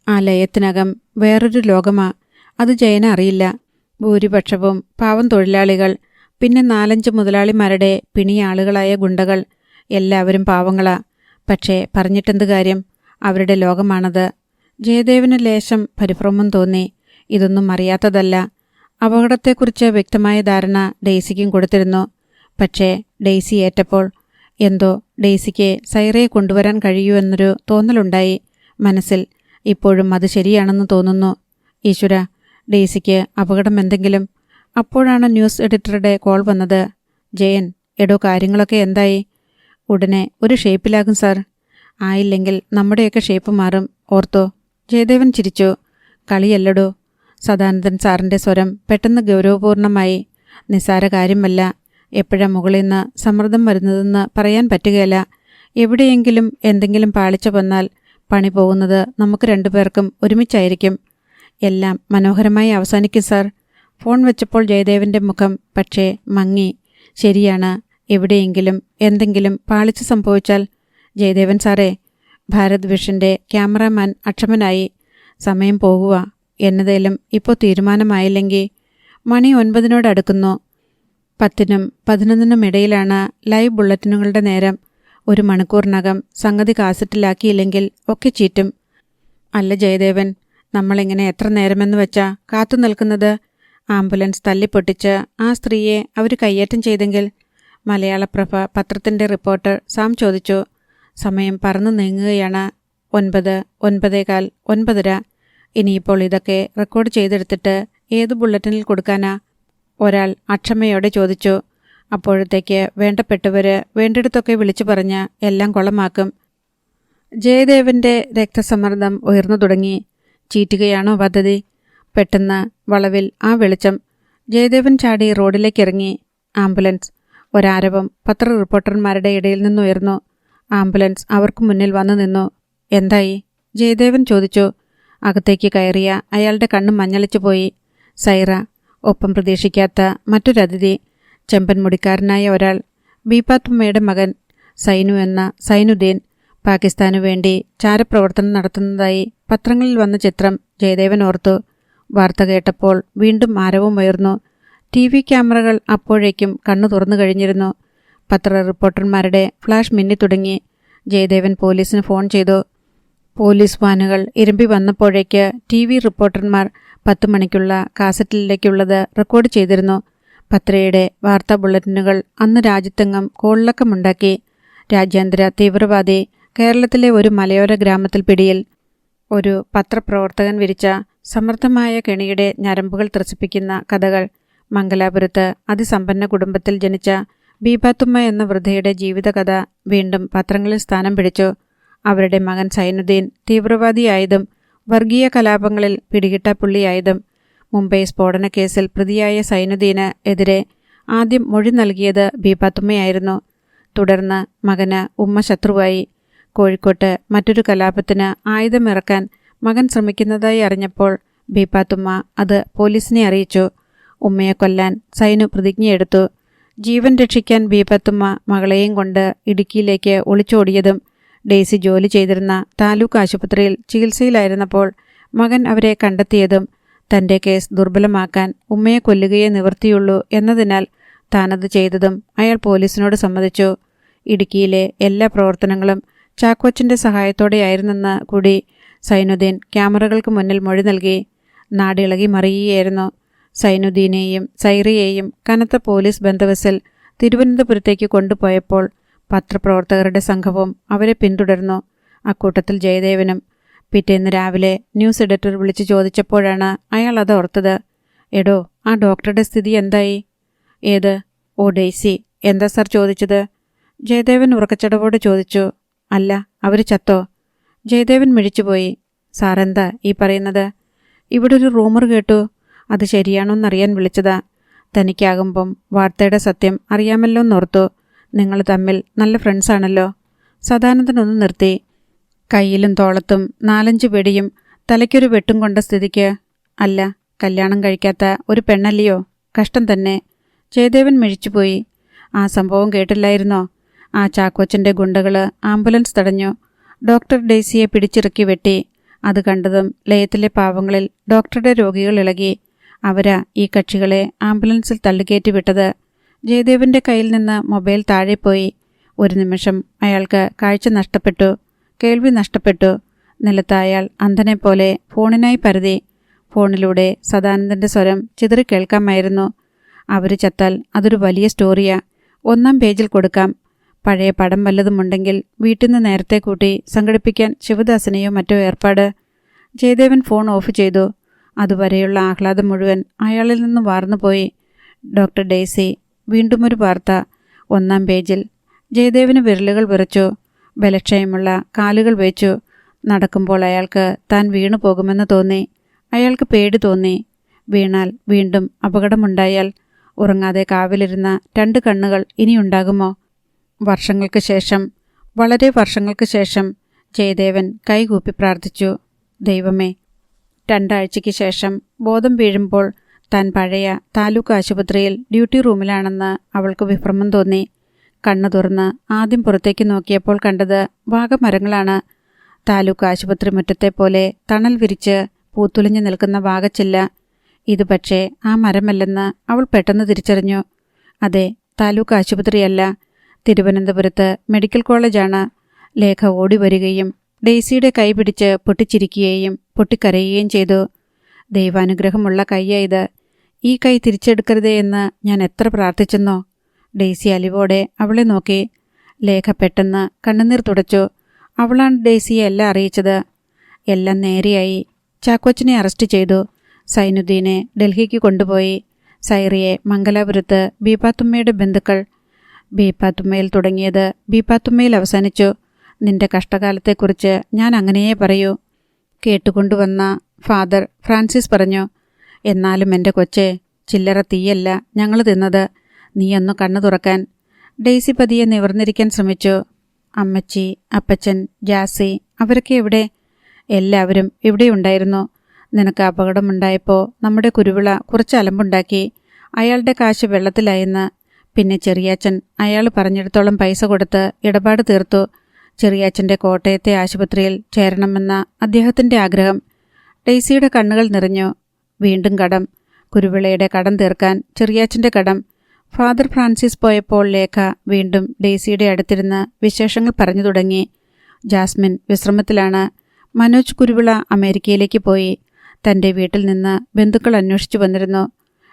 ആ ലയത്തിനകം വേറൊരു ലോകമാ. അത് ജയന് അറിയില്ല. ഭൂരിപക്ഷവും പാവം തൊഴിലാളികൾ, പിന്നെ 4-5 മുതലാളിമാരുടെ പിണിയാളുകളായ ഗുണ്ടകൾ. എല്ലാവരും പാവങ്ങളാ. പക്ഷേ പറഞ്ഞിട്ടെന്ത് കാര്യം? അവരുടെ ലോകമാണത്. ജയദേവന് ലേശം പരിഭ്രമം തോന്നി. ഇതൊന്നും അറിയാത്തതല്ല. അപകടത്തെക്കുറിച്ച് വ്യക്തമായ ധാരണ ഡെയ്സിക്കും കൊടുത്തിരുന്നു. പക്ഷേ ഡെയ്സി ഏറ്റപ്പോൾ എന്തോ ഡെയ്സിക്ക് സൈറയെ കൊണ്ടുവരാൻ കഴിയൂ എന്നൊരു തോന്നലുണ്ടായി മനസ്സിൽ. ഇപ്പോഴും അത് ശരിയാണെന്ന് തോന്നുന്നു. ഈശ്വര, ഡെയ്സിക്ക് അപകടം എന്തെങ്കിലും? അപ്പോഴാണ് ന്യൂസ് എഡിറ്ററുടെ കോൾ വന്നത്. ജയൻ, എടോ കാര്യങ്ങളൊക്കെ എന്തായി? ഉടനെ ഒരു ഷേപ്പിലാകും സാർ. ആയില്ലെങ്കിൽ നമ്മുടെയൊക്കെ ഷേപ്പ് മാറും, ഓർത്തോ. ജയദേവൻ ചിരിച്ചു. കളിയല്ലടോ. സദാനന്ദൻ സാറിൻ്റെ സ്വരം പെട്ടെന്ന് ഗൗരവപൂർണമായി. നിസ്സാര കാര്യമല്ല. എപ്പോഴാ മുകളിൽ നിന്ന് സമ്മർദ്ദം വരുന്നതെന്ന് പറയാൻ പറ്റുകയില്ല. എവിടെയെങ്കിലും എന്തെങ്കിലും പാളിച്ച വന്നാൽ പണി പോകുന്നത് നമുക്ക് രണ്ടുപേർക്കും ഒരുമിച്ചായിരിക്കും. എല്ലാം മനോഹരമായി അവസാനിക്കും സാർ. ഫോൺ വെച്ചപ്പോൾ ജയദേവൻ്റെ മുഖം പക്ഷേ മങ്ങി. ശരിയാണ്, എവിടെയെങ്കിലും എന്തെങ്കിലും പാളിച്ച സംഭവിച്ചാൽ. ജയദേവൻ സാറേ, ഭാരത് വിഷൻ്റെ ക്യാമറാമാൻ അക്ഷമനായി. സമയം പോകുക. എന്നതേലും ഇപ്പോൾ തീരുമാനമായില്ലെങ്കിൽ. മണി 9 അടുക്കുന്നു. 10-നും 11-നും ഇടയിലാണ് ലൈവ് ബുള്ളറ്റിനുകളുടെ നേരം. 1 മണിക്കൂറിനകം സംഗതി കാസറ്റിലാക്കിയില്ലെങ്കിൽ ഒക്കെ ചീറ്റും. അല്ല ജയദേവൻ, നമ്മളിങ്ങനെ എത്ര നേരമെന്ന് വെച്ചാ കാത്തു നിൽക്കുന്നത്? ആംബുലൻസ് തല്ലിപ്പൊട്ടിച്ച് ആ സ്ത്രീയെ അവർ കയ്യേറ്റം ചെയ്തെങ്കിൽ? മലയാളപ്രഭ പത്രത്തിൻ്റെ റിപ്പോർട്ടർ സാം ചോദിച്ചു. സമയം പറന്നു നീങ്ങുകയാണ്. 9, 9:15, 9:30. ഇനിയിപ്പോൾ ഇതൊക്കെ റെക്കോർഡ് ചെയ്തെടുത്തിട്ട് ഏത് ബുള്ളറ്റിനിൽ കൊടുക്കാനാ? ഒരാൾ അക്ഷമയോടെ ചോദിച്ചു. അപ്പോഴത്തേക്ക് വേണ്ടപ്പെട്ടവർ വേണ്ടിടത്തൊക്കെ വിളിച്ചു പറഞ്ഞ് എല്ലാം കൊളമാക്കും. ജയദേവൻ്റെ രക്തസമ്മർദ്ദം ഉയർന്നു തുടങ്ങി. ചീറ്റുകയാണോ പദ്ധതി? പെട്ടെന്ന് വളവിൽ ആ വെളിച്ചം. ജയദേവൻ ചാടി റോഡിലേക്കിറങ്ങി. ആംബുലൻസ്. ഒരാരവം പത്ര റിപ്പോർട്ടർമാരുടെ ഇടയിൽ നിന്നുയർന്നു. ആംബുലൻസ് അവർക്ക് മുന്നിൽ വന്നു നിന്നു. എന്തായി? ജയദേവൻ ചോദിച്ചു. അകത്തേക്ക് കയറിയ അയാളുടെ കണ്ണ് മഞ്ഞളിച്ചു പോയി. സൈറ, ഒപ്പം പ്രതീക്ഷിക്കാത്ത മറ്റൊരതിഥി, ചെമ്പൻ മുടിക്കാരനായ ഒരാൾ. ബീപാത്തുമ്മയുടെ മകൻ സൈനു എന്ന സൈനുദ്ദീൻ. പാകിസ്ഥാനു വേണ്ടി ചാരപ്രവർത്തനം നടത്തുന്നതായി പത്രങ്ങളിൽ വന്ന ചിത്രം ജയദേവൻ ഓർത്തു. വാർത്ത കേട്ടപ്പോൾ വീണ്ടും ആരവം ഉയർന്നു. TV ക്യാമറകൾ അപ്പോഴേക്കും കണ്ണു തുറന്നു കഴിഞ്ഞിരുന്നു. പത്ര റിപ്പോർട്ടർമാരുടെ ഫ്ലാഷ് മിന്നി തുടങ്ങി. ജയദേവൻ പോലീസിന് ഫോൺ ചെയ്തു. പോലീസ് വാനുകൾ ഇരമ്പി വന്നപ്പോഴേക്ക് TV റിപ്പോർട്ടർമാർ 10 മണിക്കുള്ള കാസറ്റിലേക്കുള്ളത് റെക്കോർഡ് ചെയ്തിരുന്നു. പത്രയുടെ വാർത്താ ബുള്ളറ്റിനുകൾ അന്ന് രാജ്യത്തെങ്ങും കോളിളക്കമുണ്ടാക്കി. രാജ്യാന്തര തീവ്രവാദി കേരളത്തിലെ ഒരു മലയോര ഗ്രാമത്തിൽ പിടിയിൽ. ഒരു പത്രപ്രവർത്തകൻ വിരിച്ച സമർത്ഥമായ കെണിയുടെ ഞരമ്പുകൾ ത്രസിപ്പിക്കുന്ന കഥകൾ. മംഗലാപുരത്ത് അതിസമ്പന്ന കുടുംബത്തിൽ ജനിച്ച ബീപാത്തുമ്മ എന്ന വൃദ്ധയുടെ ജീവിതകഥ വീണ്ടും പത്രങ്ങളിൽ സ്ഥാനം പിടിച്ചു. അവരുടെ മകൻ സൈനുദ്ദീൻ തീവ്രവാദിയായതും വർഗീയ കലാപങ്ങളിൽ പിടികിട്ടാപ്പുള്ളിയായതും. മുംബൈ സ്ഫോടന കേസിൽ പ്രതിയായ സൈനുദ്ദീന് എതിരെ ആദ്യം മൊഴി നൽകിയത് ബീപാത്തുമ്മയായിരുന്നു. തുടർന്ന് മകന് ഉമ്മ ശത്രുവായി. കോഴിക്കോട്ട് മറ്റൊരു കലാപത്തിന് ആയുധമിറക്കാൻ മകൻ ശ്രമിക്കുന്നതായി അറിഞ്ഞപ്പോൾ ബീപാത്തുമ്മ അത് പോലീസിനെ അറിയിച്ചു. ഉമ്മയെ കൊല്ലാൻ സൈനു പ്രതിജ്ഞയെടുത്തു. ജീവൻ രക്ഷിക്കാൻ ബീപാത്തുമ്മ മകളെയും കൊണ്ട് ഇടുക്കിയിലേക്ക് ഒളിച്ചോടിയതും ഡെയ്സി ജോലി ചെയ്തിരുന്ന താലൂക്ക് ആശുപത്രിയിൽ ചികിത്സയിലായിരുന്നപ്പോൾ മകൻ അവരെ കണ്ടെത്തിയതും തൻ്റെ കേസ് ദുർബലമാക്കാൻ ഉമ്മയെ കൊല്ലുകയേ നിവൃത്തിയുള്ളൂ എന്നതിനാൽ താനത് ചെയ്തതും അയാൾ പോലീസിനോട് സമ്മതിച്ചു. ഇടുക്കിയിലെ എല്ലാ പ്രവർത്തനങ്ങളും ചാക്കോച്ചൻ്റെ സഹായത്തോടെയായിരുന്നെന്ന് കൂടി സൈനുദ്ദീൻ ക്യാമറകൾക്ക് മുന്നിൽ മൊഴി നൽകി. നാടിളകി മറിയുകയായിരുന്നു. സൈനുദ്ദീനെയും സൈറയെയും കനത്ത പോലീസ് ബന്ദോബസ്തിൽ തിരുവനന്തപുരത്തേക്ക് കൊണ്ടുപോയപ്പോൾ പത്രപ്രവർത്തകരുടെ സംഘവും അവരെ പിന്തുടർന്നു. അക്കൂട്ടത്തിൽ ജയദേവനും. പിറ്റേന്ന് രാവിലെ ന്യൂസ് എഡിറ്റർ വിളിച്ചു ചോദിച്ചപ്പോഴാണ് അയാൾ അത് ഓർത്തത്. എടോ, ആ ഡോക്ടറുടെ സ്ഥിതി എന്തായി? ഏത്? ഓ, ഡെയ്സി. എന്താ സാർ ചോദിച്ചത്? ജയദേവൻ ഉറക്കച്ചടവോടെ ചോദിച്ചു. അല്ല, അവർ ചത്തോ? ജയദേവൻ മിഴിച്ചുപോയി. സാറെന്താ ഈ പറയുന്നത്? ഇവിടെ ഒരു റൂമർ കേട്ടു. അത് ശരിയാണോന്നറിയാൻ വിളിച്ചതാ. തനിക്കാകുമ്പം വാർത്തയുടെ സത്യം അറിയാമല്ലോന്നോർത്തു. നിങ്ങൾ തമ്മിൽ നല്ല ഫ്രണ്ട്സാണല്ലോ. സദാനന്ദനൊന്ന് നിർത്തി. കയ്യിലും തോളത്തും 4-5 വെടിയും തലയ്ക്കൊരു വെട്ടും കൊണ്ട സ്ഥിതിക്ക്. അല്ല, കല്യാണം കഴിക്കാത്ത ഒരു പെണ്ണല്ലയോ? കഷ്ടം തന്നെ. ജയദേവൻ മിഴിച്ചുപോയി. ആ സംഭവം കേട്ടില്ലായിരുന്നോ? ആ ചാക്കോച്ചൻ്റെ ഗുണ്ടകൾ ആംബുലൻസ് തടഞ്ഞു. ഡോക്ടർ ഡെയ്സിയെ പിടിച്ചിറക്കി വെട്ടി. അത് കണ്ടതും ലയത്തിലെ പാവങ്ങളിൽ ഡോക്ടറുടെ രോഗികൾ ഇളകി. അവരാ ഈ കക്ഷികളെ ആംബുലൻസിൽ തള്ളിക്കയറ്റി വിട്ടത്. ജയദേവന്റെ കയ്യിൽ നിന്ന് മൊബൈൽ താഴെപ്പോയി. ഒരു നിമിഷം അയാൾക്ക് കാഴ്ച നഷ്ടപ്പെട്ടു, കേൾവി നഷ്ടപ്പെട്ടു. നിലത്ത് അയാൾ അന്ധനെപ്പോലെ ഫോണിനായി പരതി. ഫോണിലൂടെ സദാനന്ദന്റെ സ്വരം ചിതറി കേൾക്കാമായിരുന്നു. അവർ ചത്താൽ അതൊരു വലിയ സ്റ്റോറിയാ. 1-ാം പേജിൽ കൊടുക്കാം. പഴയ പടം വല്ലതുമുണ്ടെങ്കിൽ വീട്ടിൽ നിന്ന് നേരത്തെ കൂട്ടി സംഘടിപ്പിക്കാൻ ശിവദാസനെയോ മറ്റോ ഏർപ്പാട്. ജയദേവൻ ഫോൺ ഓഫ് ചെയ്തു. അതുവരെയുള്ള ആഹ്ലാദം മുഴുവൻ അയാളിൽ നിന്ന് വാർന്നുപോയി. Doctor Daisy. വീണ്ടുമൊരു വാർത്ത. 1-ാം പേജിൽ. ജയദേവന് വിരലുകൾ വിറച്ചു. ബലക്ഷയമുള്ള കാലുകൾ വെച്ചു. നടക്കുമ്പോൾ അയാൾക്ക് താൻ വീണു പോകുമെന്ന് തോന്നി. അയാൾക്ക് പേടി തോന്നി. വീണാൽ വീണ്ടും അപകടമുണ്ടായാൽ ഉറങ്ങാതെ കാവിലിരുന്ന 2 കണ്ണുകൾ ഇനിയുണ്ടാകുമോ? വർഷങ്ങൾക്ക് ശേഷം, വളരെ വർഷങ്ങൾക്ക് ശേഷം ജയദേവൻ കൈകൂപ്പി പ്രാർത്ഥിച്ചു. ദൈവമേ. 2 ആഴ്ചയ്ക്ക് ശേഷം ബോധം വീഴുമ്പോൾ താൻ പഴയ താലൂക്ക് ആശുപത്രിയിൽ ഡ്യൂട്ടി റൂമിലാണെന്ന് അവൾക്ക് വിഭ്രമം തോന്നി. കണ്ണു തുറന്ന് ആദ്യം പുറത്തേക്ക് നോക്കിയപ്പോൾ കണ്ടത് വാഗമരങ്ങളാണ്. താലൂക്ക് ആശുപത്രി മുറ്റത്തെ പോലെ തണൽ വിരിച്ച് പൂത്തുലഞ്ഞു നിൽക്കുന്ന വാഗച്ചില്ല. ഇത് പക്ഷേ ആ മരമല്ലെന്ന് അവൾ പെട്ടെന്ന് തിരിച്ചറിഞ്ഞു. അതെ, താലൂക്ക് ആശുപത്രിയല്ല, തിരുവനന്തപുരത്ത് മെഡിക്കൽ കോളേജാണ്. ലേഖ ഓടി വരികയും ഡെയ്സിയുടെ കൈ പിടിച്ച് പൊട്ടിച്ചിരിക്കുകയും പൊട്ടിക്കരയുകയും ചെയ്തു. ദൈവാനുഗ്രഹമുള്ള കൈയാ ഇത്. ഈ കൈ തിരിച്ചെടുക്കരുതേ എന്ന് ഞാൻ എത്ര പ്രാർത്ഥിച്ചെന്നോ. ഡെയ്സി അലിവോടെ അവളെ നോക്കി. ലേഖ പെട്ടെന്ന് കണ്ണുനീർ തുടച്ചു. അവളാണ് ഡെയ്സിയെ എല്ലാം അറിയിച്ചത്. എല്ലാം നേരെയായി. ചാക്കോച്ചനെ അറസ്റ്റ് ചെയ്തു. സൈനുദ്ദീനെ ഡൽഹിക്ക് കൊണ്ടുപോയി. സൈറിയെ മംഗലാപുരത്ത് ബീപ്പാത്തുമ്മയുടെ ബന്ധുക്കൾ. ബീപ്പാത്തുമ്മയിൽ തുടങ്ങിയത് ബീപ്പാത്തുമ്മയിൽ അവസാനിച്ചു. നിന്റെ കഷ്ടകാലത്തെക്കുറിച്ച് ഞാൻ അങ്ങനെയേ പറയൂ. കേട്ടുകൊണ്ടുവന്ന ഫാദർ ഫ്രാൻസിസ് പറഞ്ഞു. എന്നാലും എൻ്റെ കൊച്ചേ, ചില്ലറ തീയല്ല ഞങ്ങൾ തിന്നത്. നീയൊന്നു കണ്ണു തുറക്കാൻ. ഡെയ്സി പതിയെ നിവർന്നിരിക്കാൻ ശ്രമിച്ചു. അമ്മച്ചി, അപ്പച്ചൻ, ജാസി അവരൊക്കെ എവിടെ? എല്ലാവരും ഇവിടെയുണ്ടായിരുന്നു. നിനക്ക് അപകടമുണ്ടായപ്പോൾ നമ്മുടെ കുരുവിള കുറച്ച് അലമ്പുണ്ടാക്കി. അയാളുടെ കാശ് വെള്ളത്തിലായെന്ന്. പിന്നെ ചെറിയാച്ചൻ അയാൾ പറഞ്ഞിടത്തോളം പൈസ കൊടുത്ത് ഇടപാട് തീർത്തു. ചെറിയാച്ചൻ്റെ കോട്ടയത്തെ ആശുപത്രിയിൽ ചേരണമെന്ന അദ്ദേഹത്തിൻ്റെ ആഗ്രഹം. ഡെയ്സിയുടെ കണ്ണുകൾ നിറഞ്ഞു. വീണ്ടും കടം. കുരുവിളയുടെ കടം തീർക്കാൻ ചെറിയാച്ചൻ്റെ കടം. ഫാദർ ഫ്രാൻസിസ് പോയപ്പോൾ ലേഖ വീണ്ടും ഡെയ്സിയുടെ അടുത്തിരുന്ന് വിശേഷങ്ങൾ പറഞ്ഞു തുടങ്ങി. ജാസ്മിൻ വിശ്രമത്തിലാണ്. മനോജ് കുരുവിള അമേരിക്കയിലേക്ക് പോയി. തൻ്റെ വീട്ടിൽ നിന്ന് ബന്ധുക്കൾ അന്വേഷിച്ചു വന്നിരുന്നു.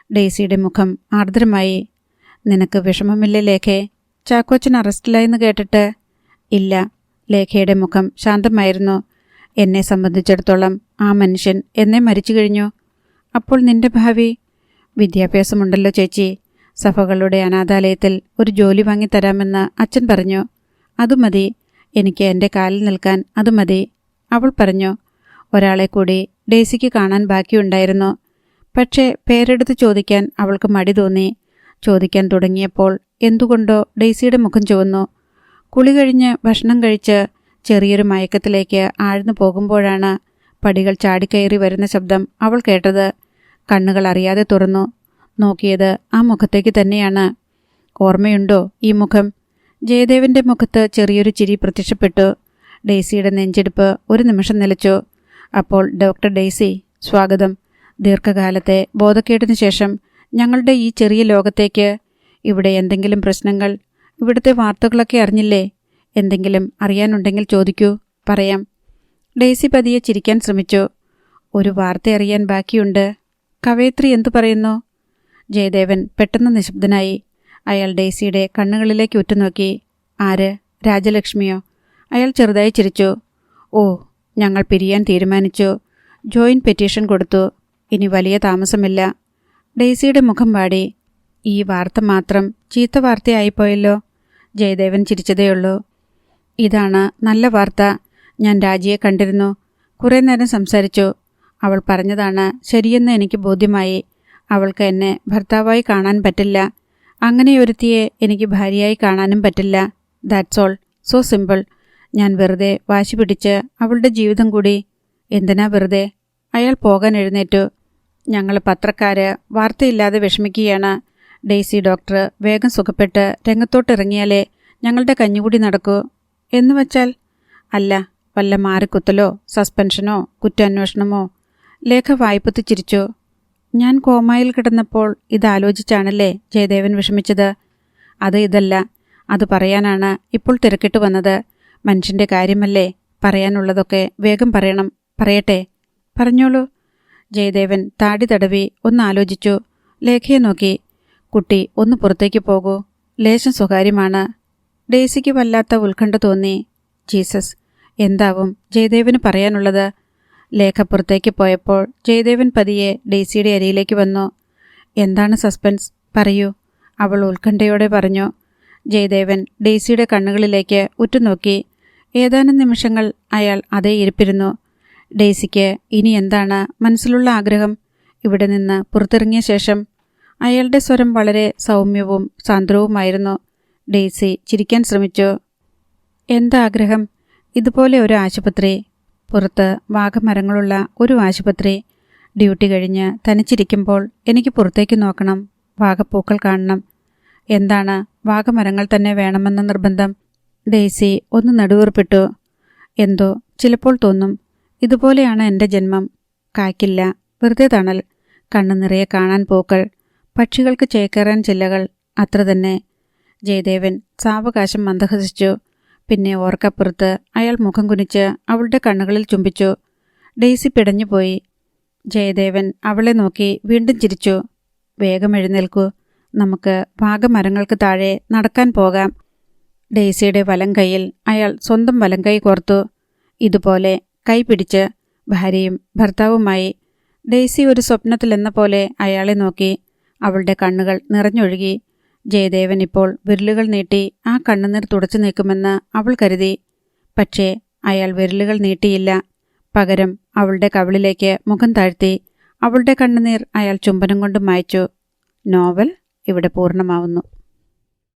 ഡെയ്സിയുടെ മുഖം ആർദ്രമായി. നിനക്ക് വിഷമമില്ലേ ലേഖേ? ചാക്കോച്ചൻ അറസ്റ്റിലായെന്ന് കേട്ടിട്ട്? ഇല്ല. ലേഖയുടെ മുഖം ശാന്തമായിരുന്നു. എന്നെ സംബന്ധിച്ചിടത്തോളം ആ മനുഷ്യൻ എന്നെ മരിച്ചു കഴിഞ്ഞു. അപ്പോൾ നിന്റെ ഭാവി? വിദ്യാഭ്യാസമുണ്ടല്ലോ ചേച്ചി. സഭകളുടെ അനാഥാലയത്തിൽ ഒരു ജോലി വാങ്ങിത്തരാമെന്ന് അച്ഛൻ പറഞ്ഞു. അതു മതി. എനിക്ക് എൻ്റെ കാലിൽ നിൽക്കാൻ അതു മതി. അവൾ പറഞ്ഞു. ഒരാളെ കൂടി ഡെയ്സിക്ക് കാണാൻ ബാക്കിയുണ്ടായിരുന്നു. പക്ഷേ പേരെടുത്ത് ചോദിക്കാൻ അവൾക്ക് മടി തോന്നി. ചോദിക്കാൻ തുടങ്ങിയപ്പോൾ എന്തുകൊണ്ടോ ഡെയ്സിയുടെ മുഖം ചുവന്നു. കുളി കഴിഞ്ഞ് ഭക്ഷണം കഴിച്ച് ചെറിയൊരു മയക്കത്തിലേക്ക് ആഴ്ന്നു പോകുമ്പോഴാണ് പടികൾ ചാടിക്കയറി വരുന്ന ശബ്ദം അവൾ കേട്ടത്. കണ്ണുകൾ അറിയാതെ തുറന്നു. നോക്കിയത് ആ മുഖത്തേക്ക് തന്നെയാണ്. ഓർമ്മയുണ്ടോ ഈ മുഖം? ജയദേവന്റെ മുഖത്ത് ചെറിയൊരു ചിരി പ്രത്യക്ഷപ്പെട്ടു. ഡെയ്സിയുടെ നെഞ്ചെടുപ്പ് ഒരു നിമിഷം നിലച്ചു. അപ്പോൾ ഡോക്ടർ ഡെയ്സി, സ്വാഗതം. ദീർഘകാലത്തെ ബോധക്കേടിനു ശേഷം ഞങ്ങളുടെ ഈ ചെറിയ ലോകത്തേക്ക്. ഇവിടെ എന്തെങ്കിലും പ്രശ്നങ്ങൾ? ഇവിടുത്തെ വാർത്തകളൊക്കെ അറിഞ്ഞില്ലേ? എന്തെങ്കിലും അറിയാനുണ്ടെങ്കിൽ ചോദിക്കൂ, പറയാം. ഡെയ്സി പതിയെ ചിരിക്കാൻ ശ്രമിച്ചു. ഒരു വാർത്ത അറിയാൻ ബാക്കിയുണ്ട്. കവയത്രി എന്തു പറയുന്നു? ജയദേവൻ പെട്ടെന്ന് നിശബ്ദനായി. അയാൾ ഡെയ്സിയുടെ കണ്ണുകളിലേക്ക് ഉറ്റുനോക്കി. ആര്? രാജലക്ഷ്മിയോ? അയാൾ ചെറുതായി ചിരിച്ചു. ഓ, ഞങ്ങൾ പിരിയാൻ തീരുമാനിച്ചു. ജോയിന്റ് പെറ്റീഷൻ കൊടുത്തു. ഇനി വലിയ താമസമില്ല. ഡെയ്സിയുടെ മുഖം വാടി. ഈ വാർത്ത മാത്രം ചീത്ത വാർത്തയായിപ്പോയല്ലോ. ജയദേവൻ ചിരിച്ചതേയുള്ളൂ. ഇതാണ് നല്ല വാർത്ത. ഞാൻ രാജിയെ കണ്ടിരുന്നു. കുറേ നേരം സംസാരിച്ചു. അവൾ പറഞ്ഞതാണ് ശരിയെന്ന് എനിക്ക് ബോധ്യമായി. അവൾക്ക് എന്നെ ഭർത്താവായി കാണാൻ പറ്റില്ല. അങ്ങനെയൊരുത്തിയെ എനിക്ക് ഭാര്യയായി കാണാനും പറ്റില്ല. That's all. So simple. ഞാൻ വെറുതെ വാശി പിടിച്ച് അവളുടെ ജീവിതം കൂടി. എന്തിനാ വെറുതെ? അയാൾ പോകാൻ എഴുന്നേറ്റു. ഞങ്ങൾ പത്രക്കാര് വാർത്തയില്ലാതെ വിഷമിക്കുകയാണ്. ഡെയ്സി ഡോക്ടർ വേഗം സുഖപ്പെട്ട് രംഗത്തോട്ടിറങ്ങിയാലേ ഞങ്ങളുടെ കഞ്ഞുകൂടി നടക്കൂ. എന്നുവച്ചാൽ? അല്ല, വല്ല മാറിക്കുത്തലോ സസ്പെൻഷനോ കുറ്റാന്വേഷണമോ? ലേഖ വായ്പത്ത് ചിരിച്ചു. ഞാൻ കോമായിൽ കിടന്നപ്പോൾ ഇതാലോചിച്ചാണല്ലേ ജയദേവൻ വിഷമിച്ചത്? ഇതല്ല. അത് പറയാനാണ് ഇപ്പോൾ തിരക്കിട്ട് വന്നത്. മനുഷ്യൻ്റെ കാര്യമല്ലേ, പറയാനുള്ളതൊക്കെ വേഗം പറയണം. പറയട്ടെ? പറഞ്ഞോളൂ. ജയദേവൻ താടി തടവി ഒന്നാലോചിച്ചു. ലേഖയെ നോക്കി. കുട്ടി ഒന്ന് പുറത്തേക്ക് പോകൂ. ലേശം സ്വകാര്യമാണ്. ഡെയ്സിക്ക് വല്ലാത്ത ഉത്കണ്ഠ തോന്നി. ജീസസ്, എന്താവും ജയദേവന് പറയാനുള്ളത്? ലേഖ പുറത്തേക്ക് പോയപ്പോൾ ജയദേവൻ പതിയെ ഡെയ്സിയുടെ അരിയിലേക്ക് വന്നു. എന്താണ് സസ്പെൻസ്? പറയൂ, അവൾ ഉത്കണ്ഠയോടെ പറഞ്ഞു. ജയദേവൻ ഡെയ്സിയുടെ കണ്ണുകളിലേക്ക് ഉറ്റുനോക്കി. ഏതാനും നിമിഷങ്ങൾ അയാൾ അതേ ഇരിപ്പിരുന്നു. ഡെയ്സിക്ക് ഇനി എന്താണ് മനസ്സിലുള്ള ആഗ്രഹം? ഇവിടെ നിന്ന് പുറത്തിറങ്ങിയ ശേഷം? അയാളുടെ സ്വരം വളരെ സൗമ്യവും സാന്ദ്രവുമായിരുന്നു. ഡെയ്സി ചിരിക്കാൻ ശ്രമിച്ചു. എന്താഗ്രഹം? ഇതുപോലെ ഒരു ആശുപത്രി, പുറത്ത് വാഗമരങ്ങളുള്ള ഒരു ആശുപത്രി. ഡ്യൂട്ടി കഴിഞ്ഞ് തനിച്ചിരിക്കുമ്പോൾ എനിക്ക് പുറത്തേക്ക് നോക്കണം, വാഗപ്പൂക്കൾ കാണണം. എന്താണ് വാഗമരങ്ങൾ തന്നെ വേണമെന്ന നിർബന്ധം? ഡെയ്സി ഒന്ന് നടുവീർപ്പിട്ടു. എന്തോ ചിലപ്പോൾ തോന്നും, ഇതുപോലെയാണ് എൻ്റെ ജന്മം. കായ്ക്കില്ല, വെറുതെ തണൽ, കണ്ണു നിറയെ കാണാൻ പൂക്കൾ, പക്ഷികൾക്ക് ചേക്കേറാൻ ചില്ലകൾ, അത്ര തന്നെ. ജയദേവൻ സാവകാശം മന്ദഹസിച്ചു. പിന്നെ ഓർക്കപ്പുറത്ത് അയാൾ മുഖം കുനിച്ച് അവളുടെ കണ്ണുകളിൽ ചുംബിച്ചു. ഡെയ്സി പിടഞ്ഞുപോയി. ജയദേവൻ അവളെ നോക്കി വീണ്ടും ചിരിച്ചു. വേഗം എഴുന്നേൽക്കൂ, നമുക്ക് വാഗമരങ്ങൾക്ക് താഴെ നടക്കാൻ പോകാം. ഡെയ്സിയുടെ വലം കൈയിൽ അയാൾ സ്വന്തം വലം കൈ കോർത്തു. ഇതുപോലെ കൈ പിടിച്ച് ഭാര്യയും ഭർത്താവുമായി. ഡെയ്സി ഒരു സ്വപ്നത്തിലെന്ന പോലെ അയാളെ നോക്കി. അവളുടെ കണ്ണുകൾ നിറഞ്ഞൊഴുകി. ജയദേവൻ ഇപ്പോൾ വിരലുകൾ നീട്ടി ആ കണ്ണുനീർ തുടച്ചു നീക്കുമെന്ന് അവൾ കരുതി. പക്ഷേ അയാൾ വിരലുകൾ നീട്ടിയില്ല. പകരം അവളുടെ കവിളിലേക്ക് മുഖം താഴ്ത്തി. അവളുടെ കണ്ണുനീർ അയാൾ ചുംബനം കൊണ്ട് മായ്ച്ചു. നോവൽ ഇവിടെ പൂർണ്ണമാവുന്നു.